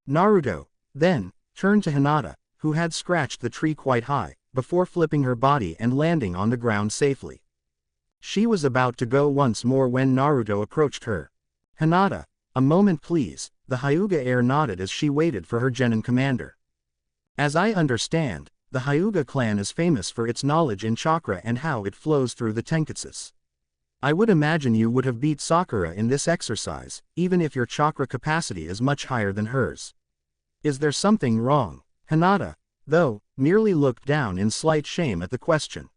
Naruto, then, turned to Hinata, who had scratched the tree quite high, before flipping her body and landing on the ground safely. She was about to go once more when Naruto approached her. Hinata, a moment please, the Hyuga heir nodded as she waited for her genin commander. As I understand, the Hyuga clan is famous for its knowledge in chakra and how it flows through the tenketsus. I would imagine you would have beat Sakura in this exercise, even if your chakra capacity is much higher than hers. Is there something wrong? Hinata, though, merely looked down in slight shame at the question.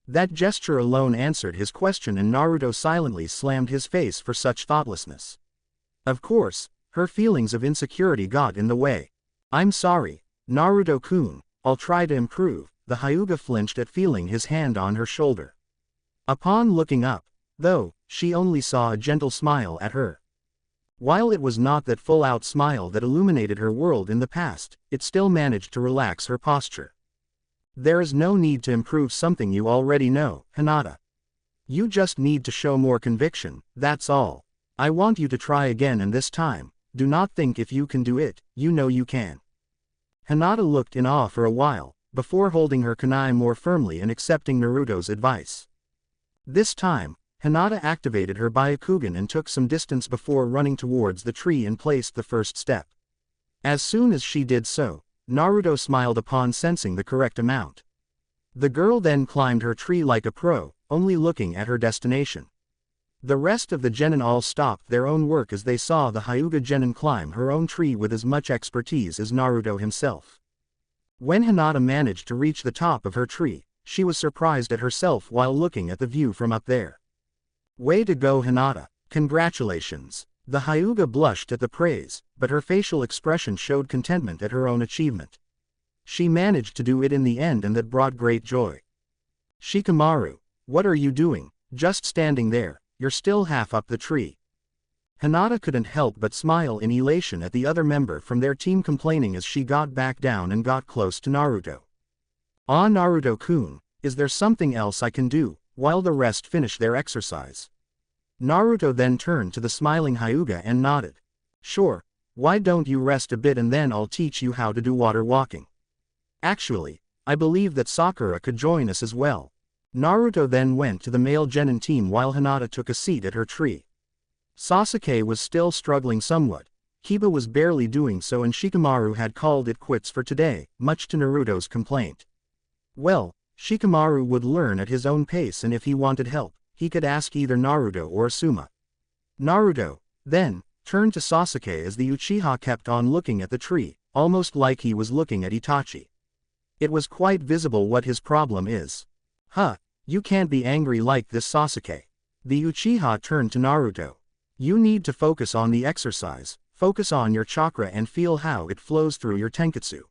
That gesture alone answered his question, and Naruto silently slammed his face for such thoughtlessness. Of course, her feelings of insecurity got in the way. I'm sorry, Naruto-kun. I'll try to improve. The Hyuga flinched at feeling his hand on her shoulder. Upon looking up, though, she only saw a gentle smile at her. While it was not that full-out smile that illuminated her world in the past, it still managed to relax her posture. There is no need to improve something you already know, Hinata. You just need to show more conviction, that's all. I want you to try again, and this time, do not think if you can do it, you know you can. Hinata looked in awe for a while, before holding her kunai more firmly and accepting Naruto's advice. This time, Hinata activated her Byakugan and took some distance before running towards the tree and placed the first step. As soon as she did so, Naruto smiled upon sensing the correct amount. The girl then climbed her tree like a pro, only looking at her destination. The rest of the genin all stopped their own work as they saw the Hyuga genin climb her own tree with as much expertise as Naruto himself. When Hinata managed to reach the top of her tree, she was surprised at herself while looking at the view from up there. Way to go, Hinata, congratulations. The Hyuga blushed at the praise, but her facial expression showed contentment at her own achievement. She managed to do it in the end, and that brought great joy. Shikamaru, what are you doing, just standing there? You're still half up the tree. Hinata couldn't help but smile in elation at the other member from their team complaining as she got back down and got close to Naruto. Ah, Naruto-kun, is there something else I can do, while the rest finish their exercise? Naruto then turned to the smiling Hyuga and nodded. Sure, why don't you rest a bit and then I'll teach you how to do water walking. Actually, I believe that Sakura could join us as well. Naruto then went to the male genin team while Hinata took a seat at her tree. Sasuke was still struggling somewhat. Kiba was barely doing so, and Shikamaru had called it quits for today, much to Naruto's complaint. Well, Shikamaru would learn at his own pace, and if he wanted help, he could ask either Naruto or Asuma. Naruto, then, turned to Sasuke as the Uchiha kept on looking at the tree, almost like he was looking at Itachi. It was quite visible what his problem is. Huh, you can't be angry like this, Sasuke. The Uchiha turned to Naruto. You need to focus on the exercise, focus on your chakra and feel how it flows through your tenketsu.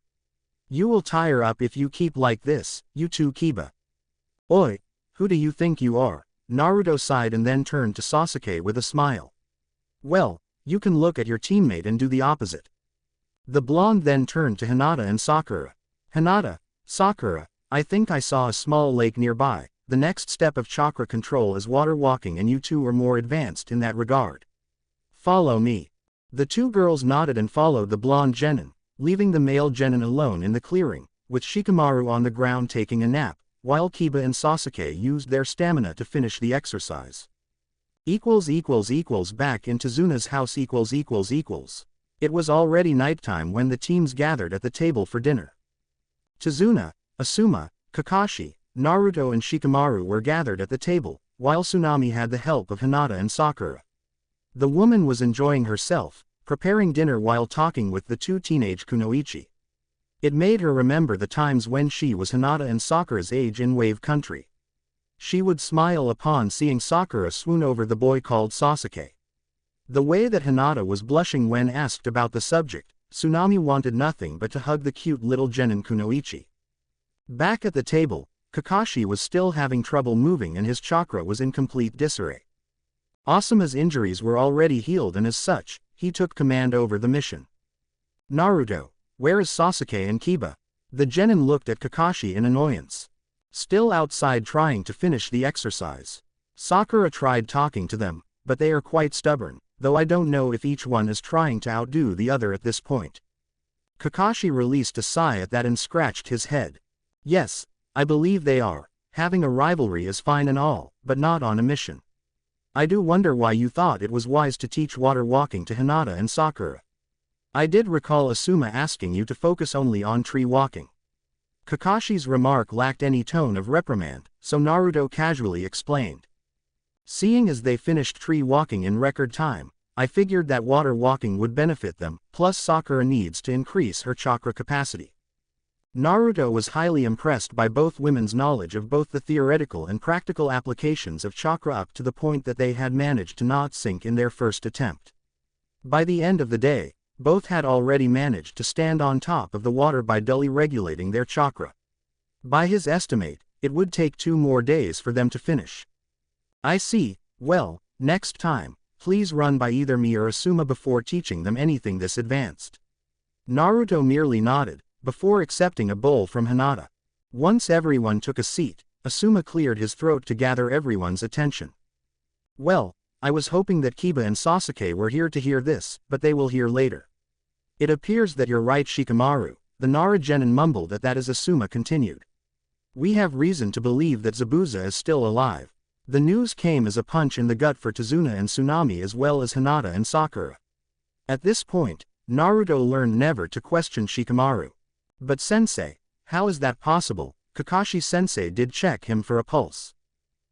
You will tire up if you keep like this, you too Kiba. Oi, who do you think you are? Naruto sighed and then turned to Sasuke with a smile. Well, you can look at your teammate and do the opposite. The blonde then turned to Hinata and Sakura. Hinata, Sakura, I think I saw a small lake nearby. The next step of chakra control is water walking, and you two are more advanced in that regard. Follow me. The two girls nodded and followed the blonde genin, leaving the male genin alone in the clearing, with Shikamaru on the ground taking a nap, while Kiba and Sasuke used their stamina to finish the exercise. Back in Tazuna's house. It was already nighttime when the teams gathered at the table for dinner. Tazuna, Asuma, Kakashi, Naruto and Shikamaru were gathered at the table, while Tsunami had the help of Hinata and Sakura. The woman was enjoying herself, preparing dinner while talking with the two teenage kunoichi. It made her remember the times when she was Hinata and Sakura's age in Wave Country. She would smile upon seeing Sakura swoon over the boy called Sasuke. The way that Hinata was blushing when asked about the subject, Tsunami wanted nothing but to hug the cute little genin kunoichi. Back at the table, Kakashi was still having trouble moving and his chakra was in complete disarray. Asuma's injuries were already healed, and as such, he took command over the mission. Naruto, where is Sasuke and Kiba? The genin looked at Kakashi in annoyance. Still outside trying to finish the exercise. Sakura tried talking to them, but they are quite stubborn, though I don't know if each one is trying to outdo the other at this point. Kakashi released a sigh at that and scratched his head. Yes, I believe they are. Having a rivalry is fine and all, but not on a mission. I do wonder why you thought it was wise to teach water walking to Hinata and Sakura. I did recall Asuma asking you to focus only on tree walking. Kakashi's remark lacked any tone of reprimand, so Naruto casually explained. Seeing as they finished tree walking in record time, I figured that water walking would benefit them, plus Sakura needs to increase her chakra capacity. Naruto was highly impressed by both women's knowledge of both the theoretical and practical applications of chakra up to the point that they had managed to not sink in their first attempt. By the end of the day, both had already managed to stand on top of the water by dully regulating their chakra. By his estimate, it would take 2 more days for them to finish. I see. Well, next time, please run by either me or Asuma before teaching them anything this advanced. Naruto merely nodded, before accepting a bowl from Hinata. Once everyone took a seat, Asuma cleared his throat to gather everyone's attention. Well, I was hoping that Kiba and Sasuke were here to hear this, but they will hear later. It appears that you're right, Shikamaru, the Nara genin mumbled at that as Asuma continued. We have reason to believe that Zabuza is still alive. The news came as a punch in the gut for Tazuna and Tsunami as well as Hinata and Sakura. At this point, Naruto learned never to question Shikamaru. But sensei, how is that possible? Kakashi-sensei did check him for a pulse.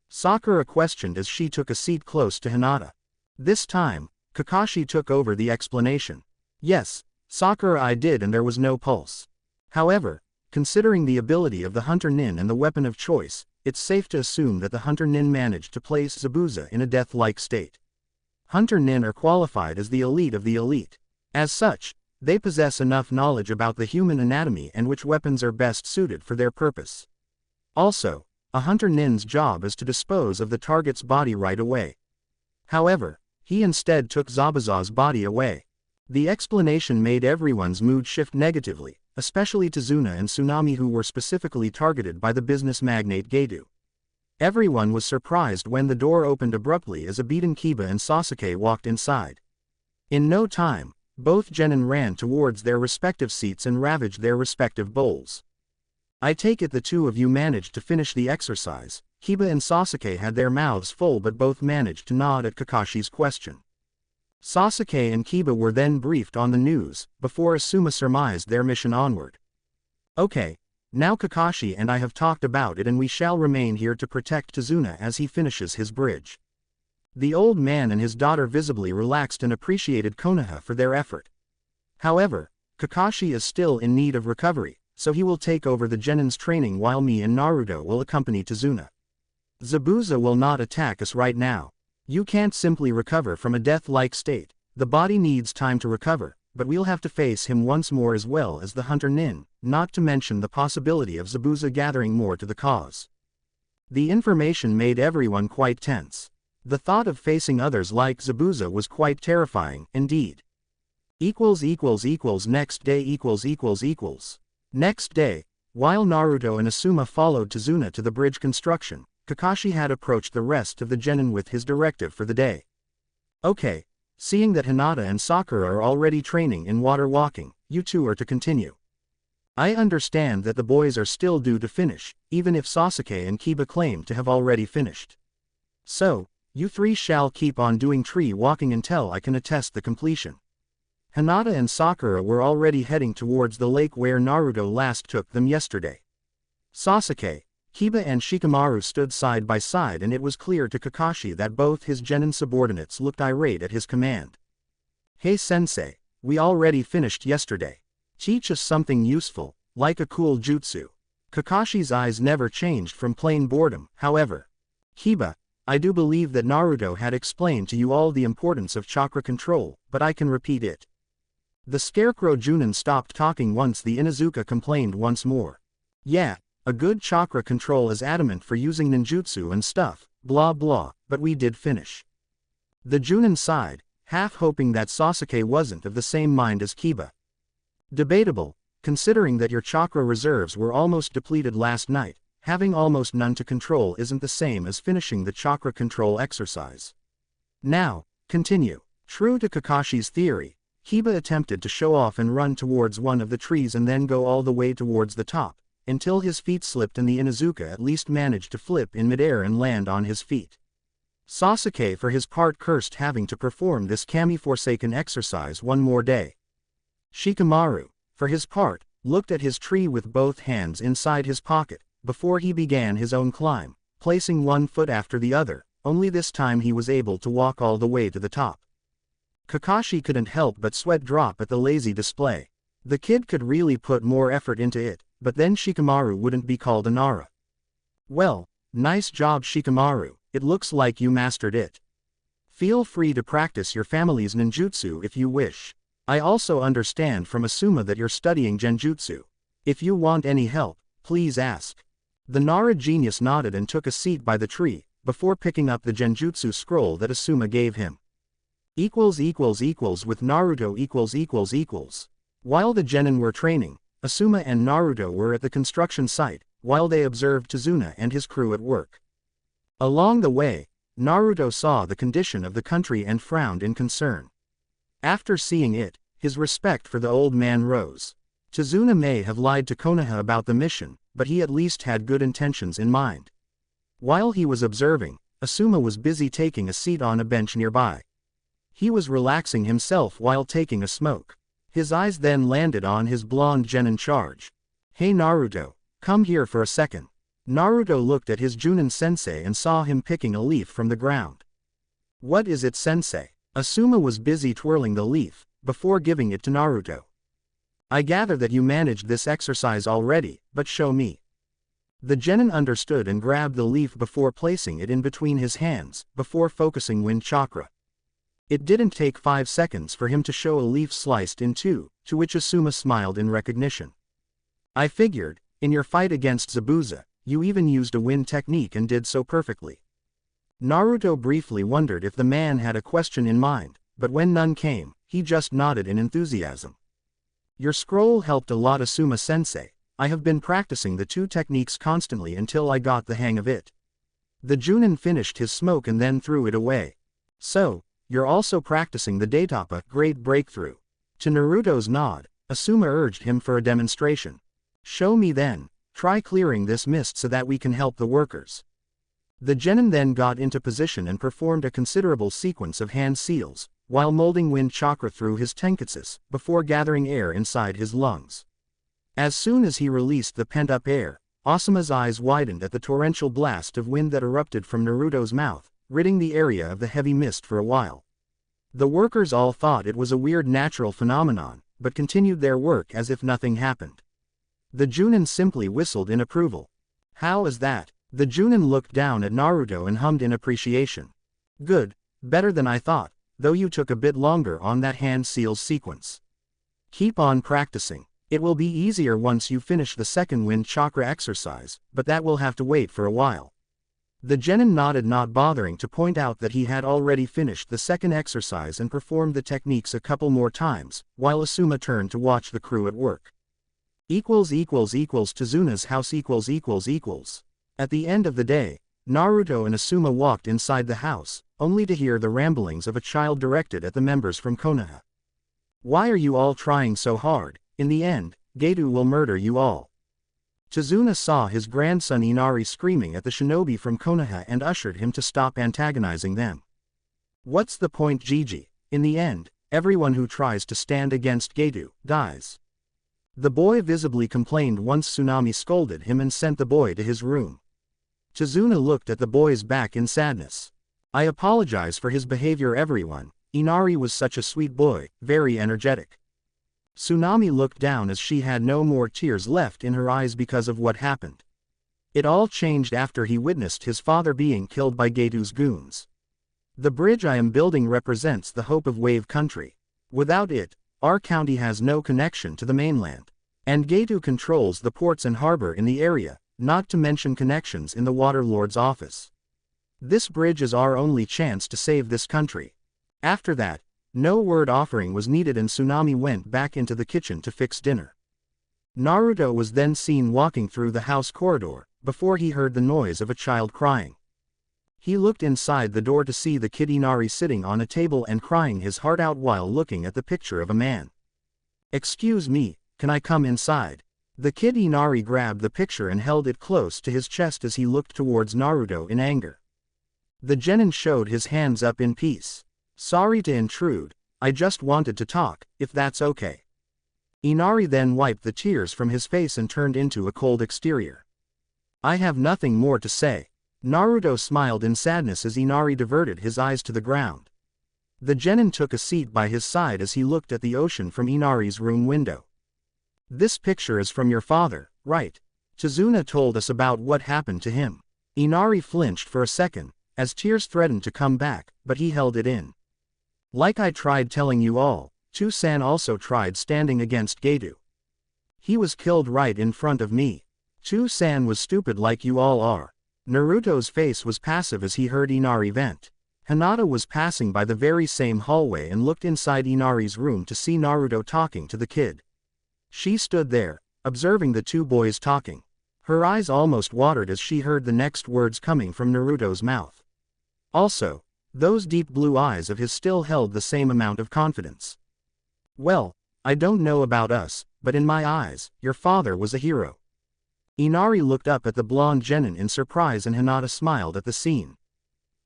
Sakura questioned as she took a seat close to Hinata. This time, Kakashi took over the explanation. Yes, Sakura, I did, and there was no pulse. However, considering the ability of the Hunter Nin and the weapon of choice, it's safe to assume that the Hunter Nin managed to place Zabuza in a death-like state. Hunter Nin are qualified as the elite of the elite. As such, they possess enough knowledge about the human anatomy and which weapons are best suited for their purpose. Also, a Hunter Nin's job is to dispose of the target's body right away. However, he instead took Zabuza's body away. The explanation made everyone's mood shift negatively, especially Tazuna and Tsunami, who were specifically targeted by the business magnate Gedu. Everyone was surprised when the door opened abruptly as a beaten Kiba and Sasuke walked inside. In no time, both genin ran towards their respective seats and ravaged their respective bowls. I take it the two of you managed to finish the exercise. Kiba and Sasuke had their mouths full but both managed to nod at Kakashi's question. Sasuke and Kiba were then briefed on the news, before Asuma surmised their mission onward. Okay, Now Kakashi and I have talked about it and we shall remain here to protect Tazuna as he finishes his bridge. The old man and his daughter visibly relaxed and appreciated Konoha for their effort. However, Kakashi is still in need of recovery, so he will take over the Genin's training while me and Naruto will accompany Tazuna. Zabuza will not attack us right now. You can't simply recover from a death-like state. The body needs time to recover, but we'll have to face him once more as well as the Hunter Nin, not to mention the possibility of Zabuza gathering more to the cause. The information made everyone quite tense. The thought of facing others like Zabuza was quite terrifying, indeed. Next day Next day, while Naruto and Asuma followed Tazuna to the bridge construction, Kakashi had approached the rest of the Genin with his directive for the day. Okay, seeing that Hinata and Sakura are already training in water walking, you two are to continue. I understand that the boys are still due to finish, even if Sasuke and Kiba claim to have already finished. So, you three shall keep on doing tree walking until I can attest the completion. Hinata and Sakura were already heading towards the lake where Naruto last took them yesterday. Sasuke, Kiba and Shikamaru stood side by side and it was clear to Kakashi that both his Genin subordinates looked irate at his command. Hey sensei, we already finished yesterday. Teach us something useful, like a cool jutsu. Kakashi's eyes never changed from plain boredom, however. Kiba, I do believe that Naruto had explained to you all the importance of chakra control, but I can repeat it. The scarecrow Junin stopped talking once the Inuzuka complained once more. Yeah, a good chakra control is adamant for using ninjutsu and stuff, blah blah, but we did finish. The Junin sighed, half hoping that Sasuke wasn't of the same mind as Kiba. Debatable, considering that your chakra reserves were almost depleted last night, having almost none to control isn't the same as finishing the chakra control exercise. Now, continue. True to Kakashi's theory, Kiba attempted to show off and run towards one of the trees and then go all the way towards the top, until his feet slipped and the Inuzuka at least managed to flip in midair and land on his feet. Sasuke for his part cursed having to perform this kami-forsaken exercise one more day. Shikamaru, for his part, looked at his tree with both hands inside his pocket, before he began his own climb, placing one foot after the other, only this time he was able to walk all the way to the top. Kakashi couldn't help but sweat drop at the lazy display. The kid could really put more effort into it, but then Shikamaru wouldn't be called a Nara. Well, nice job Shikamaru, it looks like you mastered it. Feel free to practice your family's ninjutsu if you wish. I also understand from Asuma that you're studying genjutsu. If you want any help, please ask. The Nara genius nodded and took a seat by the tree, before picking up the genjutsu scroll that Asuma gave him. With Naruto . While the Genin were training, Asuma and Naruto were at the construction site, while they observed Tazuna and his crew at work. Along the way, Naruto saw the condition of the country and frowned in concern. After seeing it, his respect for the old man rose. Tazuna may have lied to Konoha about the mission, but he at least had good intentions in mind. While he was observing, Asuma was busy taking a seat on a bench nearby. He was relaxing himself while taking a smoke. His eyes then landed on his blonde Genin in charge. Hey Naruto, come here for a second. Naruto looked at his Junin sensei and saw him picking a leaf from the ground. What is it sensei? Asuma was busy twirling the leaf, before giving it to Naruto. I gather that you managed this exercise already, but show me. The Genin understood and grabbed the leaf before placing it in between his hands, before focusing wind chakra. It didn't take 5 seconds for him to show a leaf sliced in two, to which Asuma smiled in recognition. I figured, in your fight against Zabuza, you even used a wind technique and did so perfectly. Naruto briefly wondered if the man had a question in mind, but when none came, he just nodded in enthusiasm. Your scroll helped a lot Asuma-sensei. I have been practicing the two techniques constantly until I got the hang of it. The Junin finished his smoke and then threw it away. So, you're also practicing the Daitapa, great breakthrough. To Naruto's nod, Asuma urged him for a demonstration. Show me then, try clearing this mist so that we can help the workers. The Genin then got into position and performed a considerable sequence of hand seals, while molding wind chakra through his tenketsus, before gathering air inside his lungs. As soon as he released the pent-up air, Asuma's eyes widened at the torrential blast of wind that erupted from Naruto's mouth, ridding the area of the heavy mist for a while. The workers all thought it was a weird natural phenomenon, but continued their work as if nothing happened. The Junin simply whistled in approval. How is that? The Junin looked down at Naruto and hummed in appreciation. Good, better than I thought, though you took a bit longer on that hand seals sequence. Keep on practicing. It will be easier once you finish the second wind chakra exercise, but that will have to wait for a while. The genin nodded, not bothering to point out that he had already finished the second exercise and performed the techniques a couple more times, while Asuma turned to watch the crew at work. Tazuna's house . At the end of the day, Naruto and Asuma walked inside the house, only to hear the ramblings of a child directed at the members from Konoha. Why are you all trying so hard? In the end, Geto will murder you all. Tazuna saw his grandson Inari screaming at the shinobi from Konoha and ushered him to stop antagonizing them. What's the point, Gigi? In the end, everyone who tries to stand against Geto dies. The boy visibly complained once Tsunami scolded him and sent the boy to his room. Tazuna looked at the boy's back in sadness. I apologize for his behavior, everyone. Inari was such a sweet boy, very energetic. Tsunami looked down as she had no more tears left in her eyes because of what happened. It all changed after he witnessed his father being killed by Geto's goons. The bridge I am building represents the hope of Wave Country. Without it, our county has no connection to the mainland. And Geto controls the ports and harbor in the area, not to mention connections in the Waterlord's office. This bridge is our only chance to save this country. After that, no word offering was needed and Tsunami went back into the kitchen to fix dinner. Naruto was then seen walking through the house corridor, before he heard the noise of a child crying. He looked inside the door to see the kid Inari sitting on a table and crying his heart out while looking at the picture of a man. Excuse me, can I come inside? The kid Inari grabbed the picture and held it close to his chest as he looked towards Naruto in anger. The genin showed his hands up in peace. Sorry to intrude, I just wanted to talk, if that's okay. Inari then wiped the tears from his face and turned into a cold exterior. I have nothing more to say. Naruto smiled in sadness as Inari diverted his eyes to the ground. The genin took a seat by his side as he looked at the ocean from Inari's room window. This picture is from your father, right? Tazuna told us about what happened to him. Inari flinched for a second, as tears threatened to come back, but he held it in. Like I tried telling you all, Chu-san also tried standing against Geto. He was killed right in front of me. Chu-san was stupid like you all are. Naruto's face was passive as he heard Inari vent. Hinata was passing by the very same hallway and looked inside Inari's room to see Naruto talking to the kid. She stood there, observing the two boys talking. Her eyes almost watered as she heard the next words coming from Naruto's mouth. Also, those deep blue eyes of his still held the same amount of confidence. Well, I don't know about us, but in my eyes, your father was a hero. Inari looked up at the blonde genin in surprise and Hinata smiled at the scene.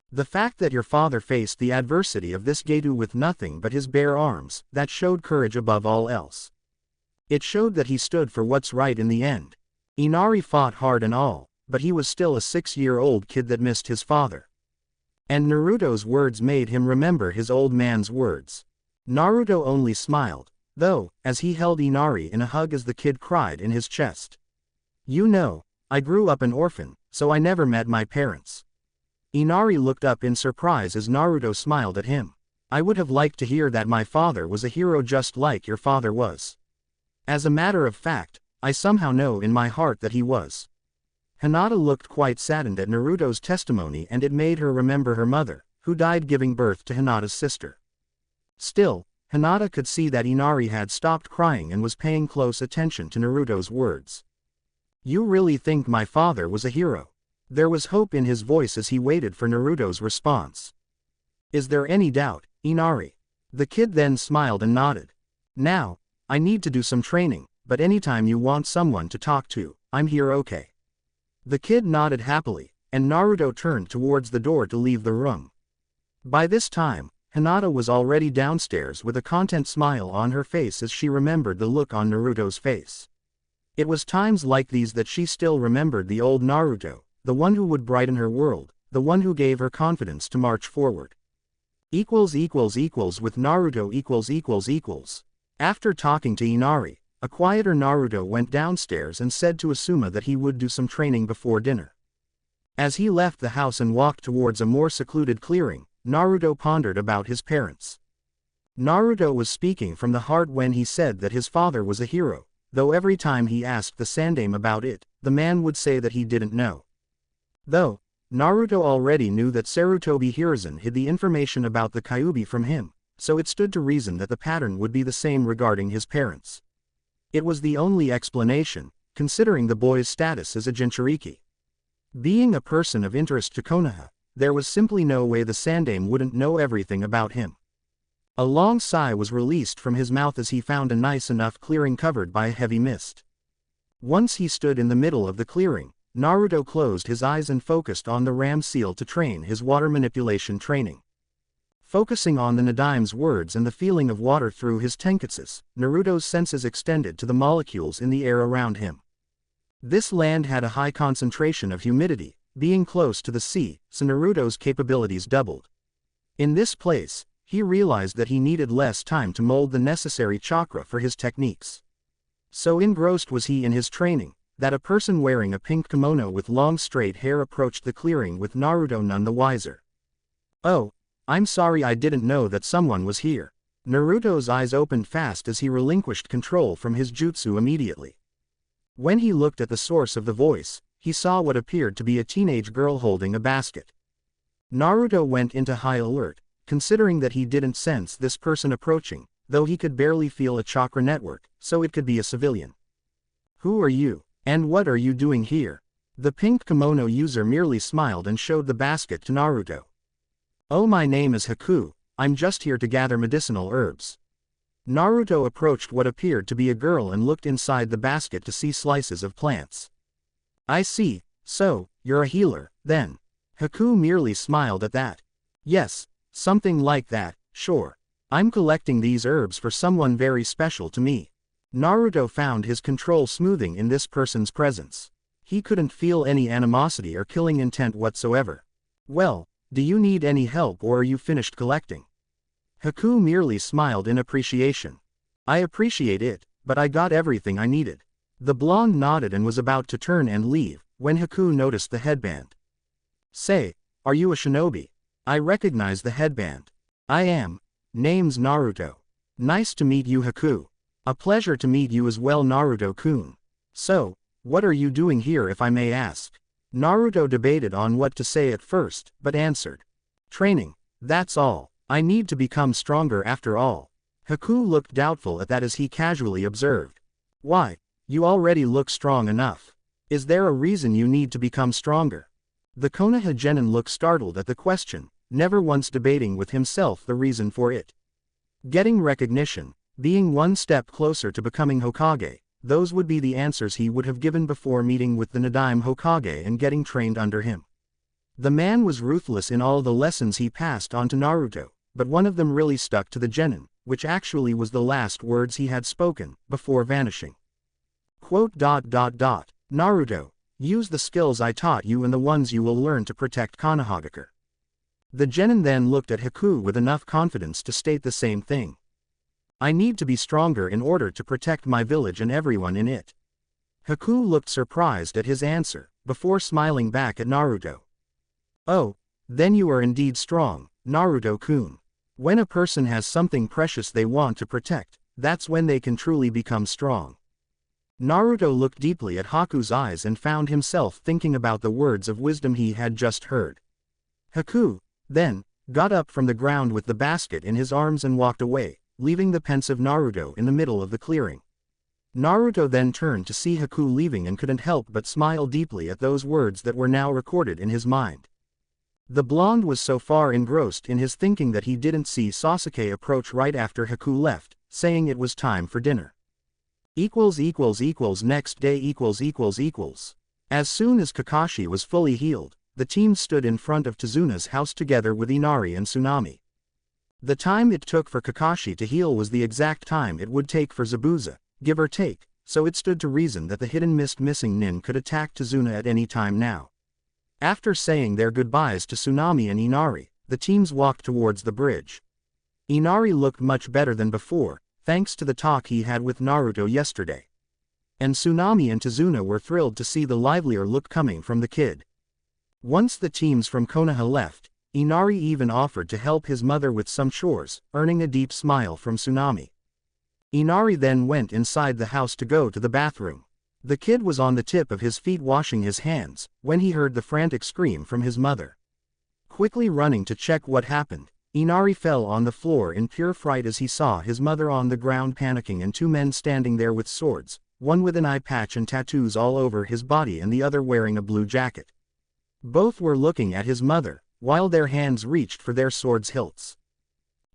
The fact that your father faced the adversity of this Geto with nothing but his bare arms, that showed courage above all else. It showed that he stood for what's right in the end. Inari fought hard and all, but he was still a 6-year-old kid that missed his father. And Naruto's words made him remember his old man's words. Naruto only smiled, though, as he held Inari in a hug as the kid cried in his chest. You know, I grew up an orphan, so I never met my parents. Inari looked up in surprise as Naruto smiled at him. I would have liked to hear that my father was a hero just like your father was. As a matter of fact, I somehow know in my heart that he was. Hinata looked quite saddened at Naruto's testimony and it made her remember her mother, who died giving birth to Hinata's sister. Still, Hinata could see that Inari had stopped crying and was paying close attention to Naruto's words. You really think my father was a hero? There was hope in his voice as he waited for Naruto's response. Is there any doubt, Inari? The kid then smiled and nodded. Now, I need to do some training, but anytime you want someone to talk to, I'm here, okay? The kid nodded happily, and Naruto turned towards the door to leave the room. By this time, Hinata was already downstairs with a content smile on her face as she remembered the look on Naruto's face. It was times like these that she still remembered the old Naruto, the one who would brighten her world, the one who gave her confidence to march forward. With Naruto . After talking to Inari, a quieter Naruto went downstairs and said to Asuma that he would do some training before dinner. As he left the house and walked towards a more secluded clearing, Naruto pondered about his parents. Naruto was speaking from the heart when he said that his father was a hero, though every time he asked the Sandaime about it, the man would say that he didn't know. Though, Naruto already knew that Sarutobi Hiruzen hid the information about the Kyuubi from him, so it stood to reason that the pattern would be the same regarding his parents. It was the only explanation, considering the boy's status as a Jinchuriki. Being a person of interest to Konoha, there was simply no way the Sandaime wouldn't know everything about him. A long sigh was released from his mouth as he found a nice enough clearing covered by a heavy mist. Once he stood in the middle of the clearing, Naruto closed his eyes and focused on the ram seal to train his water manipulation training. Focusing on the Nadaime's words and the feeling of water through his tenketsus, Naruto's senses extended to the molecules in the air around him. This land had a high concentration of humidity, being close to the sea, so Naruto's capabilities doubled. In this place, he realized that he needed less time to mold the necessary chakra for his techniques. So engrossed was he in his training, that a person wearing a pink kimono with long straight hair approached the clearing with Naruto none the wiser. "Oh, I'm sorry, I didn't know that someone was here." Naruto's eyes opened fast as he relinquished control from his jutsu immediately. When he looked at the source of the voice, he saw what appeared to be a teenage girl holding a basket. Naruto went into high alert, considering that he didn't sense this person approaching, though he could barely feel a chakra network, so it could be a civilian. "Who are you, and what are you doing here?" The pink kimono user merely smiled and showed the basket to Naruto. "Oh, my name is Haku, I'm just here to gather medicinal herbs." Naruto approached what appeared to be a girl and looked inside the basket to see slices of plants. "I see, so, you're a healer, then." Haku merely smiled at that. "Yes, something like that, sure. I'm collecting these herbs for someone very special to me." Naruto found his control smoothing in this person's presence. He couldn't feel any animosity or killing intent whatsoever. "Well, do you need any help or are you finished collecting?" Haku merely smiled in appreciation. "I appreciate it, but I got everything I needed." The blonde nodded and was about to turn and leave, when Haku noticed the headband. "Say, are you a shinobi?" "I recognize the headband." "I am. Name's Naruto." "Nice to meet you, Haku." "A pleasure to meet you as well, Naruto-kun." "So, what are you doing here if I may ask?" Naruto debated on what to say at first, but answered. "Training, that's all. I need to become stronger after all." Haku looked doubtful at that as he casually observed. "Why, you already look strong enough. Is there a reason you need to become stronger?" The Konoha genin looked startled at the question, never once debating with himself the reason for it. Getting recognition, being one step closer to becoming Hokage, those would be the answers he would have given before meeting with the Nadaime Hokage and getting trained under him. The man was ruthless in all the lessons he passed on to Naruto, but one of them really stuck to the genin, which actually was the last words he had spoken, before vanishing. "Naruto, use the skills I taught you and the ones you will learn to protect Konohagakure." The genin then looked at Haku with enough confidence to state the same thing. "I need to be stronger in order to protect my village and everyone in it." Haku looked surprised at his answer, before smiling back at Naruto. "Oh, then you are indeed strong, Naruto-kun. When a person has something precious they want to protect, that's when they can truly become strong." Naruto looked deeply at Haku's eyes and found himself thinking about the words of wisdom he had just heard. Haku, then, got up from the ground with the basket in his arms and walked away, leaving the pensive Naruto in the middle of the clearing. Naruto then turned to see Haku leaving and couldn't help but smile deeply at those words that were now recorded in his mind. The blonde was so far engrossed in his thinking that he didn't see Sasuke approach right after Haku left, saying it was time for dinner. Next day. As soon as Kakashi was fully healed, the team stood in front of Tezuna's house together with Inari and Tsunami. The time it took for Kakashi to heal was the exact time it would take for Zabuza, give or take, so it stood to reason that the hidden missing nin could attack Tazuna at any time now. After saying their goodbyes to Tsunami and Inari, the teams walked towards the bridge. Inari looked much better than before, thanks to the talk he had with Naruto yesterday. And Tsunami and Tazuna were thrilled to see the livelier look coming from the kid. Once the teams from Konoha left, Inari even offered to help his mother with some chores, earning a deep smile from Tsunami. Inari then went inside the house to go to the bathroom. The kid was on the tip of his feet washing his hands, when he heard the frantic scream from his mother. Quickly running to check what happened, Inari fell on the floor in pure fright as he saw his mother on the ground panicking and two men standing there with swords, one with an eye patch and tattoos all over his body and the other wearing a blue jacket. Both were looking at his mother, while their hands reached for their swords' hilts.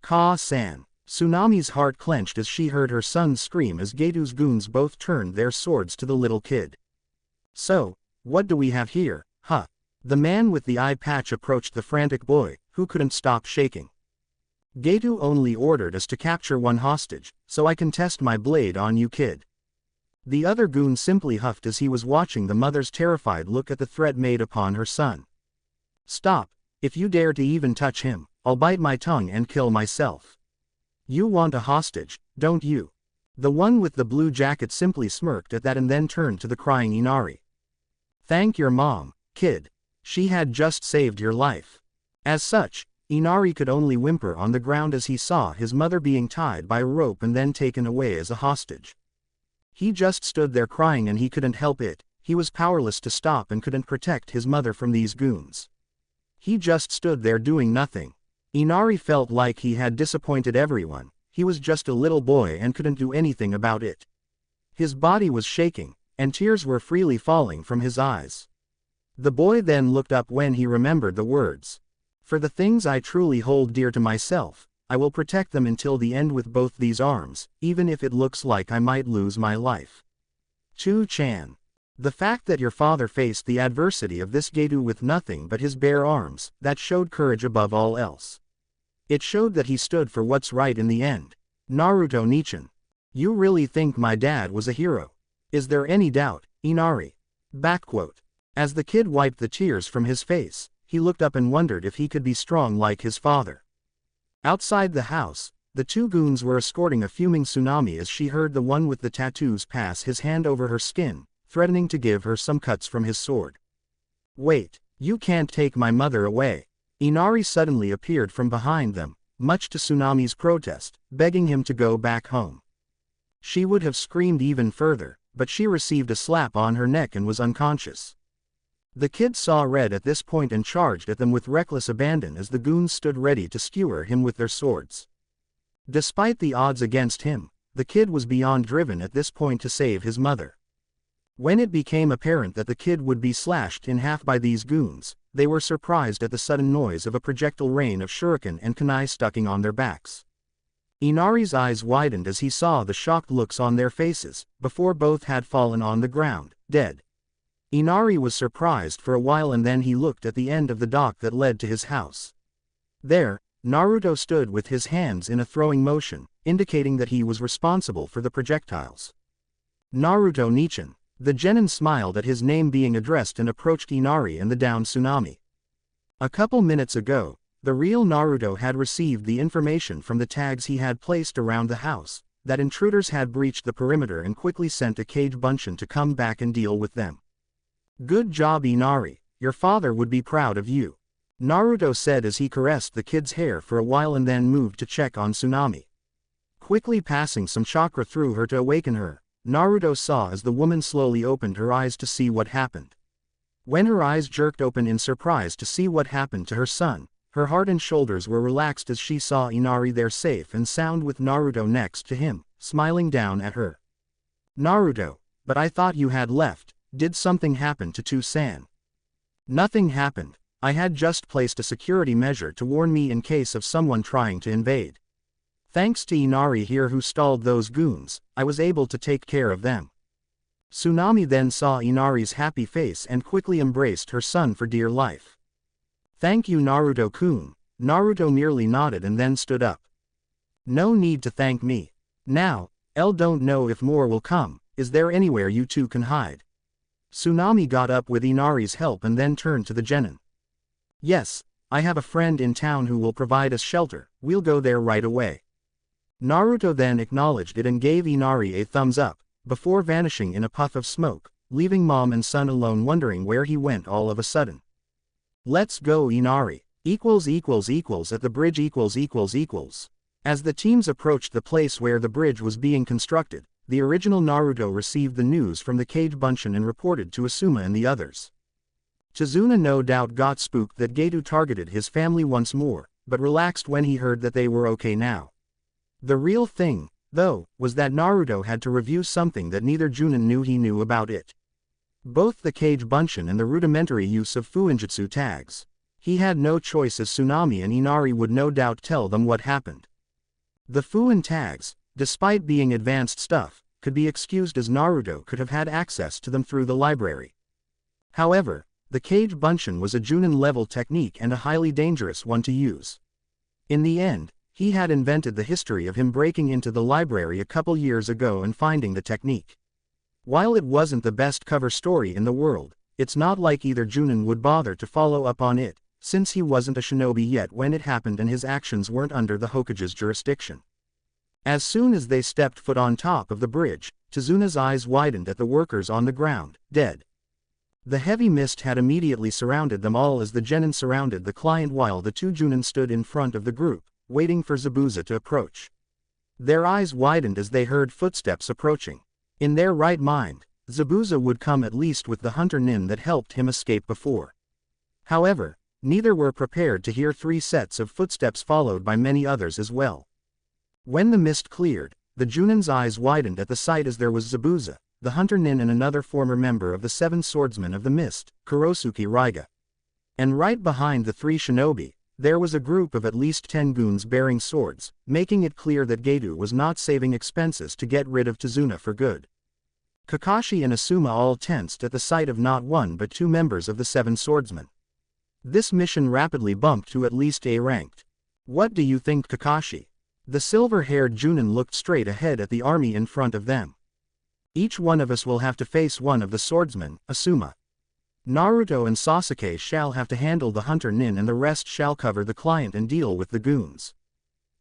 Ka-san. Tsunami's heart clenched as she heard her son's scream as Getu's goons both turned their swords to the little kid. So, what do we have here, huh? The man with the eye patch approached the frantic boy, who couldn't stop shaking. Getu only ordered us to capture one hostage, so I can test my blade on you, kid. The other goon simply huffed as he was watching the mother's terrified look at the threat made upon her son. Stop, if you dare to even touch him, I'll bite my tongue and kill myself. You want a hostage, don't you? The one with the blue jacket simply smirked at that and then turned to the crying Inari. Thank your mom, kid. She had just saved your life. As such, Inari could only whimper on the ground as he saw his mother being tied by a rope and then taken away as a hostage. He just stood there crying and he couldn't help it, he was powerless to stop and couldn't protect his mother from these goons. He just stood there doing nothing. Inari felt like he had disappointed everyone, he was just a little boy and couldn't do anything about it. His body was shaking, and tears were freely falling from his eyes. The boy then looked up when he remembered the words. For the things I truly hold dear to myself, I will protect them until the end with both these arms, even if it looks like I might lose my life. Chu-chan. The fact that your father faced the adversity of this Getu with nothing but his bare arms, that showed courage above all else. It showed that he stood for what's right in the end. Naruto Nichan. You really think my dad was a hero? Is there any doubt, Inari? Backquote. As the kid wiped the tears from his face, he looked up and wondered if he could be strong like his father. Outside the house, the two goons were escorting a fuming Tsunami as she heard the one with the tattoos pass his hand over her skin, threatening to give her some cuts from his sword. Wait, you can't take my mother away. Inari suddenly appeared from behind them, much to Tsunami's protest, begging him to go back home. She would have screamed even further, but she received a slap on her neck and was unconscious. The kid saw red at this point and charged at them with reckless abandon as the goons stood ready to skewer him with their swords. Despite the odds against him, the kid was beyond driven at this point to save his mother. When it became apparent that the kid would be slashed in half by these goons, they were surprised at the sudden noise of a projectile rain of shuriken and kunai stucking on their backs. Inari's eyes widened as he saw the shocked looks on their faces, before both had fallen on the ground, dead. Inari was surprised for a while and then he looked at the end of the dock that led to his house. There, Naruto stood with his hands in a throwing motion, indicating that he was responsible for the projectiles. Naruto Nichan. The genin smiled at his name being addressed and approached Inari and the downed Tsunami. A couple minutes ago, the real Naruto had received the information from the tags he had placed around the house, that intruders had breached the perimeter and quickly sent a cage bunshin to come back and deal with them. Good job Inari, your father would be proud of you. Naruto said as he caressed the kid's hair for a while and then moved to check on Tsunami. Quickly passing some chakra through her to awaken her, Naruto saw as the woman slowly opened her eyes to see what happened. When her eyes jerked open in surprise to see what happened to her son, her heart and shoulders were relaxed as she saw Inari there safe and sound with Naruto next to him, smiling down at her. Naruto, but I thought you had left, did something happen to Tu-san? Nothing happened, I had just placed a security measure to warn me in case of someone trying to invade. Thanks to Inari here who stalled those goons, I was able to take care of them. Tsunami then saw Inari's happy face and quickly embraced her son for dear life. Thank you Naruto-kun. Naruto merely nodded and then stood up. No need to thank me. Now, L don't know if more will come, is there anywhere you two can hide? Tsunami got up with Inari's help and then turned to the genin. Yes, I have a friend in town who will provide us shelter, we'll go there right away. Naruto then acknowledged it and gave Inari a thumbs up, before vanishing in a puff of smoke, leaving mom and son alone wondering where he went all of a sudden. Let's go Inari. At the bridge . As the teams approached the place where the bridge was being constructed, the original Naruto received the news from the Cage Bunshin and reported to Asuma and the others. Tazuna no doubt got spooked that Geto targeted his family once more, but relaxed when he heard that they were okay now. The real thing, though, was that Naruto had to review something that neither Junin knew he knew about it. Both the Cage Bunshin and the rudimentary use of Fuinjutsu tags. He had no choice as Tsunami and Inari would no doubt tell them what happened. The Fuin tags, despite being advanced stuff, could be excused as Naruto could have had access to them through the library. However, the Cage Bunshin was a Junin-level technique and a highly dangerous one to use. In the end, he had invented the history of him breaking into the library a couple years ago and finding the technique. While it wasn't the best cover story in the world, it's not like either Junin would bother to follow up on it, since he wasn't a shinobi yet when it happened and his actions weren't under the Hokage's jurisdiction. As soon as they stepped foot on top of the bridge, Tazuna's eyes widened at the workers on the ground, dead. The heavy mist had immediately surrounded them all as the genin surrounded the client while the two Junin stood in front of the group, waiting for Zabuza to approach. Their eyes widened as they heard footsteps approaching. In their right mind, Zabuza would come at least with the hunter nin that helped him escape before. However, neither were prepared to hear 3 sets of footsteps followed by many others as well. When the mist cleared, the Junin's eyes widened at the sight as there was Zabuza, the hunter nin and another former member of the 7 swordsmen of the mist, Kurosuke Raiga. And right behind the 3 shinobi, there was a group of at least 10 goons bearing swords, making it clear that Geto was not saving expenses to get rid of Tazuna for good. Kakashi and Asuma all tensed at the sight of not 1 but 2 members of the 7 swordsmen. This mission rapidly bumped to at least A-ranked. What do you think, Kakashi? The silver-haired Junin looked straight ahead at the army in front of them. Each one of us will have to face one of the swordsmen, Asuma. Naruto and Sasuke shall have to handle the hunter nin and the rest shall cover the client and deal with the goons.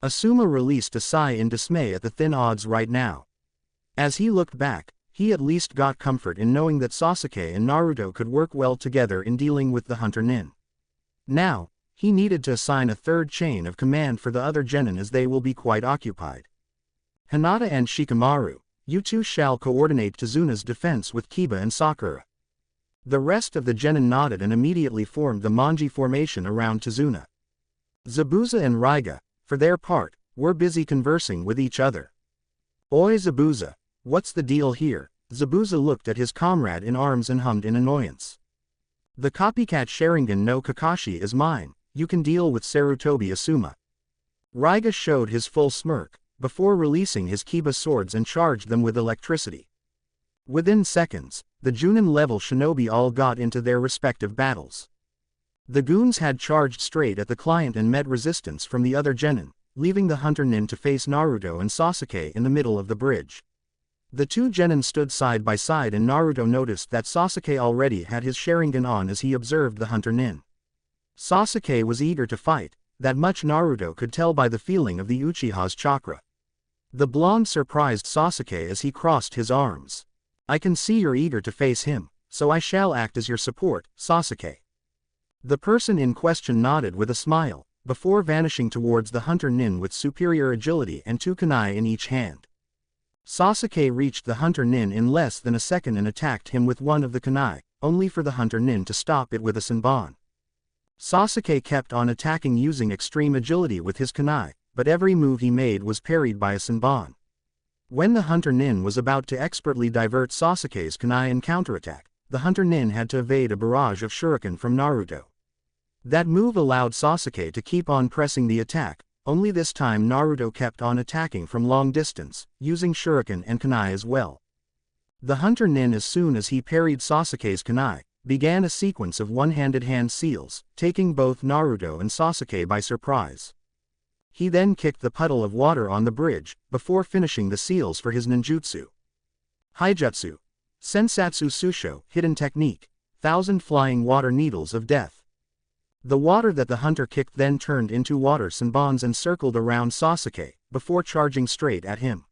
Asuma released a sigh in dismay at the thin odds right now. As he looked back, he at least got comfort in knowing that Sasuke and Naruto could work well together in dealing with the hunter nin. Now, he needed to assign a 3rd chain of command for the other genin as they will be quite occupied. Hinata and Shikamaru, you two shall coordinate Tazuna's defense with Kiba and Sakura. The rest of the genin nodded and immediately formed the Manji formation around Tazuna. Zabuza and Raiga, for their part, were busy conversing with each other. Oi Zabuza, what's the deal here? Zabuza looked at his comrade in arms and hummed in annoyance. The copycat Sharingan no Kakashi is mine, you can deal with Sarutobi Asuma. Raiga showed his full smirk, before releasing his Kiba swords and charged them with electricity. Within seconds, the Junin-level shinobi all got into their respective battles. The goons had charged straight at the client and met resistance from the other genin, leaving the hunter nin to face Naruto and Sasuke in the middle of the bridge. The 2 genin stood side by side and Naruto noticed that Sasuke already had his Sharingan on as he observed the hunter nin. Sasuke was eager to fight, that much Naruto could tell by the feeling of the Uchiha's chakra. The blonde surprised Sasuke as he crossed his arms. I can see you're eager to face him, so I shall act as your support, Sasuke. The person in question nodded with a smile, before vanishing towards the hunter nin with superior agility and 2 kunai in each hand. Sasuke reached the hunter nin in less than a second and attacked him with one of the kunai, only for the hunter nin to stop it with a senbon. Sasuke kept on attacking using extreme agility with his kunai, but every move he made was parried by a senbon. When the hunter nin was about to expertly divert Sasuke's kunai and counterattack, the hunter nin had to evade a barrage of shuriken from Naruto. That move allowed Sasuke to keep on pressing the attack, only this time Naruto kept on attacking from long distance, using shuriken and kunai as well. The hunter nin, as soon as he parried Sasuke's kunai, began a sequence of one-handed hand seals, taking both Naruto and Sasuke by surprise. He then kicked the puddle of water on the bridge, before finishing the seals for his ninjutsu. Haijutsu. Sensatsu Susho, hidden technique. 1,000 flying water needles of death. The water that the hunter kicked then turned into water senbons and circled around Sasuke, before charging straight at him.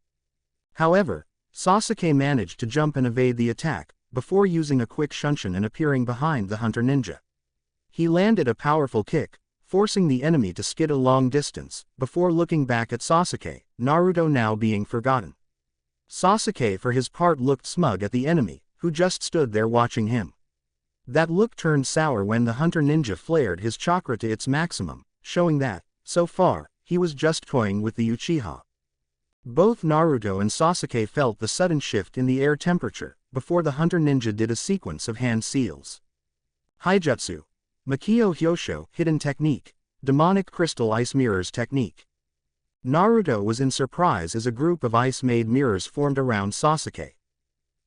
However, Sasuke managed to jump and evade the attack, before using a quick shunshin and appearing behind the hunter ninja. He landed a powerful kick, forcing the enemy to skid a long distance, before looking back at Sasuke, Naruto now being forgotten. Sasuke for his part looked smug at the enemy, who just stood there watching him. That look turned sour when the hunter ninja flared his chakra to its maximum, showing that, so far, he was just toying with the Uchiha. Both Naruto and Sasuke felt the sudden shift in the air temperature, before the hunter ninja did a sequence of hand seals. Haijutsu. Makio Hyosho, hidden technique. Demonic crystal ice mirrors technique. Naruto was in surprise as a group of ice-made mirrors formed around Sasuke.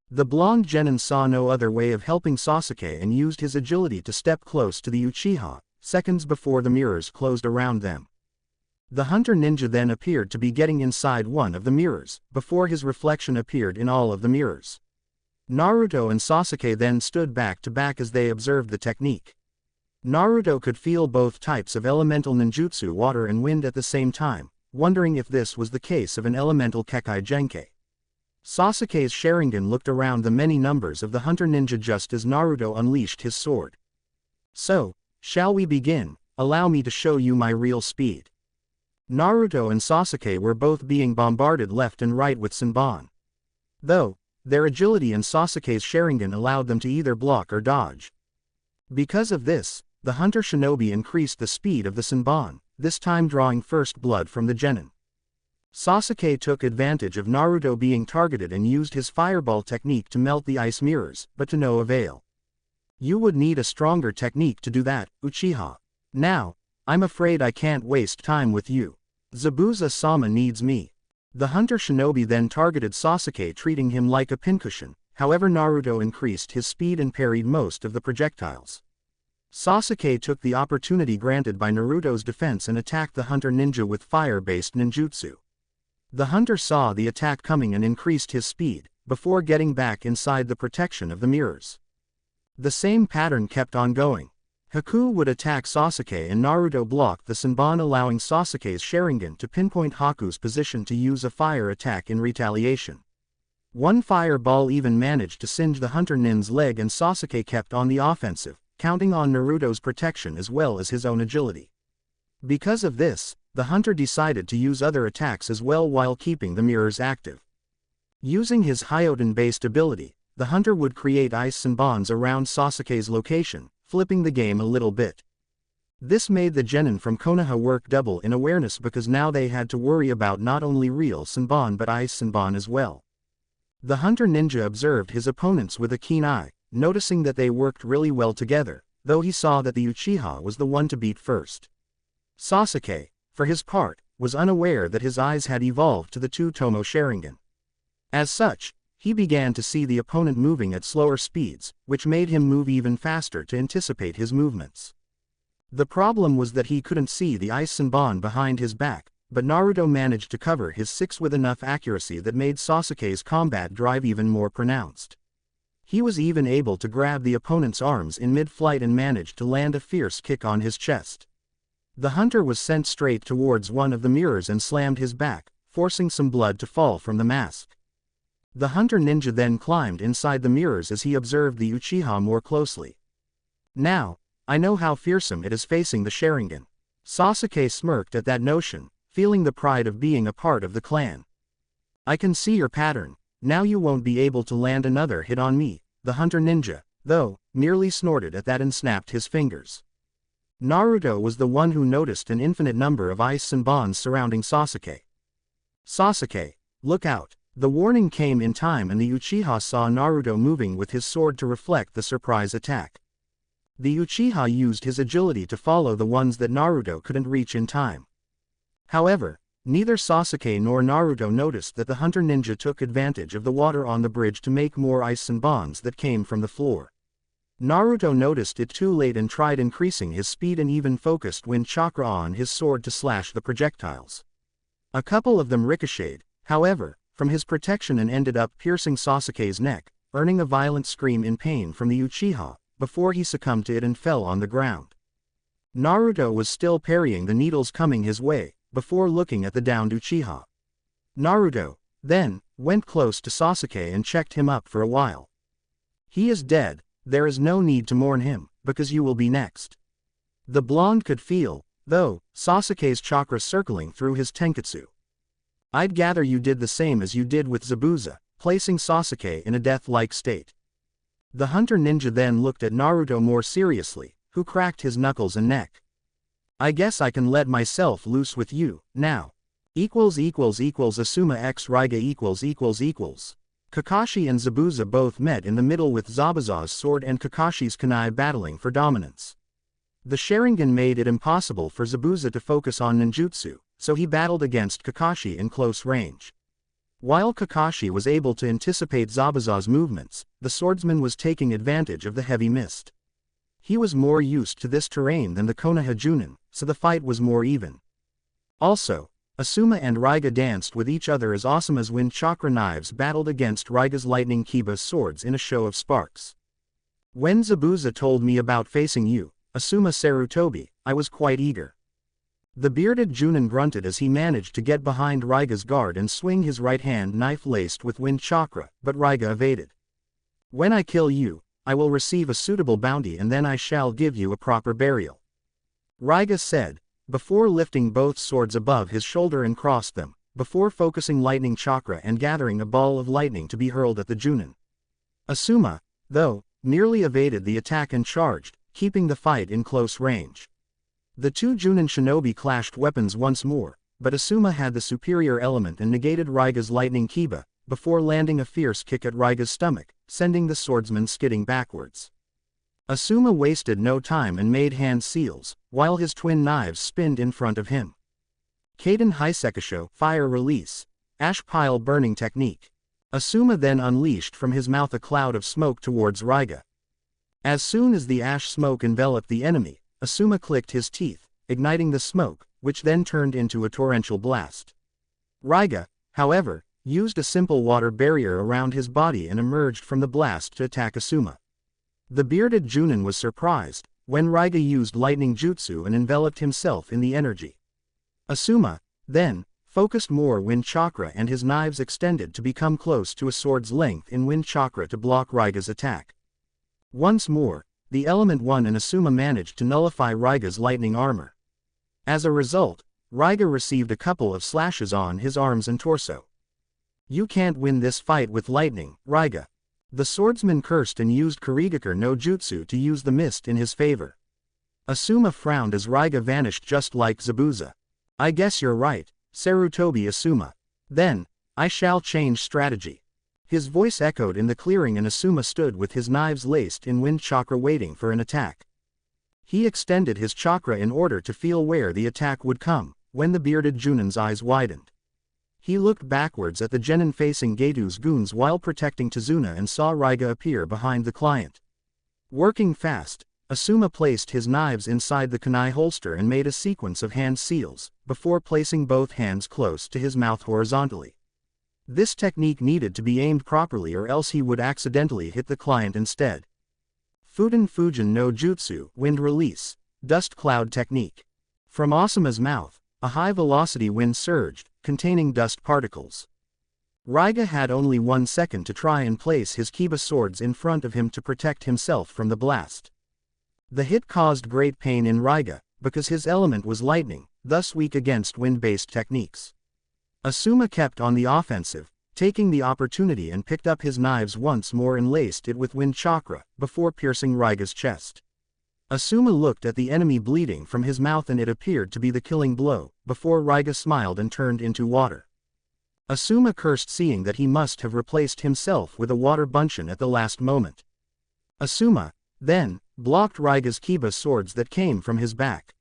The blonde genin saw no other way of helping Sasuke and used his agility to step close to the Uchiha, seconds before the mirrors closed around them. The hunter ninja then appeared to be getting inside one of the mirrors, before his reflection appeared in all of the mirrors. Naruto and Sasuke then stood back to back as they observed the technique. Naruto could feel both types of elemental ninjutsu, water and wind, at the same time, wondering if this was the case of an elemental Kekkei Genkai. Sasuke's Sharingan looked around the many numbers of the hunter ninja just as Naruto unleashed his sword. So, shall we begin? Allow me to show you my real speed. Naruto and Sasuke were both being bombarded left and right with senbon. Though, their agility and Sasuke's Sharingan allowed them to either block or dodge. Because of this, the hunter shinobi increased the speed of the senbon, this time drawing first blood from the genin. Sasuke took advantage of Naruto being targeted and used his fireball technique to melt the ice mirrors, but to no avail. You would need a stronger technique to do that, Uchiha. Now, I'm afraid I can't waste time with you. Zabuza-sama needs me. The hunter shinobi then targeted Sasuke, treating him like a pincushion. However, Naruto increased his speed and parried most of the projectiles. Sasuke took the opportunity granted by Naruto's defense and attacked the hunter ninja with fire-based ninjutsu. The hunter saw the attack coming and increased his speed, before getting back inside the protection of the mirrors. The same pattern kept on going. Haku would attack Sasuke and Naruto blocked the senbon, allowing Sasuke's Sharingan to pinpoint Haku's position to use a fire attack in retaliation. One fireball even managed to singe the hunter nin's leg, and Sasuke kept on the offensive, counting on Naruto's protection as well as his own agility. Because of this, the hunter decided to use other attacks as well while keeping the mirrors active. Using his Hyoten-based ability, the hunter would create ice senbons around Sasuke's location, flipping the game a little bit. This made the genin from Konoha work double in awareness, because now they had to worry about not only real senbon but ice senbon as well. The hunter ninja observed his opponents with a keen eye, noticing that they worked really well together, though he saw that the Uchiha was the one to beat first. Sasuke, for his part, was unaware that his eyes had evolved to the two-tomo Sharingan. As such, he began to see the opponent moving at slower speeds, which made him move even faster to anticipate his movements. The problem was that he couldn't see the ice senbon behind his back, but Naruto managed to cover his six with enough accuracy that made Sasuke's combat drive even more pronounced. He was even able to grab the opponent's arms in mid-flight and managed to land a fierce kick on his chest. The hunter was sent straight towards one of the mirrors and slammed his back, forcing some blood to fall from the mask. The hunter ninja then climbed inside the mirrors as he observed the Uchiha more closely. Now, I know how fearsome it is facing the Sharingan. Sasuke smirked at that notion, feeling the pride of being a part of the clan. I can see your pattern, now you won't be able to land another hit on me, the hunter ninja, though, merely snorted at that and snapped his fingers. Naruto was the one who noticed an infinite number of ice senbons surrounding Sasuke. Sasuke, look out! The warning came in time and the Uchiha saw Naruto moving with his sword to reflect the surprise attack. The Uchiha used his agility to follow the ones that Naruto couldn't reach in time. However, neither Sasuke nor Naruto noticed that the hunter ninja took advantage of the water on the bridge to make more ice senbons that came from the floor. Naruto noticed it too late and tried increasing his speed and even focused wind chakra on his sword to slash the projectiles. A couple of them ricocheted, however, from his protection and ended up piercing Sasuke's neck, earning a violent scream in pain from the Uchiha, before he succumbed to it and fell on the ground. Naruto was still parrying the needles coming his way, before looking at the downed Uchiha. Naruto, then, went close to Sasuke and checked him up for a while. He is dead, there is no need to mourn him, because you will be next. The blonde could feel, though, Sasuke's chakra circling through his tenketsu. I'd gather you did the same as you did with Zabuza, placing Sasuke in a death-like state. The hunter ninja then looked at Naruto more seriously, who cracked his knuckles and neck. I guess I can let myself loose with you, now. Asuma x Raiga . Kakashi and Zabuza both met in the middle with Zabuza's sword and Kakashi's kunai battling for dominance. The Sharingan made it impossible for Zabuza to focus on ninjutsu, so he battled against Kakashi in close range. While Kakashi was able to anticipate Zabuza's movements, the swordsman was taking advantage of the heavy mist. He was more used to this terrain than the Konoha Junin, so the fight was more even. Also, Asuma and Raiga danced with each other as Asuma's wind chakra knives battled against Raiga's lightning kiba swords in a show of sparks. When Zabuza told me about facing you, Asuma Sarutobi, I was quite eager. The bearded Junin grunted as he managed to get behind Raiga's guard and swing his right hand knife laced with wind chakra, but Raiga evaded. When I kill you, I will receive a suitable bounty and then I shall give you a proper burial. Raiga said, before lifting both swords above his shoulder and crossed them, before focusing lightning chakra and gathering a ball of lightning to be hurled at the Junin. Asuma, though, nearly evaded the attack and charged, keeping the fight in close range. The two Junin shinobi clashed weapons once more, but Asuma had the superior element and negated Raiga's lightning kiba, before landing a fierce kick at Raiga's stomach, sending the swordsman skidding backwards. Asuma wasted no time and made hand seals, while his twin knives spinned in front of him. Kaden Hisekisho, fire release, ash pile burning technique. Asuma then unleashed from his mouth a cloud of smoke towards Raiga. As soon as the ash smoke enveloped the enemy, Asuma clicked his teeth, igniting the smoke, which then turned into a torrential blast. Raiga, however, used a simple water barrier around his body and emerged from the blast to attack Asuma. The bearded Junin was surprised, when Raiga used lightning jutsu and enveloped himself in the energy. Asuma, then, focused more wind chakra and his knives extended to become close to a sword's length in wind chakra to block Raiga's attack. Once more, the element won and Asuma managed to nullify Raiga's lightning armor. As a result, Raiga received a couple of slashes on his arms and torso. You can't win this fight with lightning, Raiga. The swordsman cursed and used Kurigakure no Jutsu to use the mist in his favor. Asuma frowned as Raiga vanished just like Zabuza. I guess you're right, Sarutobi Asuma. Then, I shall change strategy. His voice echoed in the clearing and Asuma stood with his knives laced in wind chakra waiting for an attack. He extended his chakra in order to feel where the attack would come, when the bearded Junin's eyes widened. He looked backwards at the genin facing Getu's goons while protecting Tazuna and saw Raiga appear behind the client. Working fast, Asuma placed his knives inside the kunai holster and made a sequence of hand seals, before placing both hands close to his mouth horizontally. This technique needed to be aimed properly or else he would accidentally hit the client instead. Fuden Fujin no Jutsu, wind release, dust cloud technique. From Asuma's mouth, a high-velocity wind surged, containing dust particles. Raiga had only 1 second to try and place his kiba swords in front of him to protect himself from the blast. The hit caused great pain in Raiga, because his element was lightning, thus weak against wind-based techniques. Asuma kept on the offensive, taking the opportunity and picked up his knives once more and laced it with wind chakra, before piercing Raiga's chest. Asuma looked at the enemy bleeding from his mouth and it appeared to be the killing blow, before Raiga smiled and turned into water. Asuma cursed seeing that he must have replaced himself with a water bunshin at the last moment. Asuma, then, blocked Raiga's kiba swords that came from his back.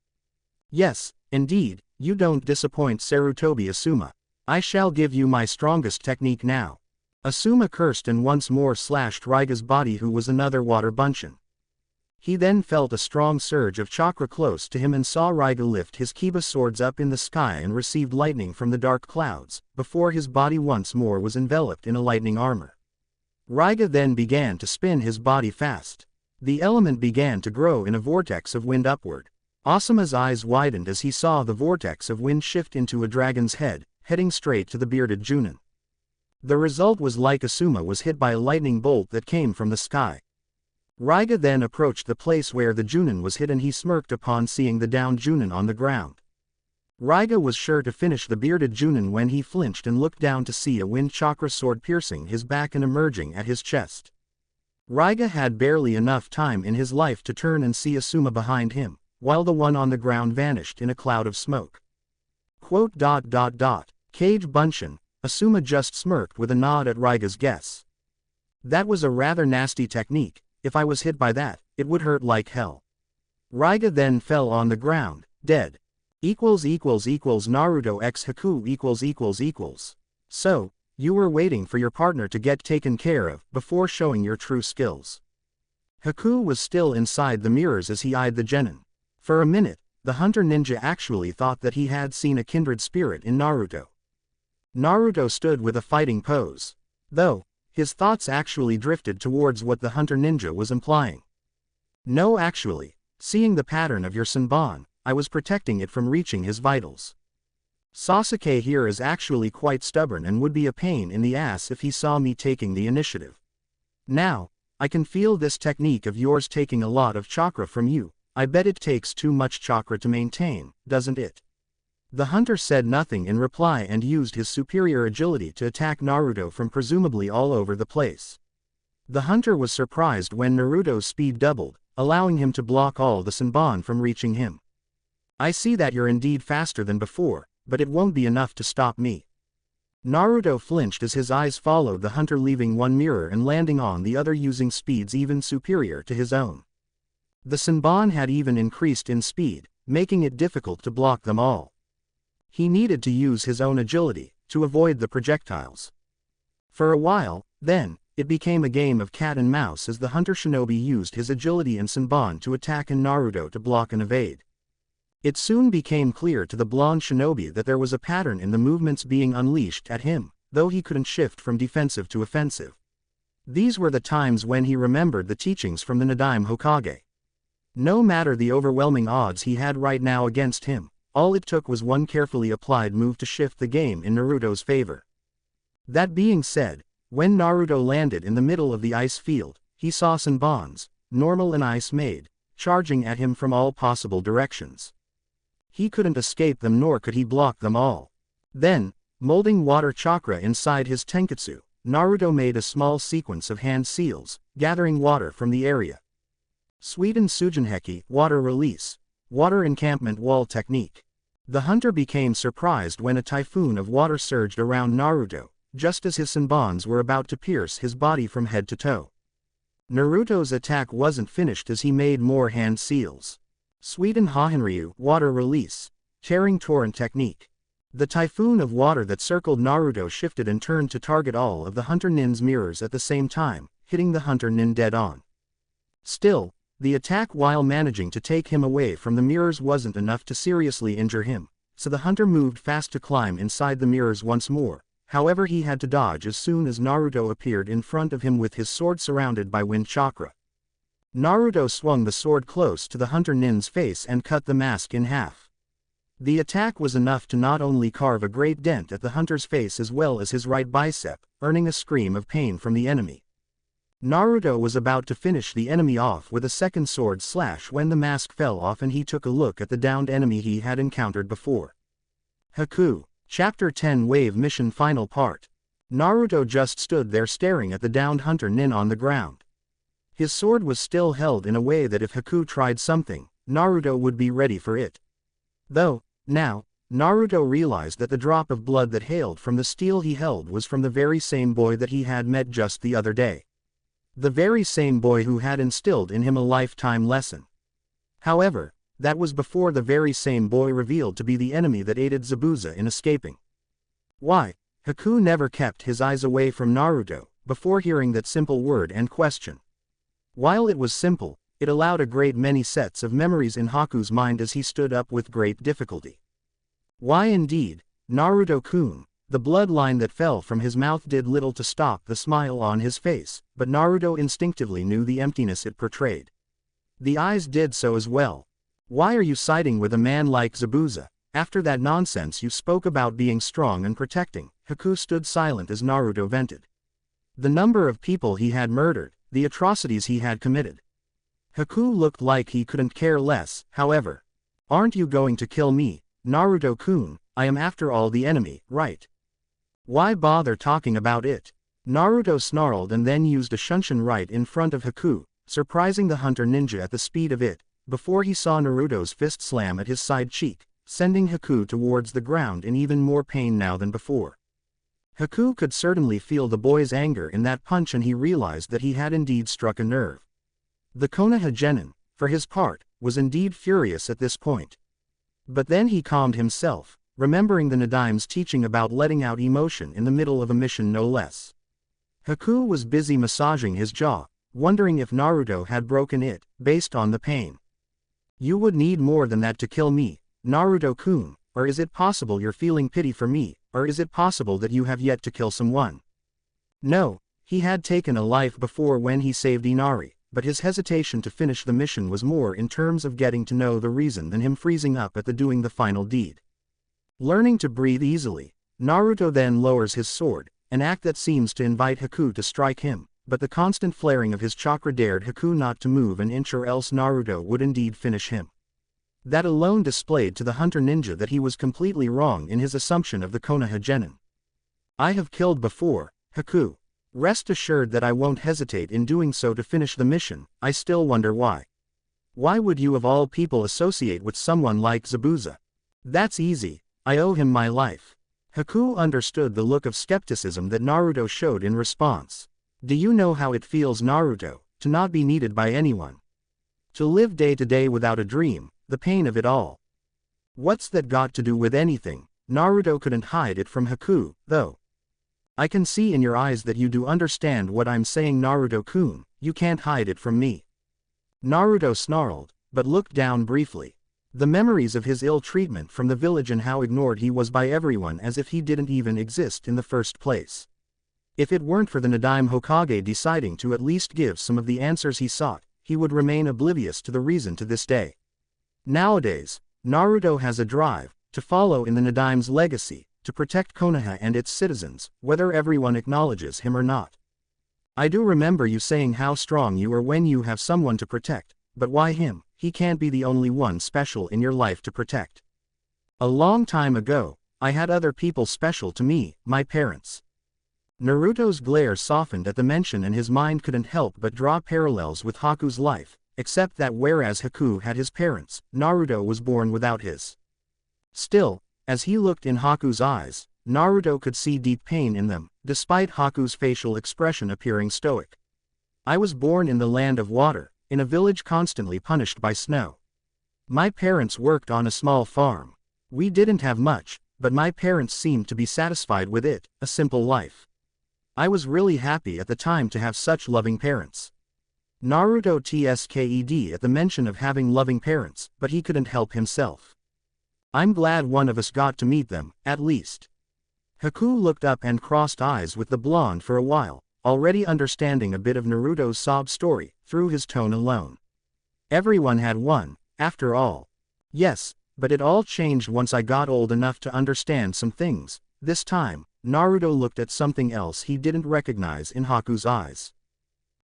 Yes, indeed, you don't disappoint Sarutobi Asuma. I shall give you my strongest technique now. Asuma cursed and once more slashed Raiga's body who was another water bunshin. He then felt a strong surge of chakra close to him and saw Raiga lift his Kiba swords up in the sky and received lightning from the dark clouds, before his body once more was enveloped in a lightning armor. Raiga then began to spin his body fast. The element began to grow in a vortex of wind upward. Asuma's eyes widened as he saw the vortex of wind shift into a dragon's head, heading straight to the bearded Junin. The result was like Asuma was hit by a lightning bolt that came from the sky. Raiga then approached the place where the Junin was hit and he smirked upon seeing the downed Junin on the ground. Raiga was sure to finish the bearded Junin when he flinched and looked down to see a wind chakra sword piercing his back and emerging at his chest. Raiga had barely enough time in his life to turn and see Asuma behind him, while the one on the ground vanished in a cloud of smoke. Cage Bunshin, Asuma just smirked with a nod at Raiga's guess. That was a rather nasty technique. If I was hit by that, it would hurt like hell. Raiga then fell on the ground, dead. Naruto x Haku . So, you were waiting for your partner to get taken care of before showing your true skills. Haku was still inside the mirrors as he eyed the genin. For a minute, the hunter ninja actually thought that he had seen a kindred spirit in Naruto. Naruto stood with a fighting pose. Though, his thoughts actually drifted towards what the hunter ninja was implying. No, actually, seeing the pattern of your Senbon, I was protecting it from reaching his vitals. Sasuke here is actually quite stubborn and would be a pain in the ass if he saw me taking the initiative. Now, I can feel this technique of yours taking a lot of chakra from you. I bet it takes too much chakra to maintain, doesn't it? The hunter said nothing in reply and used his superior agility to attack Naruto from presumably all over the place. The hunter was surprised when Naruto's speed doubled, allowing him to block all the Senbon from reaching him. I see that you're indeed faster than before, but it won't be enough to stop me. Naruto flinched as his eyes followed the hunter leaving one mirror and landing on the other using speeds even superior to his own. The Senbon had even increased in speed, making it difficult to block them all. He needed to use his own agility to avoid the projectiles. For a while, then, it became a game of cat and mouse as the hunter shinobi used his agility and Senbon to attack and Naruto to block and evade. It soon became clear to the blonde shinobi that there was a pattern in the movements being unleashed at him, though he couldn't shift from defensive to offensive. These were the times when he remembered the teachings from the Nadaime Hokage. No matter the overwhelming odds he had right now against him, all it took was one carefully applied move to shift the game in Naruto's favor. That being said, when Naruto landed in the middle of the ice field, he saw Senbons, normal and ice made, charging at him from all possible directions. He couldn't escape them nor could he block them all. Then, molding water chakra inside his tenketsu, Naruto made a small sequence of hand seals, gathering water from the area. Suiten Sujinheki, water release. Water encampment wall technique. The hunter became surprised when a typhoon of water surged around Naruto, just as his Senbons were about to pierce his body from head to toe. Naruto's attack wasn't finished as he made more hand seals. Suiten Hahenryu, water release. Tearing torrent technique. The typhoon of water that circled Naruto shifted and turned to target all of the hunter nin's mirrors at the same time, hitting the hunter nin dead on. Still, the attack while managing to take him away from the mirrors wasn't enough to seriously injure him, so the hunter moved fast to climb inside the mirrors once more. However, he had to dodge as soon as Naruto appeared in front of him with his sword surrounded by wind chakra. Naruto swung the sword close to the hunter nin's face and cut the mask in half. The attack was enough to not only carve a great dent at the hunter's face as well as his right bicep, earning a scream of pain from the enemy. Naruto was about to finish the enemy off with a second sword slash when the mask fell off and he took a look at the downed enemy he had encountered before. Haku, Chapter 10 Wave Mission Final Part. Naruto just stood there staring at the downed hunter nin on the ground. His sword was still held in a way that if Haku tried something, Naruto would be ready for it. Though, now, Naruto realized that the drop of blood that hailed from the steel he held was from the very same boy that he had met just the other day. The very same boy who had instilled in him a lifetime lesson. However, that was before the very same boy revealed to be the enemy that aided Zabuza in escaping. Why, Haku never kept his eyes away from Naruto, before hearing that simple word and question. While it was simple, it allowed a great many sets of memories in Haku's mind as he stood up with great difficulty. Why indeed, Naruto-kun, the bloodline that fell from his mouth did little to stop the smile on his face, but Naruto instinctively knew the emptiness it portrayed. The eyes did so as well. Why are you siding with a man like Zabuza? After that nonsense you spoke about being strong and protecting, Haku stood silent as Naruto vented. The number of people he had murdered, the atrocities he had committed. Haku looked like he couldn't care less, however. Aren't you going to kill me, Naruto-kun? I am after all the enemy, right? Why bother talking about it? Naruto snarled and then used a shunshin right in front of Haku, surprising the hunter ninja at the speed of it, before he saw Naruto's fist slam at his side cheek, sending Haku towards the ground in even more pain now than before. Haku could certainly feel the boy's anger in that punch and he realized that he had indeed struck a nerve. The Konoha genin, for his part, was indeed furious at this point. But then he calmed himself, remembering the Nadime's teaching about letting out emotion in the middle of a mission no less. Haku was busy massaging his jaw, wondering if Naruto had broken it, based on the pain. You would need more than that to kill me, Naruto-kun, or is it possible you're feeling pity for me, or is it possible that you have yet to kill someone? No, he had taken a life before when he saved Inari, but his hesitation to finish the mission was more in terms of getting to know the reason than him freezing up at the doing the final deed. Learning to breathe easily, Naruto then lowers his sword, an act that seems to invite Haku to strike him, but the constant flaring of his chakra dared Haku not to move an inch or else Naruto would indeed finish him. That alone displayed to the hunter ninja that he was completely wrong in his assumption of the Konoha genin. I have killed before, Haku. Rest assured that I won't hesitate in doing so to finish the mission. I still wonder why. Why would you of all people associate with someone like Zabuza? That's easy, I owe him my life. Haku understood the look of skepticism that Naruto showed in response. Do you know how it feels, Naruto, to not be needed by anyone? To live day to day without a dream, the pain of it all. What's that got to do with anything? Naruto couldn't hide it from Haku, though. I can see in your eyes that you do understand what I'm saying, Naruto-kun, you can't hide it from me. Naruto snarled, but looked down briefly. The memories of his ill treatment from the village and how ignored he was by everyone as if he didn't even exist in the first place. If it weren't for the Nadime Hokage deciding to at least give some of the answers he sought, he would remain oblivious to the reason to this day. Nowadays, Naruto has a drive to follow in the Nadime's legacy, to protect Konoha and its citizens, whether everyone acknowledges him or not. I do remember you saying how strong you are when you have someone to protect, but why him? He can't be the only one special in your life to protect. A long time ago, I had other people special to me, my parents. Naruto's glare softened at the mention and his mind couldn't help but draw parallels with Haku's life, except that whereas Haku had his parents, Naruto was born without his. Still, as he looked in Haku's eyes, Naruto could see deep pain in them, despite Haku's facial expression appearing stoic. I was born in the land of water, in a village constantly punished by snow. My parents worked on a small farm. We didn't have much, but my parents seemed to be satisfied with it, a simple life. I was really happy at the time to have such loving parents. Naruto tsked at the mention of having loving parents, but he couldn't help himself. I'm glad one of us got to meet them, at least. Haku looked up and crossed eyes with the blonde for a while, already understanding a bit of Naruto's sob story, through his tone alone. Everyone had one, after all. Yes, but it all changed once I got old enough to understand some things. This time, Naruto looked at something else he didn't recognize in Haku's eyes.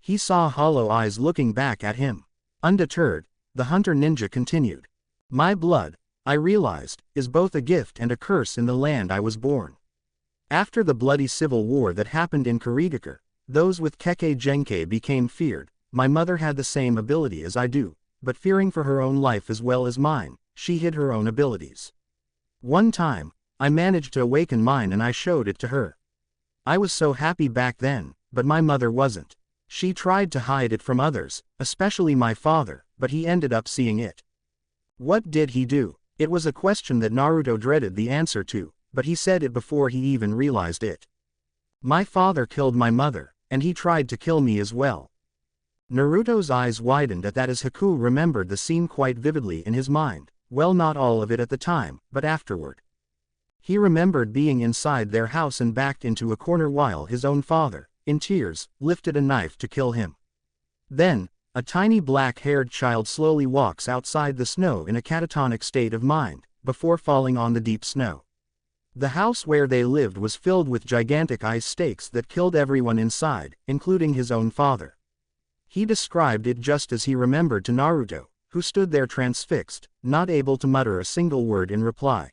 He saw hollow eyes looking back at him. Undeterred, the hunter ninja continued. My blood, I realized, is both a gift and a curse in the land I was born. After the bloody civil war that happened in Kurigakure, those with Kekkei Genkei became feared. My mother had the same ability as I do, but fearing for her own life as well as mine, she hid her own abilities. One time, I managed to awaken mine and I showed it to her. I was so happy back then, but my mother wasn't. She tried to hide it from others, especially my father, but he ended up seeing it. What did he do? It was a question that Naruto dreaded the answer to, but he said it before he even realized it. My father killed my mother, and he tried to kill me as well. Naruto's eyes widened at that as Haku remembered the scene quite vividly in his mind, well not all of it at the time, but afterward. He remembered being inside their house and backed into a corner while his own father, in tears, lifted a knife to kill him. Then, a tiny black-haired child slowly walks outside the snow in a catatonic state of mind, before falling on the deep snow. The house where they lived was filled with gigantic ice stakes that killed everyone inside, including his own father. He described it just as he remembered to Naruto, who stood there transfixed, not able to mutter a single word in reply.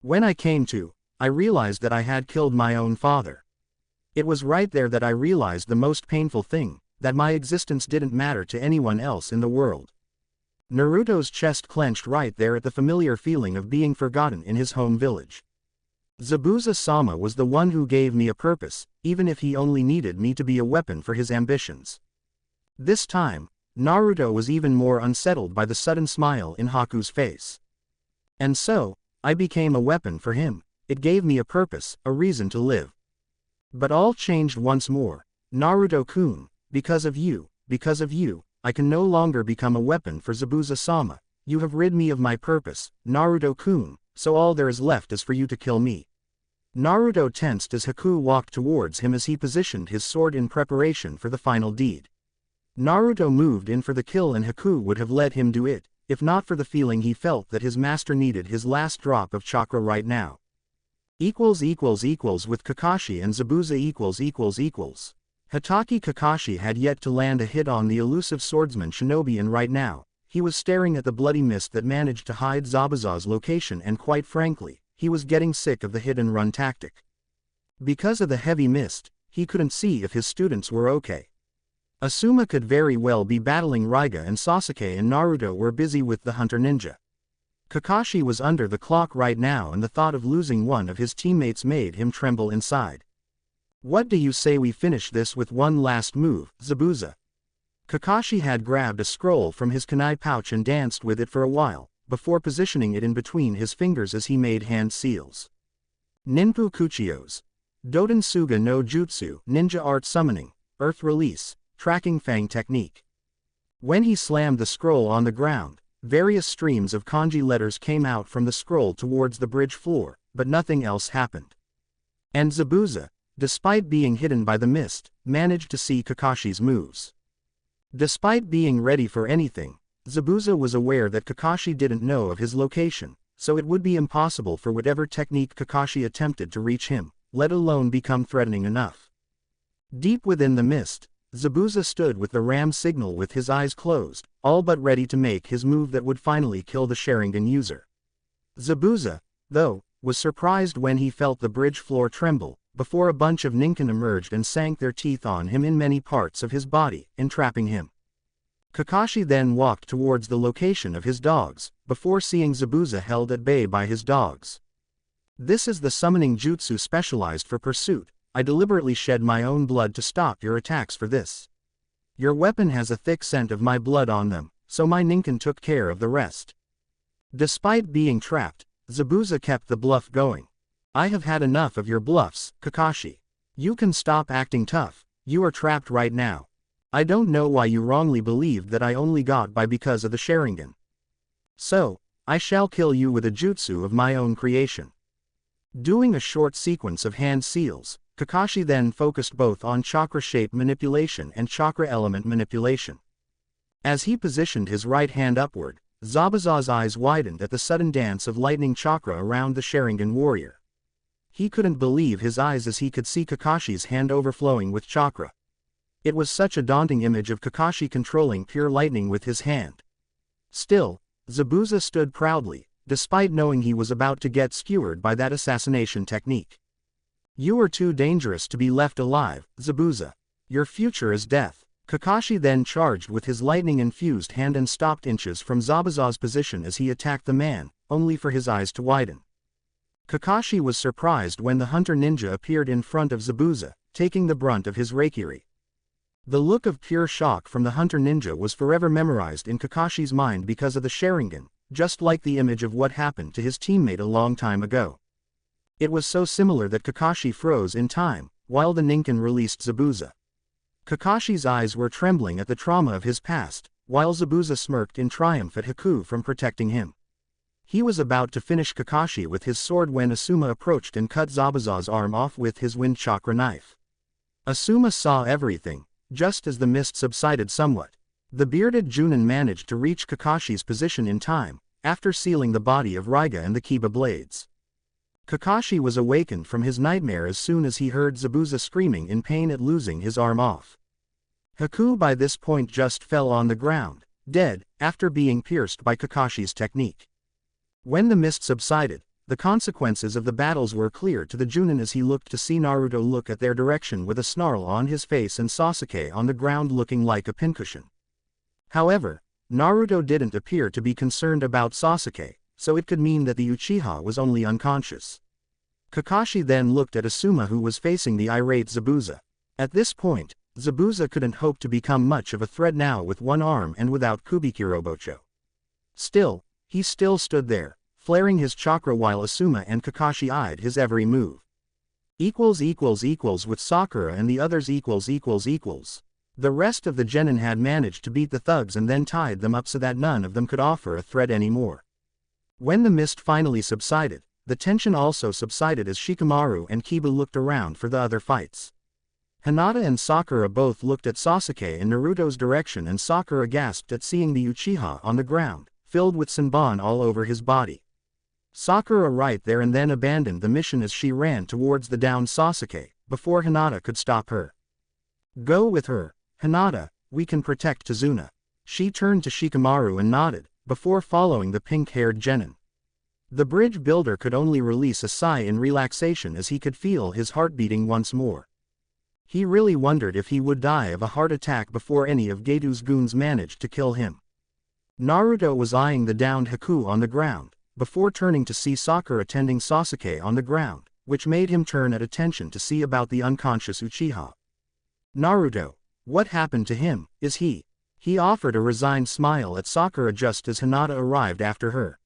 When I came to, I realized that I had killed my own father. It was right there that I realized the most painful thing, that my existence didn't matter to anyone else in the world. Naruto's chest clenched right there at the familiar feeling of being forgotten in his home village. Zabuza-sama was the one who gave me a purpose, even if he only needed me to be a weapon for his ambitions. This time, Naruto was even more unsettled by the sudden smile in Haku's face. And so, I became a weapon for him. It gave me a purpose, a reason to live. But all changed once more. Naruto-kun, because of you, I can no longer become a weapon for Zabuza-sama. You have rid me of my purpose, Naruto-kun, so all there is left is for you to kill me. Naruto tensed as Haku walked towards him as he positioned his sword in preparation for the final deed. Naruto moved in for the kill and Haku would have let him do it, if not for the feeling he felt that his master needed his last drop of chakra right now. With Kakashi and Zabuza . Hatake Kakashi had yet to land a hit on the elusive swordsman shinobi and right now, he was staring at the bloody mist that managed to hide Zabuza's location and quite frankly, he was getting sick of the hit-and-run tactic. Because of the heavy mist, he couldn't see if his students were okay. Asuma could very well be battling Raiga and Sasuke and Naruto were busy with the hunter ninja. Kakashi was under the clock right now and the thought of losing one of his teammates made him tremble inside. What do you say we finish this with one last move, Zabuza? Kakashi had grabbed a scroll from his kunai pouch and danced with it for a while, before positioning it in between his fingers as he made hand seals. Ninpu Kuchiyos. Doden Suga no Jutsu, Ninja Art Summoning, Earth Release, Tracking Fang Technique. When he slammed the scroll on the ground, various streams of kanji letters came out from the scroll towards the bridge floor, but nothing else happened. And Zabuza, despite being hidden by the mist, managed to see Kakashi's moves. Despite being ready for anything, Zabuza was aware that Kakashi didn't know of his location, so it would be impossible for whatever technique Kakashi attempted to reach him, let alone become threatening enough. Deep within the mist, Zabuza stood with the ram signal with his eyes closed, all but ready to make his move that would finally kill the Sharingan user. Zabuza, though, was surprised when he felt the bridge floor tremble, before a bunch of ninkin emerged and sank their teeth on him in many parts of his body, entrapping him. Kakashi then walked towards the location of his dogs, before seeing Zabuza held at bay by his dogs. This is the summoning jutsu specialized for pursuit. I deliberately shed my own blood to stop your attacks for this. Your weapon has a thick scent of my blood on them, so my ninkin took care of the rest. Despite being trapped, Zabuza kept the bluff going. I have had enough of your bluffs, Kakashi. You can stop acting tough, you are trapped right now. I don't know why you wrongly believed that I only got by because of the Sharingan. So, I shall kill you with a jutsu of my own creation. Doing a short sequence of hand seals, Kakashi then focused both on chakra shape manipulation and chakra element manipulation. As he positioned his right hand upward, Zabuza's eyes widened at the sudden dance of lightning chakra around the Sharingan warrior. He couldn't believe his eyes as he could see Kakashi's hand overflowing with chakra. It was such a daunting image of Kakashi controlling pure lightning with his hand. Still, Zabuza stood proudly, despite knowing he was about to get skewered by that assassination technique. You are too dangerous to be left alive, Zabuza. Your future is death. Kakashi then charged with his lightning-infused hand and stopped inches from Zabuza's position as he attacked the man, only for his eyes to widen. Kakashi was surprised when the hunter ninja appeared in front of Zabuza, taking the brunt of his raikiri. The look of pure shock from the hunter ninja was forever memorized in Kakashi's mind because of the Sharingan, just like the image of what happened to his teammate a long time ago. It was so similar that Kakashi froze in time, while the ninkin released Zabuza. Kakashi's eyes were trembling at the trauma of his past, while Zabuza smirked in triumph at Haku from protecting him. He was about to finish Kakashi with his sword when Asuma approached and cut Zabuza's arm off with his wind chakra knife. Asuma saw everything, just as the mist subsided somewhat. The bearded Junin managed to reach Kakashi's position in time, after sealing the body of Raiga and the Kiba blades. Kakashi was awakened from his nightmare as soon as he heard Zabuza screaming in pain at losing his arm off. Haku by this point just fell on the ground, dead, after being pierced by Kakashi's technique. When the mist subsided, the consequences of the battles were clear to the Junin as he looked to see Naruto look at their direction with a snarl on his face and Sasuke on the ground looking like a pincushion. However, Naruto didn't appear to be concerned about Sasuke, so it could mean that the Uchiha was only unconscious. Kakashi then looked at Asuma who was facing the irate Zabuza. At this point, Zabuza couldn't hope to become much of a threat now with one arm and without Kubikirobocho. Still, he still stood there, flaring his chakra while Asuma and Kakashi eyed his every move. With Sakura and the others . The rest of the genin had managed to beat the thugs and then tied them up so that none of them could offer a threat anymore. When the mist finally subsided, the tension also subsided as Shikamaru and Kiba looked around for the other fights. Hinata and Sakura both looked at Sasuke in Naruto's direction and Sakura gasped at seeing the Uchiha on the ground, filled with Senbon all over his body. Sakura right there and then abandoned the mission as she ran towards the downed Sasuke, before Hinata could stop her. Go with her, Hinata, we can protect Tazuna. She turned to Shikamaru and nodded, before following the pink-haired genin. The bridge builder could only release a sigh in relaxation as he could feel his heart beating once more. He really wondered if he would die of a heart attack before any of Getu's goons managed to kill him. Naruto was eyeing the downed Haku on the ground, before turning to see Sakura tending Sasuke on the ground, which made him turn at attention to see about the unconscious Uchiha. Naruto, what happened to him, is he? He offered a resigned smile at Sakura just as Hinata arrived after her.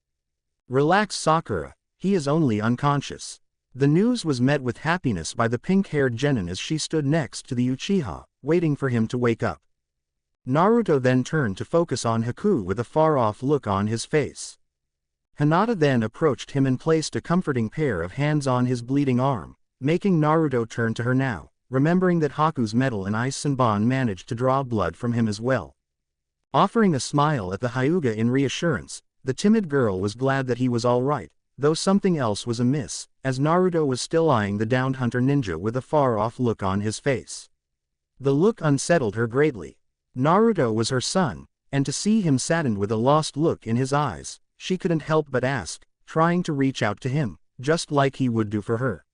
Relax Sakura, he is only unconscious. The news was met with happiness by the pink-haired genin as she stood next to the Uchiha, waiting for him to wake up. Naruto then turned to focus on Haku with a far-off look on his face. Hinata then approached him and placed a comforting pair of hands on his bleeding arm, making Naruto turn to her now, remembering that Haku's metal and ice Senbon managed to draw blood from him as well. Offering a smile at the Hyuga in reassurance, the timid girl was glad that he was all right, though something else was amiss, as Naruto was still eyeing the downed hunter ninja with a far-off look on his face. The look unsettled her greatly. Naruto was her son, and to see him saddened with a lost look in his eyes, she couldn't help but ask, trying to reach out to him, just like he would do for her.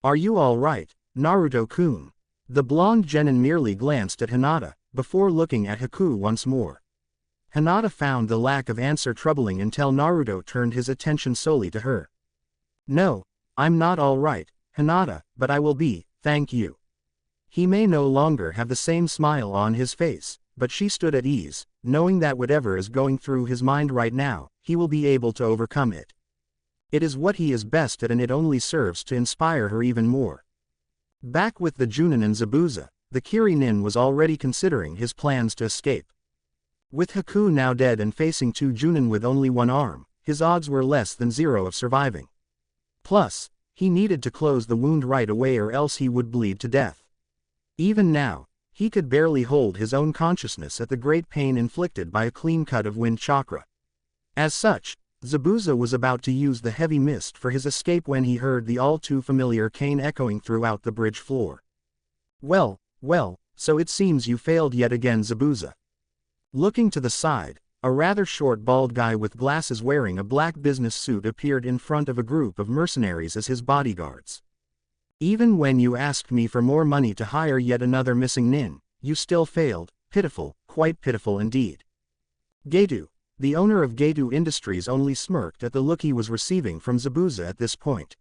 Are you all right, Naruto-kun? The blonde genin merely glanced at Hinata, before looking at Haku once more. Hinata found the lack of answer troubling until Naruto turned his attention solely to her. No, I'm not all right, Hinata, but I will be, thank you. He may no longer have the same smile on his face, but she stood at ease, knowing that whatever is going through his mind right now, he will be able to overcome it. It is what he is best at and it only serves to inspire her even more. Back with the Junin and Zabuza, the Kiri-nin was already considering his plans to escape. With Haku now dead and facing two Junin with only one arm, his odds were less than zero of surviving. Plus, he needed to close the wound right away or else he would bleed to death. Even now, he could barely hold his own consciousness at the great pain inflicted by a clean cut of wind chakra. As such, Zabuza was about to use the heavy mist for his escape when he heard the all-too-familiar cane echoing throughout the bridge floor. Well, so it seems you failed yet again, Zabuza. Looking to the side, a rather short bald guy with glasses wearing a black business suit appeared in front of a group of mercenaries as his bodyguards. Even when you asked me for more money to hire yet another missing nin, you still failed. Pitiful, quite pitiful indeed. Getu, the owner of Getu Industries, only smirked at the look he was receiving from Zabuza at this point.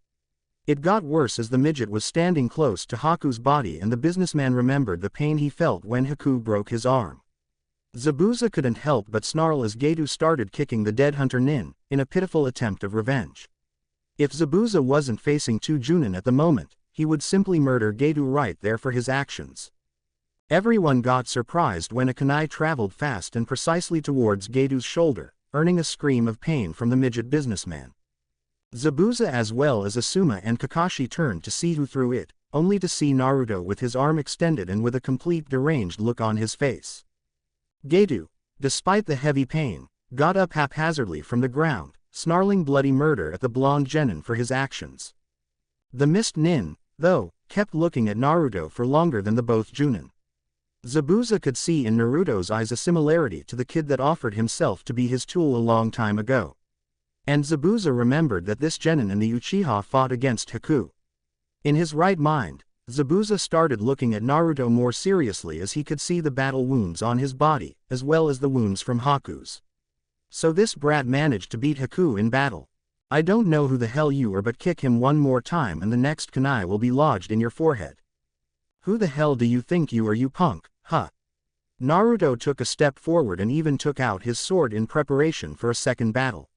It got worse as the midget was standing close to Haku's body and the businessman remembered the pain he felt when Haku broke his arm. Zabuza couldn't help but snarl as Getu started kicking the dead hunter nin, in a pitiful attempt of revenge. If Zabuza wasn't facing two Junin at the moment, he would simply murder Getu right there for his actions. Everyone got surprised when a kunai traveled fast and precisely towards Gedu's shoulder, earning a scream of pain from the midget businessman. Zabuza as well as Asuma and Kakashi turned to see who threw it, only to see Naruto with his arm extended and with a complete deranged look on his face. Gedu, despite the heavy pain, got up haphazardly from the ground, snarling bloody murder at the blonde genin for his actions. The mist nin, though, kept looking at Naruto for longer than the both Junin. Zabuza could see in Naruto's eyes a similarity to the kid that offered himself to be his tool a long time ago. And Zabuza remembered that this genin and the Uchiha fought against Haku. In his right mind, Zabuza started looking at Naruto more seriously as he could see the battle wounds on his body, as well as the wounds from Haku's. So this brat managed to beat Haku in battle. I don't know who the hell you are, but kick him one more time and the next kunai will be lodged in your forehead. Who the hell do you think you are, you punk, huh? Naruto took a step forward and even took out his sword in preparation for a second battle.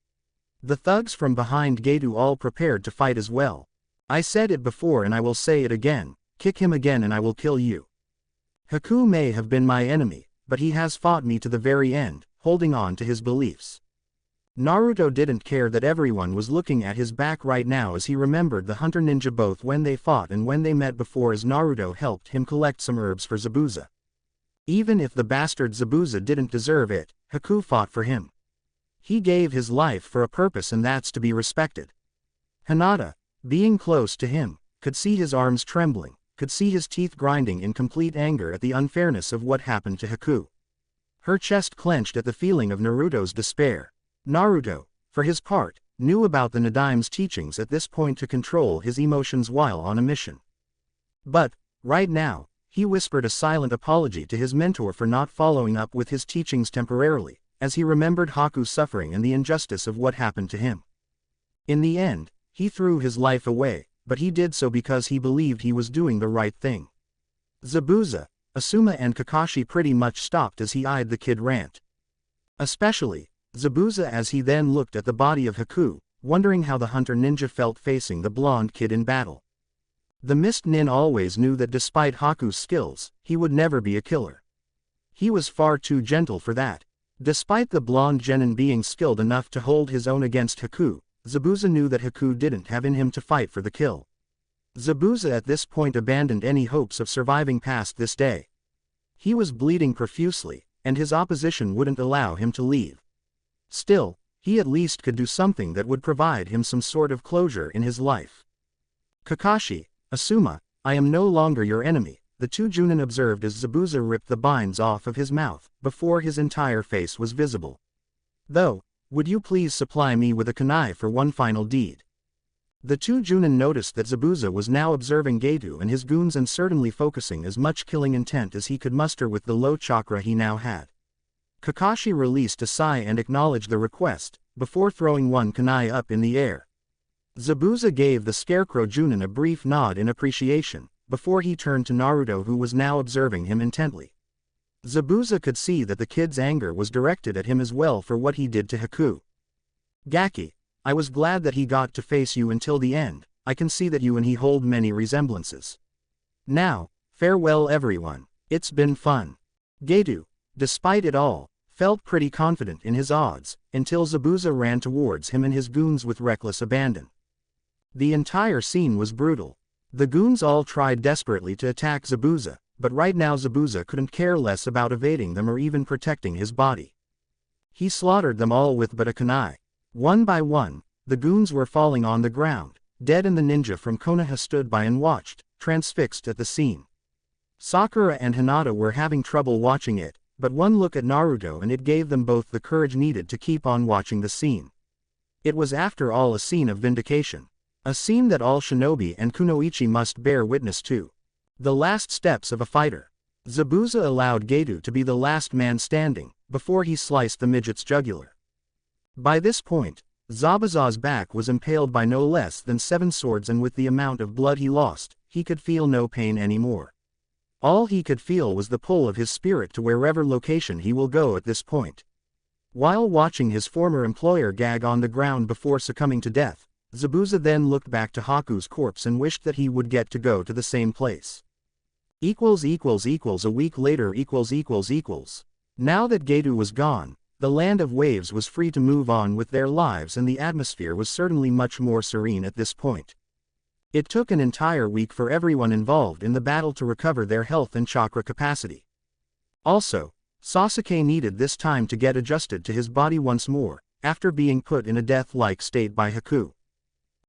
The thugs from behind Gedu all prepared to fight as well. I said it before and I will say it again, kick him again and I will kill you. Haku may have been my enemy, but he has fought me to the very end, holding on to his beliefs. Naruto didn't care that everyone was looking at his back right now as he remembered the hunter ninja both when they fought and when they met before, as Naruto helped him collect some herbs for Zabuza. Even if the bastard Zabuza didn't deserve it, Haku fought for him. He gave his life for a purpose and that's to be respected. Hinata, being close to him, could see his arms trembling, could see his teeth grinding in complete anger at the unfairness of what happened to Haku. Her chest clenched at the feeling of Naruto's despair. Naruto, for his part, knew about the Nadime's teachings at this point to control his emotions while on a mission. But, right now, he whispered a silent apology to his mentor for not following up with his teachings temporarily, as he remembered Haku's suffering and the injustice of what happened to him. In the end, he threw his life away, but he did so because he believed he was doing the right thing. Zabuza, Asuma and Kakashi pretty much stopped as he eyed the kid rant. Especially, Zabuza as he then looked at the body of Haku, wondering how the hunter ninja felt facing the blonde kid in battle. The mist nin always knew that despite Haku's skills, he would never be a killer. He was far too gentle for that. Despite the blonde genin being skilled enough to hold his own against Haku, Zabuza knew that Haku didn't have in him to fight for the kill. Zabuza at this point abandoned any hopes of surviving past this day. He was bleeding profusely, and his opposition wouldn't allow him to leave. Still, he at least could do something that would provide him some sort of closure in his life. Kakashi, Asuma, I am no longer your enemy, the two Junin observed as Zabuza ripped the binds off of his mouth, before his entire face was visible. Though, would you please supply me with a kunai for one final deed? The two Junin noticed that Zabuza was now observing Gedu and his goons and certainly focusing as much killing intent as he could muster with the low chakra he now had. Kakashi released a sigh and acknowledged the request, before throwing one kunai up in the air. Zabuza gave the scarecrow Junin a brief nod in appreciation, before he turned to Naruto who was now observing him intently. Zabuza could see that the kid's anger was directed at him as well for what he did to Haku. Gaki, I was glad that he got to face you until the end, I can see that you and he hold many resemblances. Now, farewell everyone, it's been fun. Gedu, despite it all, felt pretty confident in his odds, until Zabuza ran towards him and his goons with reckless abandon. The entire scene was brutal. The goons all tried desperately to attack Zabuza, but right now Zabuza couldn't care less about evading them or even protecting his body. He slaughtered them all with but a kunai. One by one, the goons were falling on the ground, dead, and the ninja from Konoha stood by and watched, transfixed at the scene. Sakura and Hinata were having trouble watching it, but one look at Naruto and it gave them both the courage needed to keep on watching the scene. It was after all a scene of vindication. A scene that all shinobi and kunoichi must bear witness to. The last steps of a fighter. Zabuza allowed Gedu to be the last man standing, before he sliced the midget's jugular. By this point, Zabuza's back was impaled by no less than 7 swords, and with the amount of blood he lost, he could feel no pain anymore. All he could feel was the pull of his spirit to wherever location he will go at this point. While watching his former employer gag on the ground before succumbing to death, Zabuza then looked back to Haku's corpse and wished that he would get to go to the same place. A week later. Now that Gedu was gone, the land of waves was free to move on with their lives, and the atmosphere was certainly much more serene at this point. It took an entire week for everyone involved in the battle to recover their health and chakra capacity. Also, Sasuke needed this time to get adjusted to his body once more, after being put in a death-like state by Haku.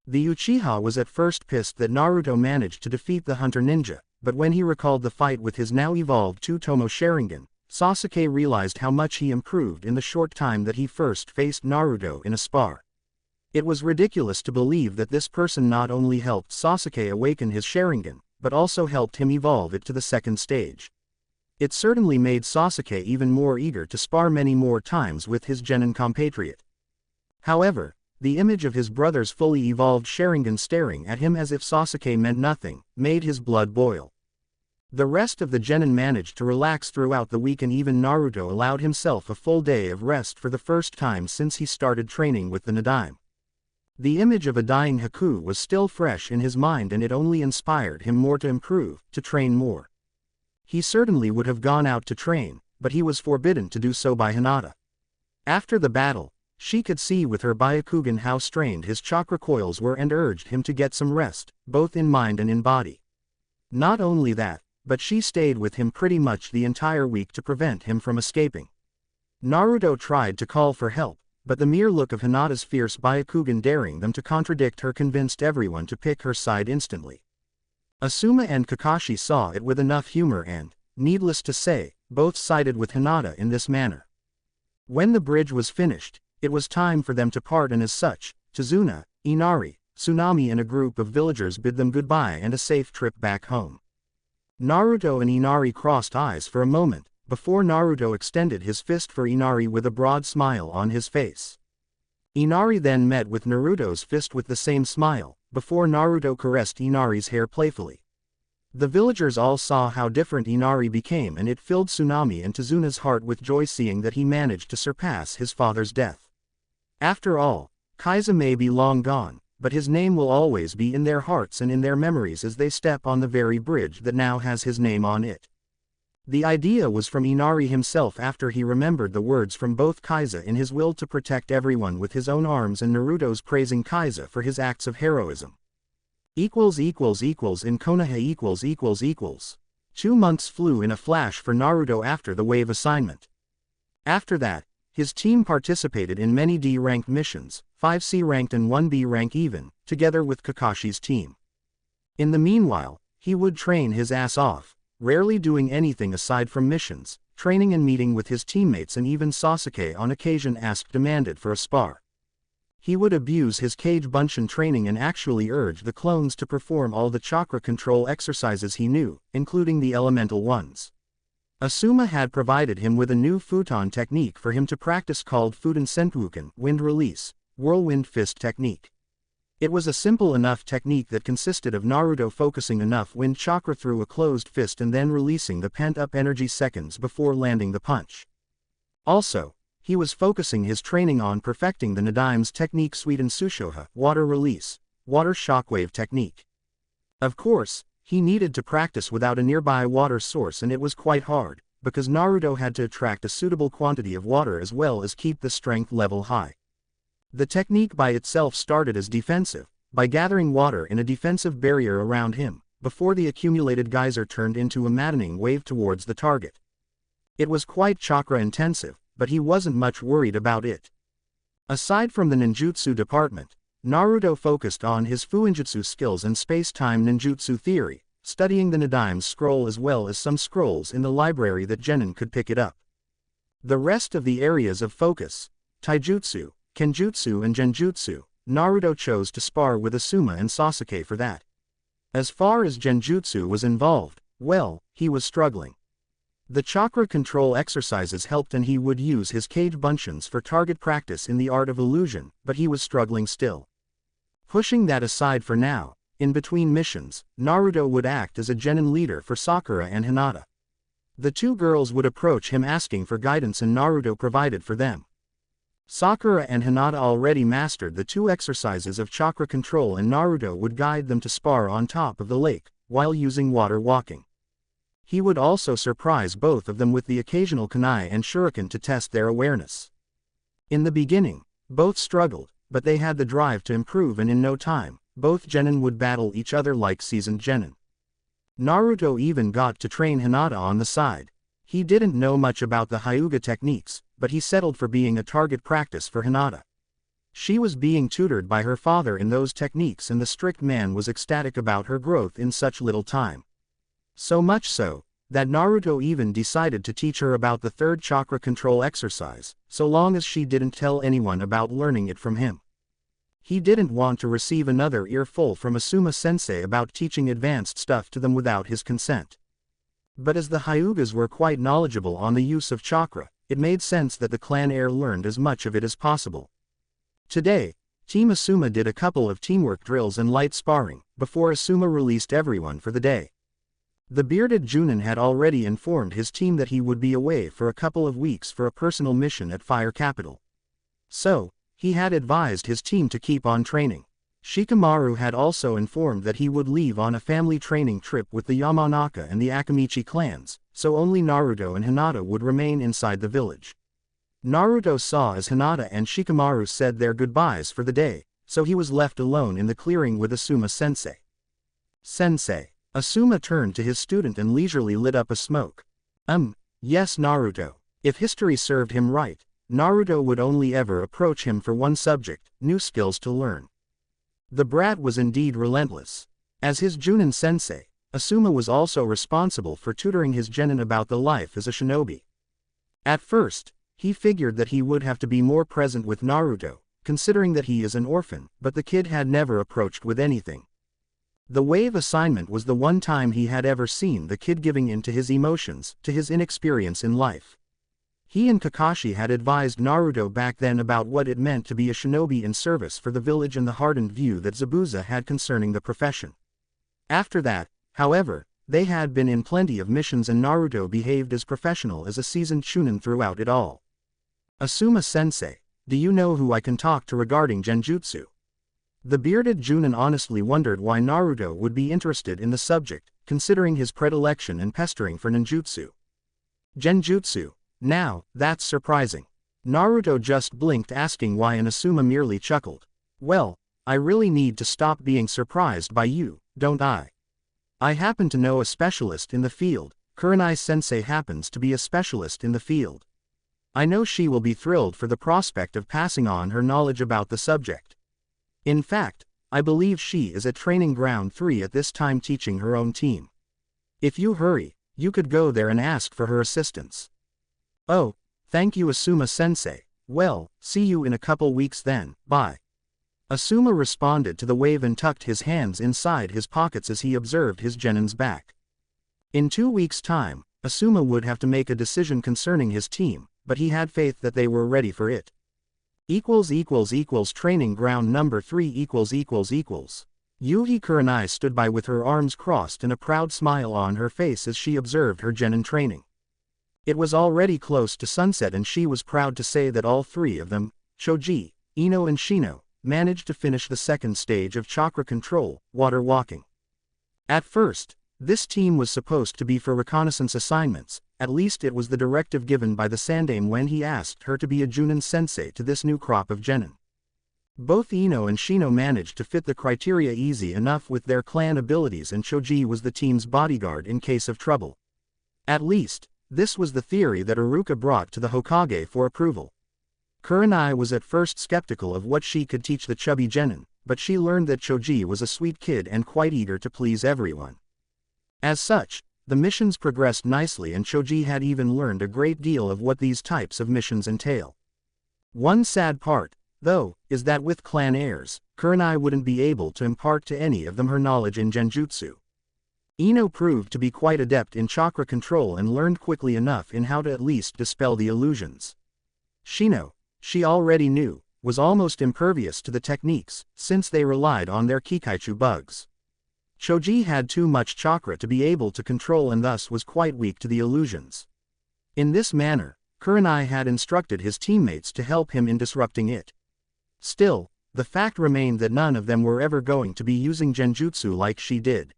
The Uchiha was at first pissed that Naruto managed to defeat the Hunter Ninja, but when he recalled the fight with his now evolved Two-Tomo Sharingan, Sasuke realized how much he improved in the short time that he first faced Naruto in a spar. It was ridiculous to believe that this person not only helped Sasuke awaken his Sharingan, but also helped him evolve it to the second stage. It certainly made Sasuke even more eager to spar many more times with his genin compatriot. However, the image of his brother's fully evolved Sharingan staring at him as if Sasuke meant nothing, made his blood boil. The rest of the genin managed to relax throughout the week, and even Naruto allowed himself a full day of rest for the first time since he started training with the Nadaime. The image of a dying Haku was still fresh in his mind, and it only inspired him more to improve, to train more. He certainly would have gone out to train, but he was forbidden to do so by Hinata. After the battle, she could see with her Byakugan how strained his chakra coils were and urged him to get some rest, both in mind and in body. Not only that, but she stayed with him pretty much the entire week to prevent him from escaping. Naruto tried to call for help, but the mere look of Hinata's fierce Byakugan daring them to contradict her convinced everyone to pick her side instantly. Asuma and Kakashi saw it with enough humor and, needless to say, both sided with Hinata in this manner. When the bridge was finished, it was time for them to part, and as such, Tazuna, Inari, Tsunami and a group of villagers bid them goodbye and a safe trip back home. Naruto and Inari crossed eyes for a moment, before Naruto extended his fist for Inari with a broad smile on his face. Inari then met with Naruto's fist with the same smile, before Naruto caressed Inari's hair playfully. The villagers all saw how different Inari became, and it filled Tsunami and Tazuna's heart with joy seeing that he managed to surpass his father's death. After all, Kaiza may be long gone, but his name will always be in their hearts and in their memories as they step on the very bridge that now has his name on it. The idea was from Inari himself after he remembered the words from both Kaiza in his will to protect everyone with his own arms and Naruto's praising Kaiza for his acts of heroism. In Konoha 2 months flew in a flash for Naruto after the wave assignment. After that, his team participated in many D-ranked missions, 5 C-ranked and 1 B-rank even, together with Kakashi's team. In the meanwhile, he would train his ass off, rarely doing anything aside from missions, training and meeting with his teammates, and even Sasuke on occasion demanded for a spar. He would abuse his Kage Bunshin training and actually urge the clones to perform all the chakra control exercises he knew, including the elemental ones. Asuma had provided him with a new futon technique for him to practice called Futon Senpuken, wind release, whirlwind fist technique. It was a simple enough technique that consisted of Naruto focusing enough wind chakra through a closed fist and then releasing the pent-up energy seconds before landing the punch. Also, he was focusing his training on perfecting the Nadaime's technique Suiten Sushoha, water release, water shockwave technique. Of course, he needed to practice without a nearby water source, and it was quite hard, because Naruto had to attract a suitable quantity of water as well as keep the strength level high. The technique by itself started as defensive, by gathering water in a defensive barrier around him, before the accumulated geyser turned into a maddening wave towards the target. It was quite chakra intensive, but he wasn't much worried about it. Aside from the ninjutsu department, Naruto focused on his fuinjutsu skills and space-time ninjutsu theory, studying the Nadaime's scroll as well as some scrolls in the library that genin could pick it up. The rest of the areas of focus, taijutsu, kenjutsu and genjutsu, Naruto chose to spar with Asuma and Sasuke for that. As far as genjutsu was involved, well, he was struggling. The chakra control exercises helped and he would use his Kage Bunshins for target practice in the art of illusion, but he was struggling still. Pushing that aside for now, in between missions, Naruto would act as a genin leader for Sakura and Hinata. The two girls would approach him asking for guidance and Naruto provided for them. Sakura and Hinata already mastered the 2 exercises of chakra control and Naruto would guide them to spar on top of the lake, while using water walking. He would also surprise both of them with the occasional kunai and shuriken to test their awareness. In the beginning, both struggled, but they had the drive to improve, and in no time, both genin would battle each other like seasoned genin. Naruto even got to train Hinata on the side. He didn't know much about the Hyuga techniques, but he settled for being a target practice for Hinata. She was being tutored by her father in those techniques, and the strict man was ecstatic about her growth in such little time. So much so, that Naruto even decided to teach her about the third chakra control exercise, so long as she didn't tell anyone about learning it from him. He didn't want to receive another earful from Asuma-sensei about teaching advanced stuff to them without his consent. But as the Hyugas were quite knowledgeable on the use of chakra, it made sense that the clan heir learned as much of it as possible. Today, Team Asuma did a couple of teamwork drills and light sparring, before Asuma released everyone for the day. The bearded Junin had already informed his team that he would be away for a couple of weeks for a personal mission at Fire Capital. So, he had advised his team to keep on training. Shikamaru had also informed that he would leave on a family training trip with the Yamanaka and the Akamichi clans, so only Naruto and Hinata would remain inside the village. Naruto saw as Hinata and Shikamaru said their goodbyes for the day, so he was left alone in the clearing with Asuma-sensei. Sensei. Asuma turned to his student and leisurely lit up a smoke. Yes Naruto. If history served him right, Naruto would only ever approach him for one subject, new skills to learn. The brat was indeed relentless. As his Junin sensei, Asuma was also responsible for tutoring his genin about the life as a shinobi. At first, he figured that he would have to be more present with Naruto, considering that he is an orphan, but the kid had never approached with anything. The wave assignment was the one time he had ever seen the kid giving in to his emotions, to his inexperience in life. He and Kakashi had advised Naruto back then about what it meant to be a shinobi in service for the village and the hardened view that Zabuza had concerning the profession. After that, however, they had been in plenty of missions and Naruto behaved as professional as a seasoned chunin throughout it all. Asuma-sensei, do you know who I can talk to regarding genjutsu? The bearded Junin honestly wondered why Naruto would be interested in the subject, considering his predilection and pestering for ninjutsu. Genjutsu. Now, that's surprising. Naruto just blinked, asking why, and Asuma merely chuckled. Well, I really need to stop being surprised by you, don't I? I happen to know a specialist in the field. Kurenai-sensei happens to be a specialist in the field. I know she will be thrilled for the prospect of passing on her knowledge about the subject. In fact, I believe she is at Training Ground 3 at this time teaching her own team. If you hurry, you could go there and ask for her assistance. Oh, thank you Asuma-sensei. Well, see you in a couple weeks then, bye. Asuma responded to the wave and tucked his hands inside his pockets as he observed his genin's back. In 2 weeks' time, Asuma would have to make a decision concerning his team, but he had faith that they were ready for it. Training ground number 3 Yuhi Kurenai stood by with her arms crossed and a proud smile on her face as she observed her genin training. It was already close to sunset and she was proud to say that all three of them, Choji, Ino and Shino, managed to finish the second stage of chakra control, water walking. At first, this team was supposed to be for reconnaissance assignments, at least it was the directive given by the Sandaime when he asked her to be a Junin sensei to this new crop of genin. Both Ino and Shino managed to fit the criteria easy enough with their clan abilities, and Choji was the team's bodyguard in case of trouble. At least, this was the theory that Iruka brought to the Hokage for approval. Kurenai was at first skeptical of what she could teach the chubby genin, but she learned that Choji was a sweet kid and quite eager to please everyone. As such, the missions progressed nicely and Choji had even learned a great deal of what these types of missions entail. One sad part, though, is that with clan heirs, Kurenai wouldn't be able to impart to any of them her knowledge in genjutsu. Ino proved to be quite adept in chakra control and learned quickly enough in how to at least dispel the illusions. Shino, she already knew, was almost impervious to the techniques, since they relied on their Kikaichu bugs. Choji had too much chakra to be able to control and thus was quite weak to the illusions. In this manner, Kurenai had instructed his teammates to help him in disrupting it. Still, the fact remained that none of them were ever going to be using genjutsu like she did.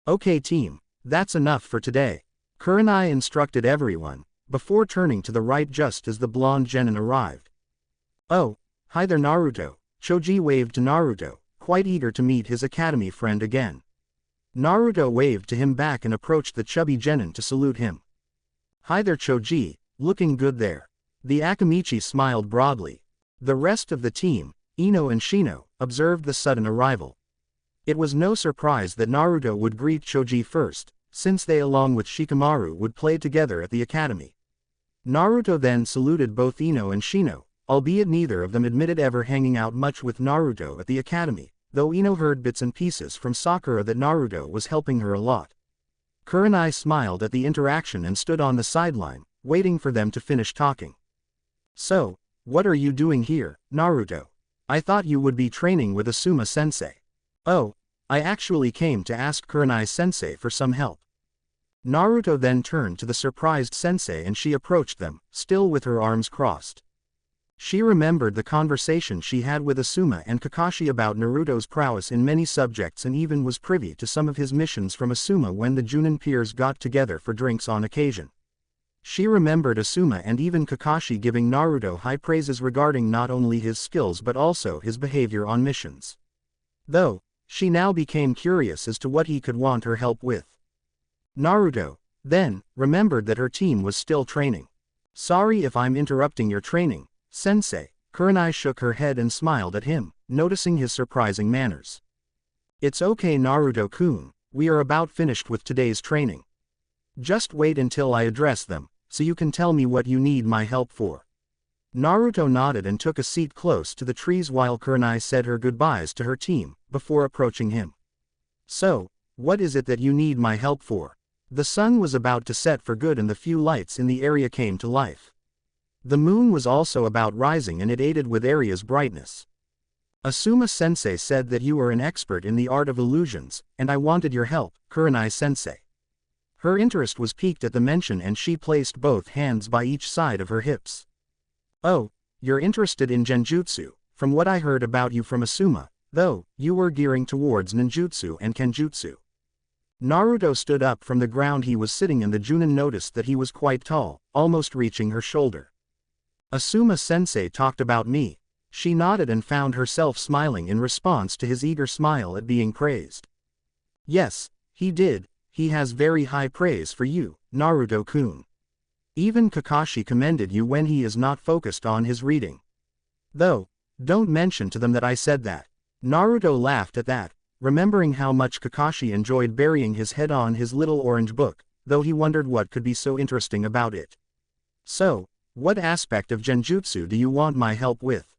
Okay team, that's enough for today. Kurenai instructed everyone, before turning to the right just as the blonde genin arrived. "Oh, hi there Naruto." Choji waved to Naruto, quite eager to meet his academy friend again. Naruto waved to him back and approached the chubby genin to salute him. "Hi there Choji, looking good there." The Akamichi smiled broadly. The rest of the team, Ino and Shino, observed the sudden arrival. It was no surprise that Naruto would greet Choji first, since they along with Shikamaru would play together at the academy. Naruto then saluted both Ino and Shino, albeit neither of them admitted ever hanging out much with Naruto at the academy, though Ino heard bits and pieces from Sakura that Naruto was helping her a lot. Kurenai smiled at the interaction and stood on the sideline, waiting for them to finish talking. "So, what are you doing here, Naruto? I thought you would be training with Asuma-sensei." "Oh, I actually came to ask Kurenai-sensei for some help." Naruto then turned to the surprised sensei and she approached them, still with her arms crossed. She remembered the conversation she had with Asuma and Kakashi about Naruto's prowess in many subjects and even was privy to some of his missions from Asuma when the Junin peers got together for drinks on occasion. She remembered Asuma and even Kakashi giving Naruto high praises regarding not only his skills but also his behavior on missions. Though, she now became curious as to what he could want her help with. Naruto, then, remembered that her team was still training. "Sorry if I'm interrupting your training, sensei." Kurenai shook her head and smiled at him, noticing his surprising manners. "It's okay Naruto-kun, we are about finished with today's training. Just wait until I address them, so you can tell me what you need my help for." Naruto nodded and took a seat close to the trees while Kurenai said her goodbyes to her team, before approaching him. "So, what is it that you need my help for?" The sun was about to set for good and the few lights in the area came to life. The moon was also about rising and it aided with area's brightness. "Asuma-sensei said that you are an expert in the art of illusions, and I wanted your help, Kurenai-sensei." Her interest was piqued at the mention and she placed both hands by each side of her hips. "Oh, you're interested in genjutsu. From what I heard about you from Asuma, though, you were gearing towards ninjutsu and kenjutsu." Naruto stood up from the ground he was sitting and the Junin noticed that he was quite tall, almost reaching her shoulder. "Asuma-sensei talked about me." She nodded and found herself smiling in response to his eager smile at being praised. "Yes, he did, he has very high praise for you, Naruto-kun. Even Kakashi commended you when he is not focused on his reading. Though, don't mention to them that I said that." Naruto laughed at that, remembering how much Kakashi enjoyed burying his head on his little orange book, though he wondered what could be so interesting about it. "So, what aspect of genjutsu do you want my help with?"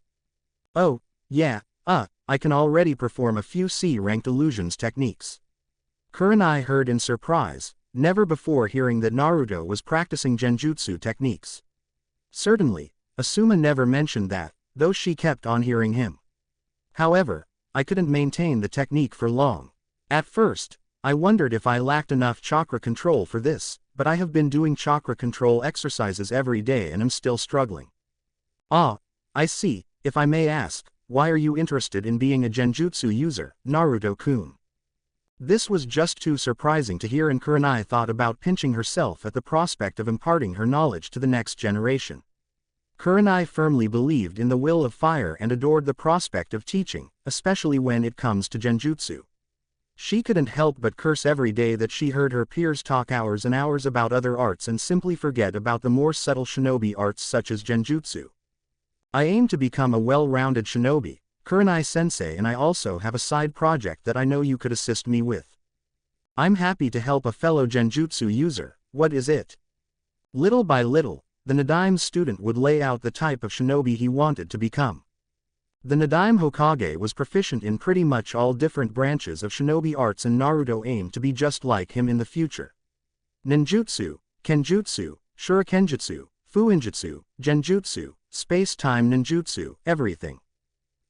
"Oh, yeah, I can already perform a few C-ranked illusions techniques." Kurenai heard in surprise, never before hearing that Naruto was practicing genjutsu techniques. Certainly, Asuma never mentioned that, though she kept on hearing him. "However, I couldn't maintain the technique for long. At first, I wondered if I lacked enough chakra control for this, but I have been doing chakra control exercises every day and am still struggling." "Ah, I see. If I may ask, why are you interested in being a genjutsu user, Naruto-kun?" This was just too surprising to hear and Kurenai thought about pinching herself at the prospect of imparting her knowledge to the next generation. Kurenai firmly believed in the will of fire and adored the prospect of teaching, especially when it comes to genjutsu. She couldn't help but curse every day that she heard her peers talk hours and hours about other arts and simply forget about the more subtle shinobi arts such as genjutsu. "I aim to become a well-rounded shinobi, Kurenai-sensei, and I also have a side project that I know you could assist me with. I'm happy to help a fellow genjutsu user. What is it?" Little by little, the Nadaime student would lay out the type of shinobi he wanted to become. The Nadaime Hokage was proficient in pretty much all different branches of shinobi arts and Naruto aimed to be just like him in the future. Ninjutsu, kenjutsu, shurikenjutsu, fuinjutsu, genjutsu, space-time ninjutsu, everything.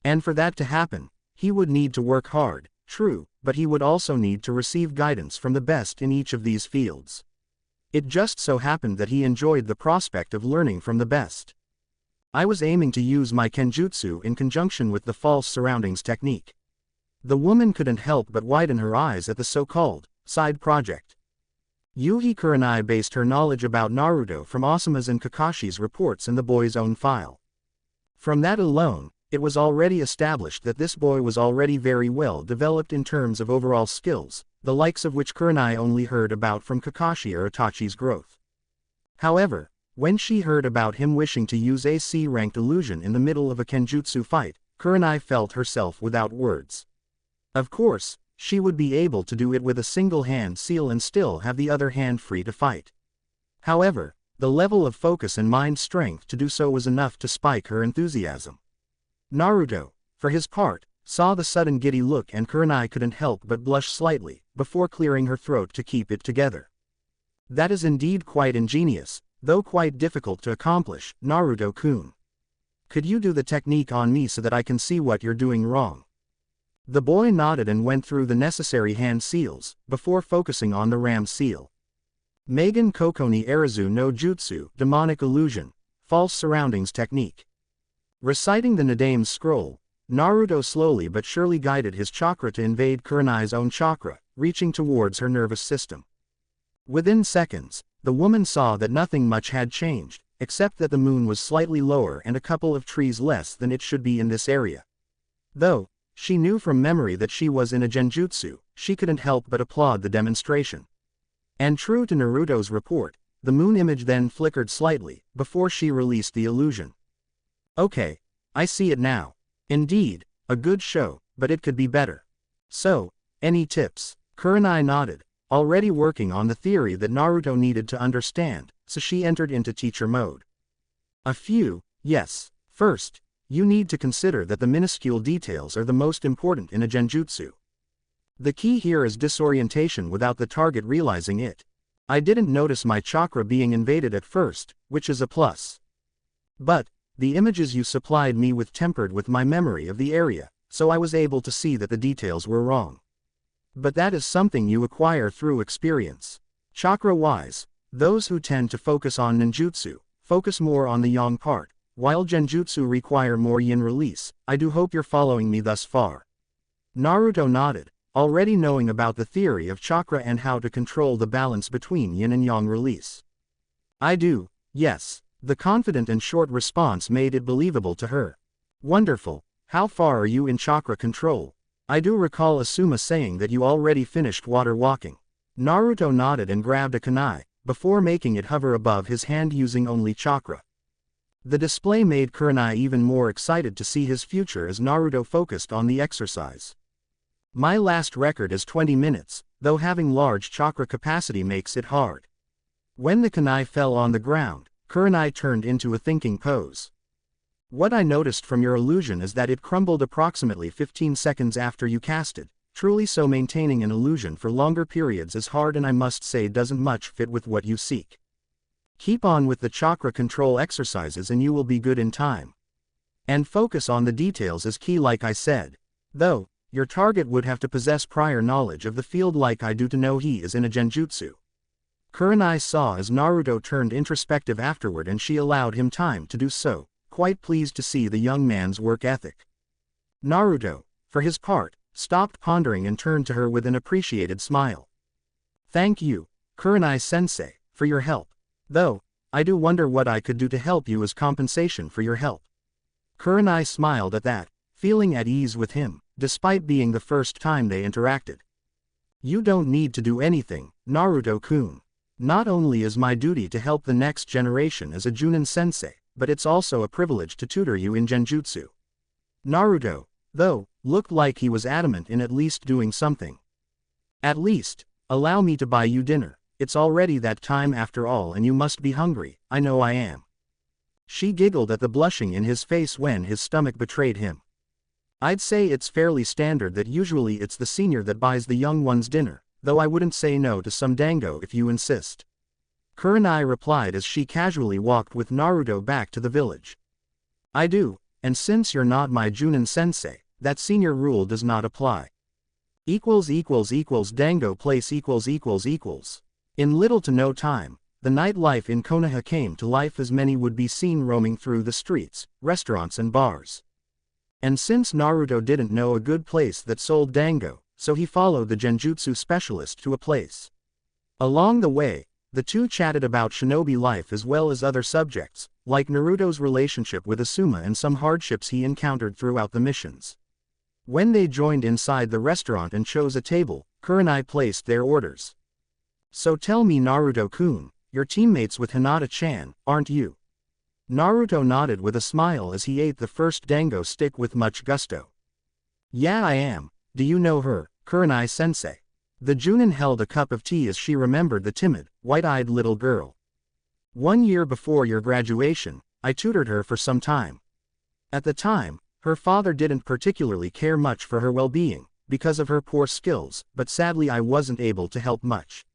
And for that to happen, he would need to work hard, true, but he would also need to receive guidance from the best in each of these fields. It just so happened that he enjoyed the prospect of learning from the best. "I was aiming to use my kenjutsu in conjunction with the false surroundings technique." The woman couldn't help but widen her eyes at the so-called side project. Yuhi Kurenai based her knowledge about Naruto from Osamu's and Kakashi's reports in the boy's own file. From that alone, it was already established that this boy was already very well developed in terms of overall skills, the likes of which Kurenai only heard about from Kakashi or Itachi's growth. However, when she heard about him wishing to use a C-ranked illusion in the middle of a Kenjutsu fight, Kurenai felt herself without words. Of course, she would be able to do it with a single hand seal and still have the other hand free to fight. However, the level of focus and mind strength to do so was enough to spike her enthusiasm. Naruto, for his part, saw the sudden giddy look and Kurenai couldn't help but blush slightly, before clearing her throat to keep it together. That is indeed quite ingenious, though quite difficult to accomplish, Naruto-kun. Could you do the technique on me so that I can see what you're doing wrong? The boy nodded and went through the necessary hand seals, before focusing on the ram seal. Megan Kokoni Arizu no Jutsu, demonic illusion, false surroundings technique. Reciting the Nadame's scroll, Naruto slowly but surely guided his chakra to invade Kurenai's own chakra, reaching towards her nervous system. Within seconds, the woman saw that nothing much had changed, except that the moon was slightly lower and a couple of trees less than it should be in this area. Though she knew from memory that she was in a genjutsu, she couldn't help but applaud the demonstration. And true to Naruto's report, the moon image then flickered slightly, before she released the illusion. Okay, I see it now. Indeed, a good show, but it could be better. So, any tips? Kurenai nodded, already working on the theory that Naruto needed to understand, so she entered into teacher mode. A few, yes. First, you need to consider that the minuscule details are the most important in a genjutsu. The key here is disorientation without the target realizing it. I didn't notice my chakra being invaded at first, which is a plus. But the images you supplied me with tempered with my memory of the area, so I was able to see that the details were wrong. But that is something you acquire through experience. Chakra-wise, those who tend to focus on ninjutsu, focus more on the yang part, while genjutsu require more yin release. I do hope you're following me thus far. Naruto nodded, already knowing about the theory of chakra and how to control the balance between yin and yang release. I do, yes. The confident and short response made it believable to her. Wonderful. How far are you in chakra control? I do recall Asuma saying that you already finished water walking. Naruto nodded and grabbed a kunai, before making it hover above his hand using only chakra. The display made Kurenai even more excited to see his future as Naruto focused on the exercise. My last record is 20 minutes, though having large chakra capacity makes it hard. When the kunai fell on the ground, Kurenai turned into a thinking pose. What I noticed from your illusion is that it crumbled approximately 15 seconds after you cast it. Truly so, maintaining an illusion for longer periods is hard and I must say doesn't much fit with what you seek. Keep on with the chakra control exercises and you will be good in time. And focus on the details is key like I said. Though, your target would have to possess prior knowledge of the field like I do to know he is in a genjutsu. Kurenai saw as Naruto turned introspective afterward and she allowed him time to do so, quite pleased to see the young man's work ethic. Naruto, for his part, stopped pondering and turned to her with an appreciated smile. Thank you, Kurenai-sensei, for your help. Though, I do wonder what I could do to help you as compensation for your help. Kurenai smiled at that, feeling at ease with him, despite being the first time they interacted. You don't need to do anything, Naruto-kun. Not only is my duty to help the next generation as a Junin sensei, but it's also a privilege to tutor you in genjutsu. Naruto, though, looked like he was adamant in at least doing something. At least, allow me to buy you dinner. It's already that time after all and you must be hungry. I know I am. She giggled at the blushing in his face when his stomach betrayed him. I'd say it's fairly standard that usually it's the senior that buys the young one's dinner, though I wouldn't say no to some dango if you insist. Kurenai replied as she casually walked with Naruto back to the village. I do, and since you're not my Junin sensei, that senior rule does not apply. Dango place . In little to no time, the nightlife in Konoha came to life as many would be seen roaming through the streets, restaurants and bars. And since Naruto didn't know a good place that sold dango, so he followed the genjutsu specialist to a place. Along the way, the two chatted about shinobi life as well as other subjects, like Naruto's relationship with Asuma and some hardships he encountered throughout the missions. When they joined inside the restaurant and chose a table, Kurenai placed their orders. "So tell me, Naruto-kun, you're teammates with Hinata-chan, aren't you?" Naruto nodded with a smile as he ate the first dango stick with much gusto. "Yeah, I am. Do you know her, Kurenai-sensei?" The Junin held a cup of tea as she remembered the timid, white-eyed little girl. "1 year before your graduation, I tutored her for some time. At the time, her father didn't particularly care much for her well-being, because of her poor skills, but sadly I wasn't able to help much."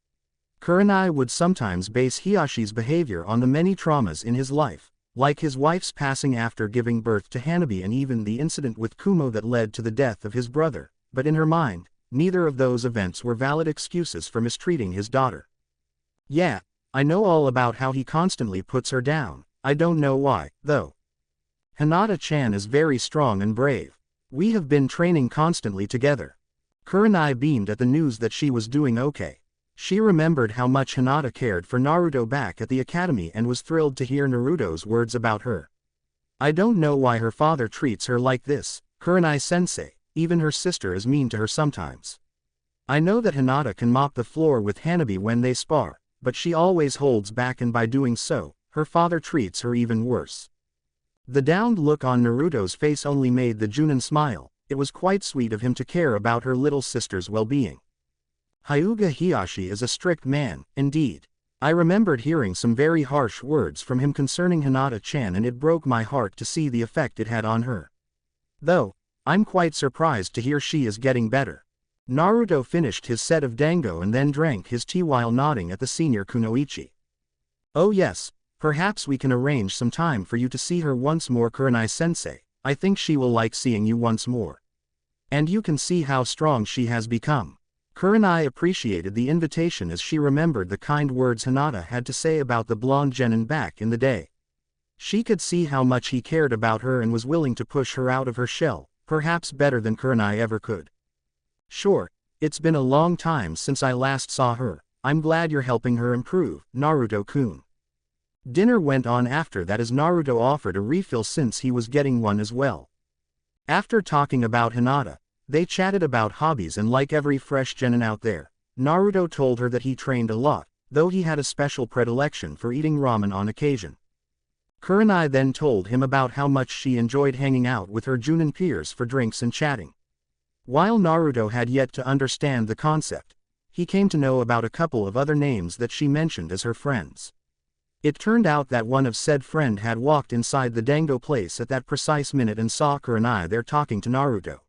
Kurenai would sometimes base Hiyashi's behavior on the many traumas in his life, like his wife's passing after giving birth to Hanabi and even the incident with Kumo that led to the death of his brother, but in her mind, neither of those events were valid excuses for mistreating his daughter. "Yeah, I know all about how he constantly puts her down. I don't know why, though. Hinata-chan is very strong and brave. We have been training constantly together." Kurenai beamed at the news that she was doing okay. She remembered how much Hinata cared for Naruto back at the academy and was thrilled to hear Naruto's words about her. "I don't know why her father treats her like this, Kurenai-sensei, even her sister is mean to her sometimes. I know that Hinata can mop the floor with Hanabi when they spar, but she always holds back and by doing so, her father treats her even worse." The downed look on Naruto's face only made the Junin smile. It was quite sweet of him to care about her little sister's well-being. "Hyuga Hiyashi is a strict man, indeed. I remembered hearing some very harsh words from him concerning Hinata-chan and it broke my heart to see the effect it had on her. Though, I'm quite surprised to hear she is getting better." Naruto finished his set of dango and then drank his tea while nodding at the senior Kunoichi. "Oh yes, perhaps we can arrange some time for you to see her once more, Kurenai-sensei. I think she will like seeing you once more. And you can see how strong she has become." Kurenai appreciated the invitation as she remembered the kind words Hinata had to say about the blonde genin back in the day. She could see how much he cared about her and was willing to push her out of her shell, perhaps better than Kurenai ever could. "Sure, it's been a long time since I last saw her. I'm glad you're helping her improve, Naruto-kun." Dinner went on after that as Naruto offered a refill since he was getting one as well. After talking about Hinata, they chatted about hobbies and like every fresh genin out there, Naruto told her that he trained a lot, though he had a special predilection for eating ramen on occasion. Kurenai then told him about how much she enjoyed hanging out with her Junin peers for drinks and chatting. While Naruto had yet to understand the concept, he came to know about a couple of other names that she mentioned as her friends. It turned out that one of said friend had walked inside the dango place at that precise minute and saw Kurenai there talking to Naruto.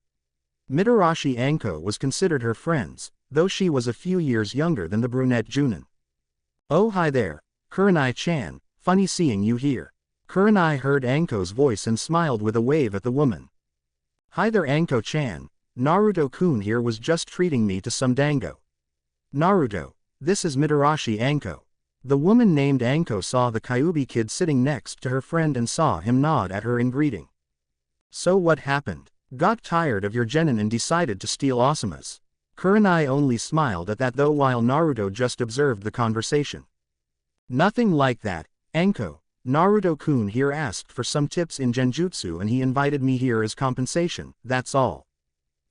Mitarashi Anko was considered her friends, though she was a few years younger than the brunette Junin. "Oh hi there, Kurenai-chan, funny seeing you here." Kurenai heard Anko's voice and smiled with a wave at the woman. "Hi there Anko-chan, Naruto-kun here was just treating me to some dango." "Naruto, this is Mitarashi Anko." The woman named Anko saw the Kyuubi kid sitting next to her friend and saw him nod at her in greeting. "So what happened? Got tired of your genin and decided to steal Asuma's?" Kurenai only smiled at that though while Naruto just observed the conversation. "Nothing like that, Anko. Naruto-kun here asked for some tips in genjutsu and he invited me here as compensation, that's all.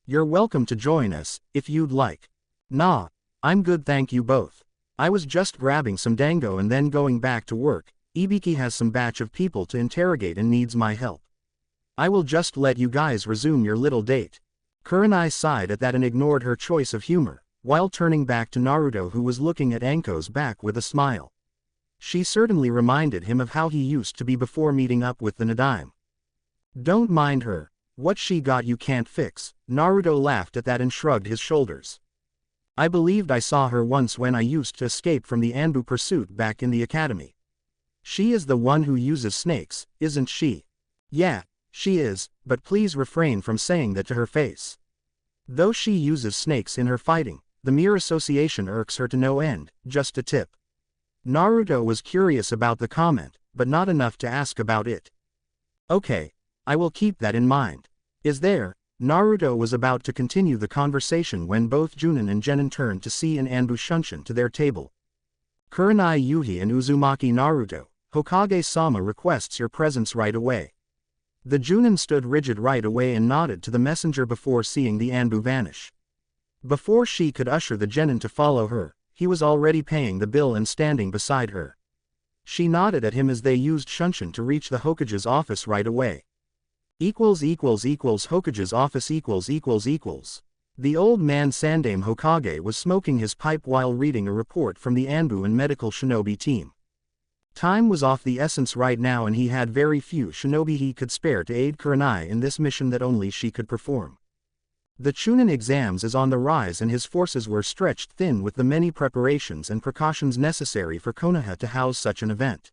You're welcome to join us, if you'd like." "Nah, I'm good thank you both. I was just grabbing some dango and then going back to work. Ibiki has some batch of people to interrogate and needs my help. I will just let you guys resume your little date." Kurenai sighed at that and ignored her choice of humor, while turning back to Naruto who was looking at Anko's back with a smile. She certainly reminded him of how he used to be before meeting up with the Nadaime. "Don't mind her, what she got you can't fix." Naruto laughed at that and shrugged his shoulders. "I believed I saw her once when I used to escape from the Anbu pursuit back in the academy. She is the one who uses snakes, isn't she?" "Yeah, she is, but please refrain from saying that to her face. Though she uses snakes in her fighting, the mere association irks her to no end, just a tip." Naruto was curious about the comment, but not enough to ask about it. "Okay, I will keep that in mind. Is there?" Naruto was about to continue the conversation when both Junin and Genin turned to see an Anbu Shunshin to their table, Kurenai Yuhi and Uzumaki Naruto, Hokage-sama requests your presence right away. The Junin stood rigid right away and nodded to the messenger before seeing the Anbu vanish. Before she could usher the genin to follow her, he was already paying the bill and standing beside her. She nodded at him as they used Shunshin to reach the Hokage's office right away. Hokage's office . The old man Sandaime Hokage was smoking his pipe while reading a report from the Anbu and medical shinobi team. Time was of the essence right now and he had very few shinobi he could spare to aid Kurenai in this mission that only she could perform. The Chunin exams is on the rise and his forces were stretched thin with the many preparations and precautions necessary for Konoha to house such an event.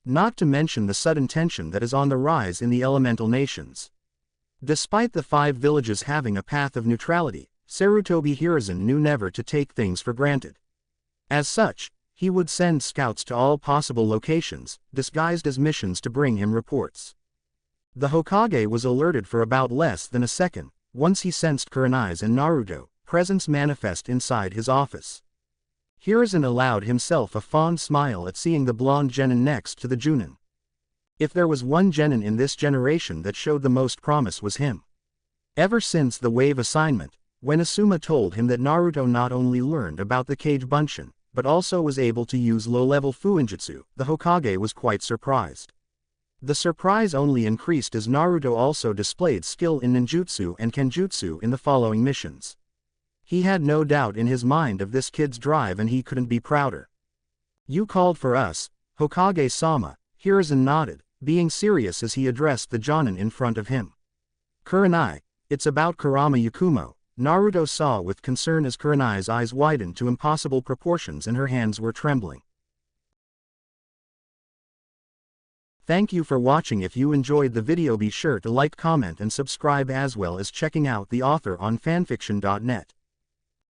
Not to mention the sudden tension that is on the rise in the elemental nations. Despite the 5 villages having a path of neutrality, Sarutobi Hiruzen knew never to take things for granted. As such, he would send scouts to all possible locations, disguised as missions to bring him reports. The Hokage was alerted for about less than a second, once he sensed Kurenai's and Naruto presence manifest inside his office. Hiruzen allowed himself a fond smile at seeing the blonde genin next to the Junin. If there was one genin in this generation that showed the most promise was him. Ever since the wave assignment, when Asuma told him that Naruto not only learned about the Kage Bunshin, but also was able to use low-level Fuinjutsu, the Hokage was quite surprised. The surprise only increased as Naruto also displayed skill in ninjutsu and kenjutsu in the following missions. He had no doubt in his mind of this kid's drive and he couldn't be prouder. You called for us, Hokage-sama, Hiruzen nodded, being serious as he addressed the Jonin in front of him. Kurenai, it's about Kurama Yakumo, Naruto saw with concern as Kurenai's eyes widened to impossible proportions and her hands were trembling. Thank you for watching. If you enjoyed the video be sure to like, comment and subscribe as well as checking out the author on fanfiction.net.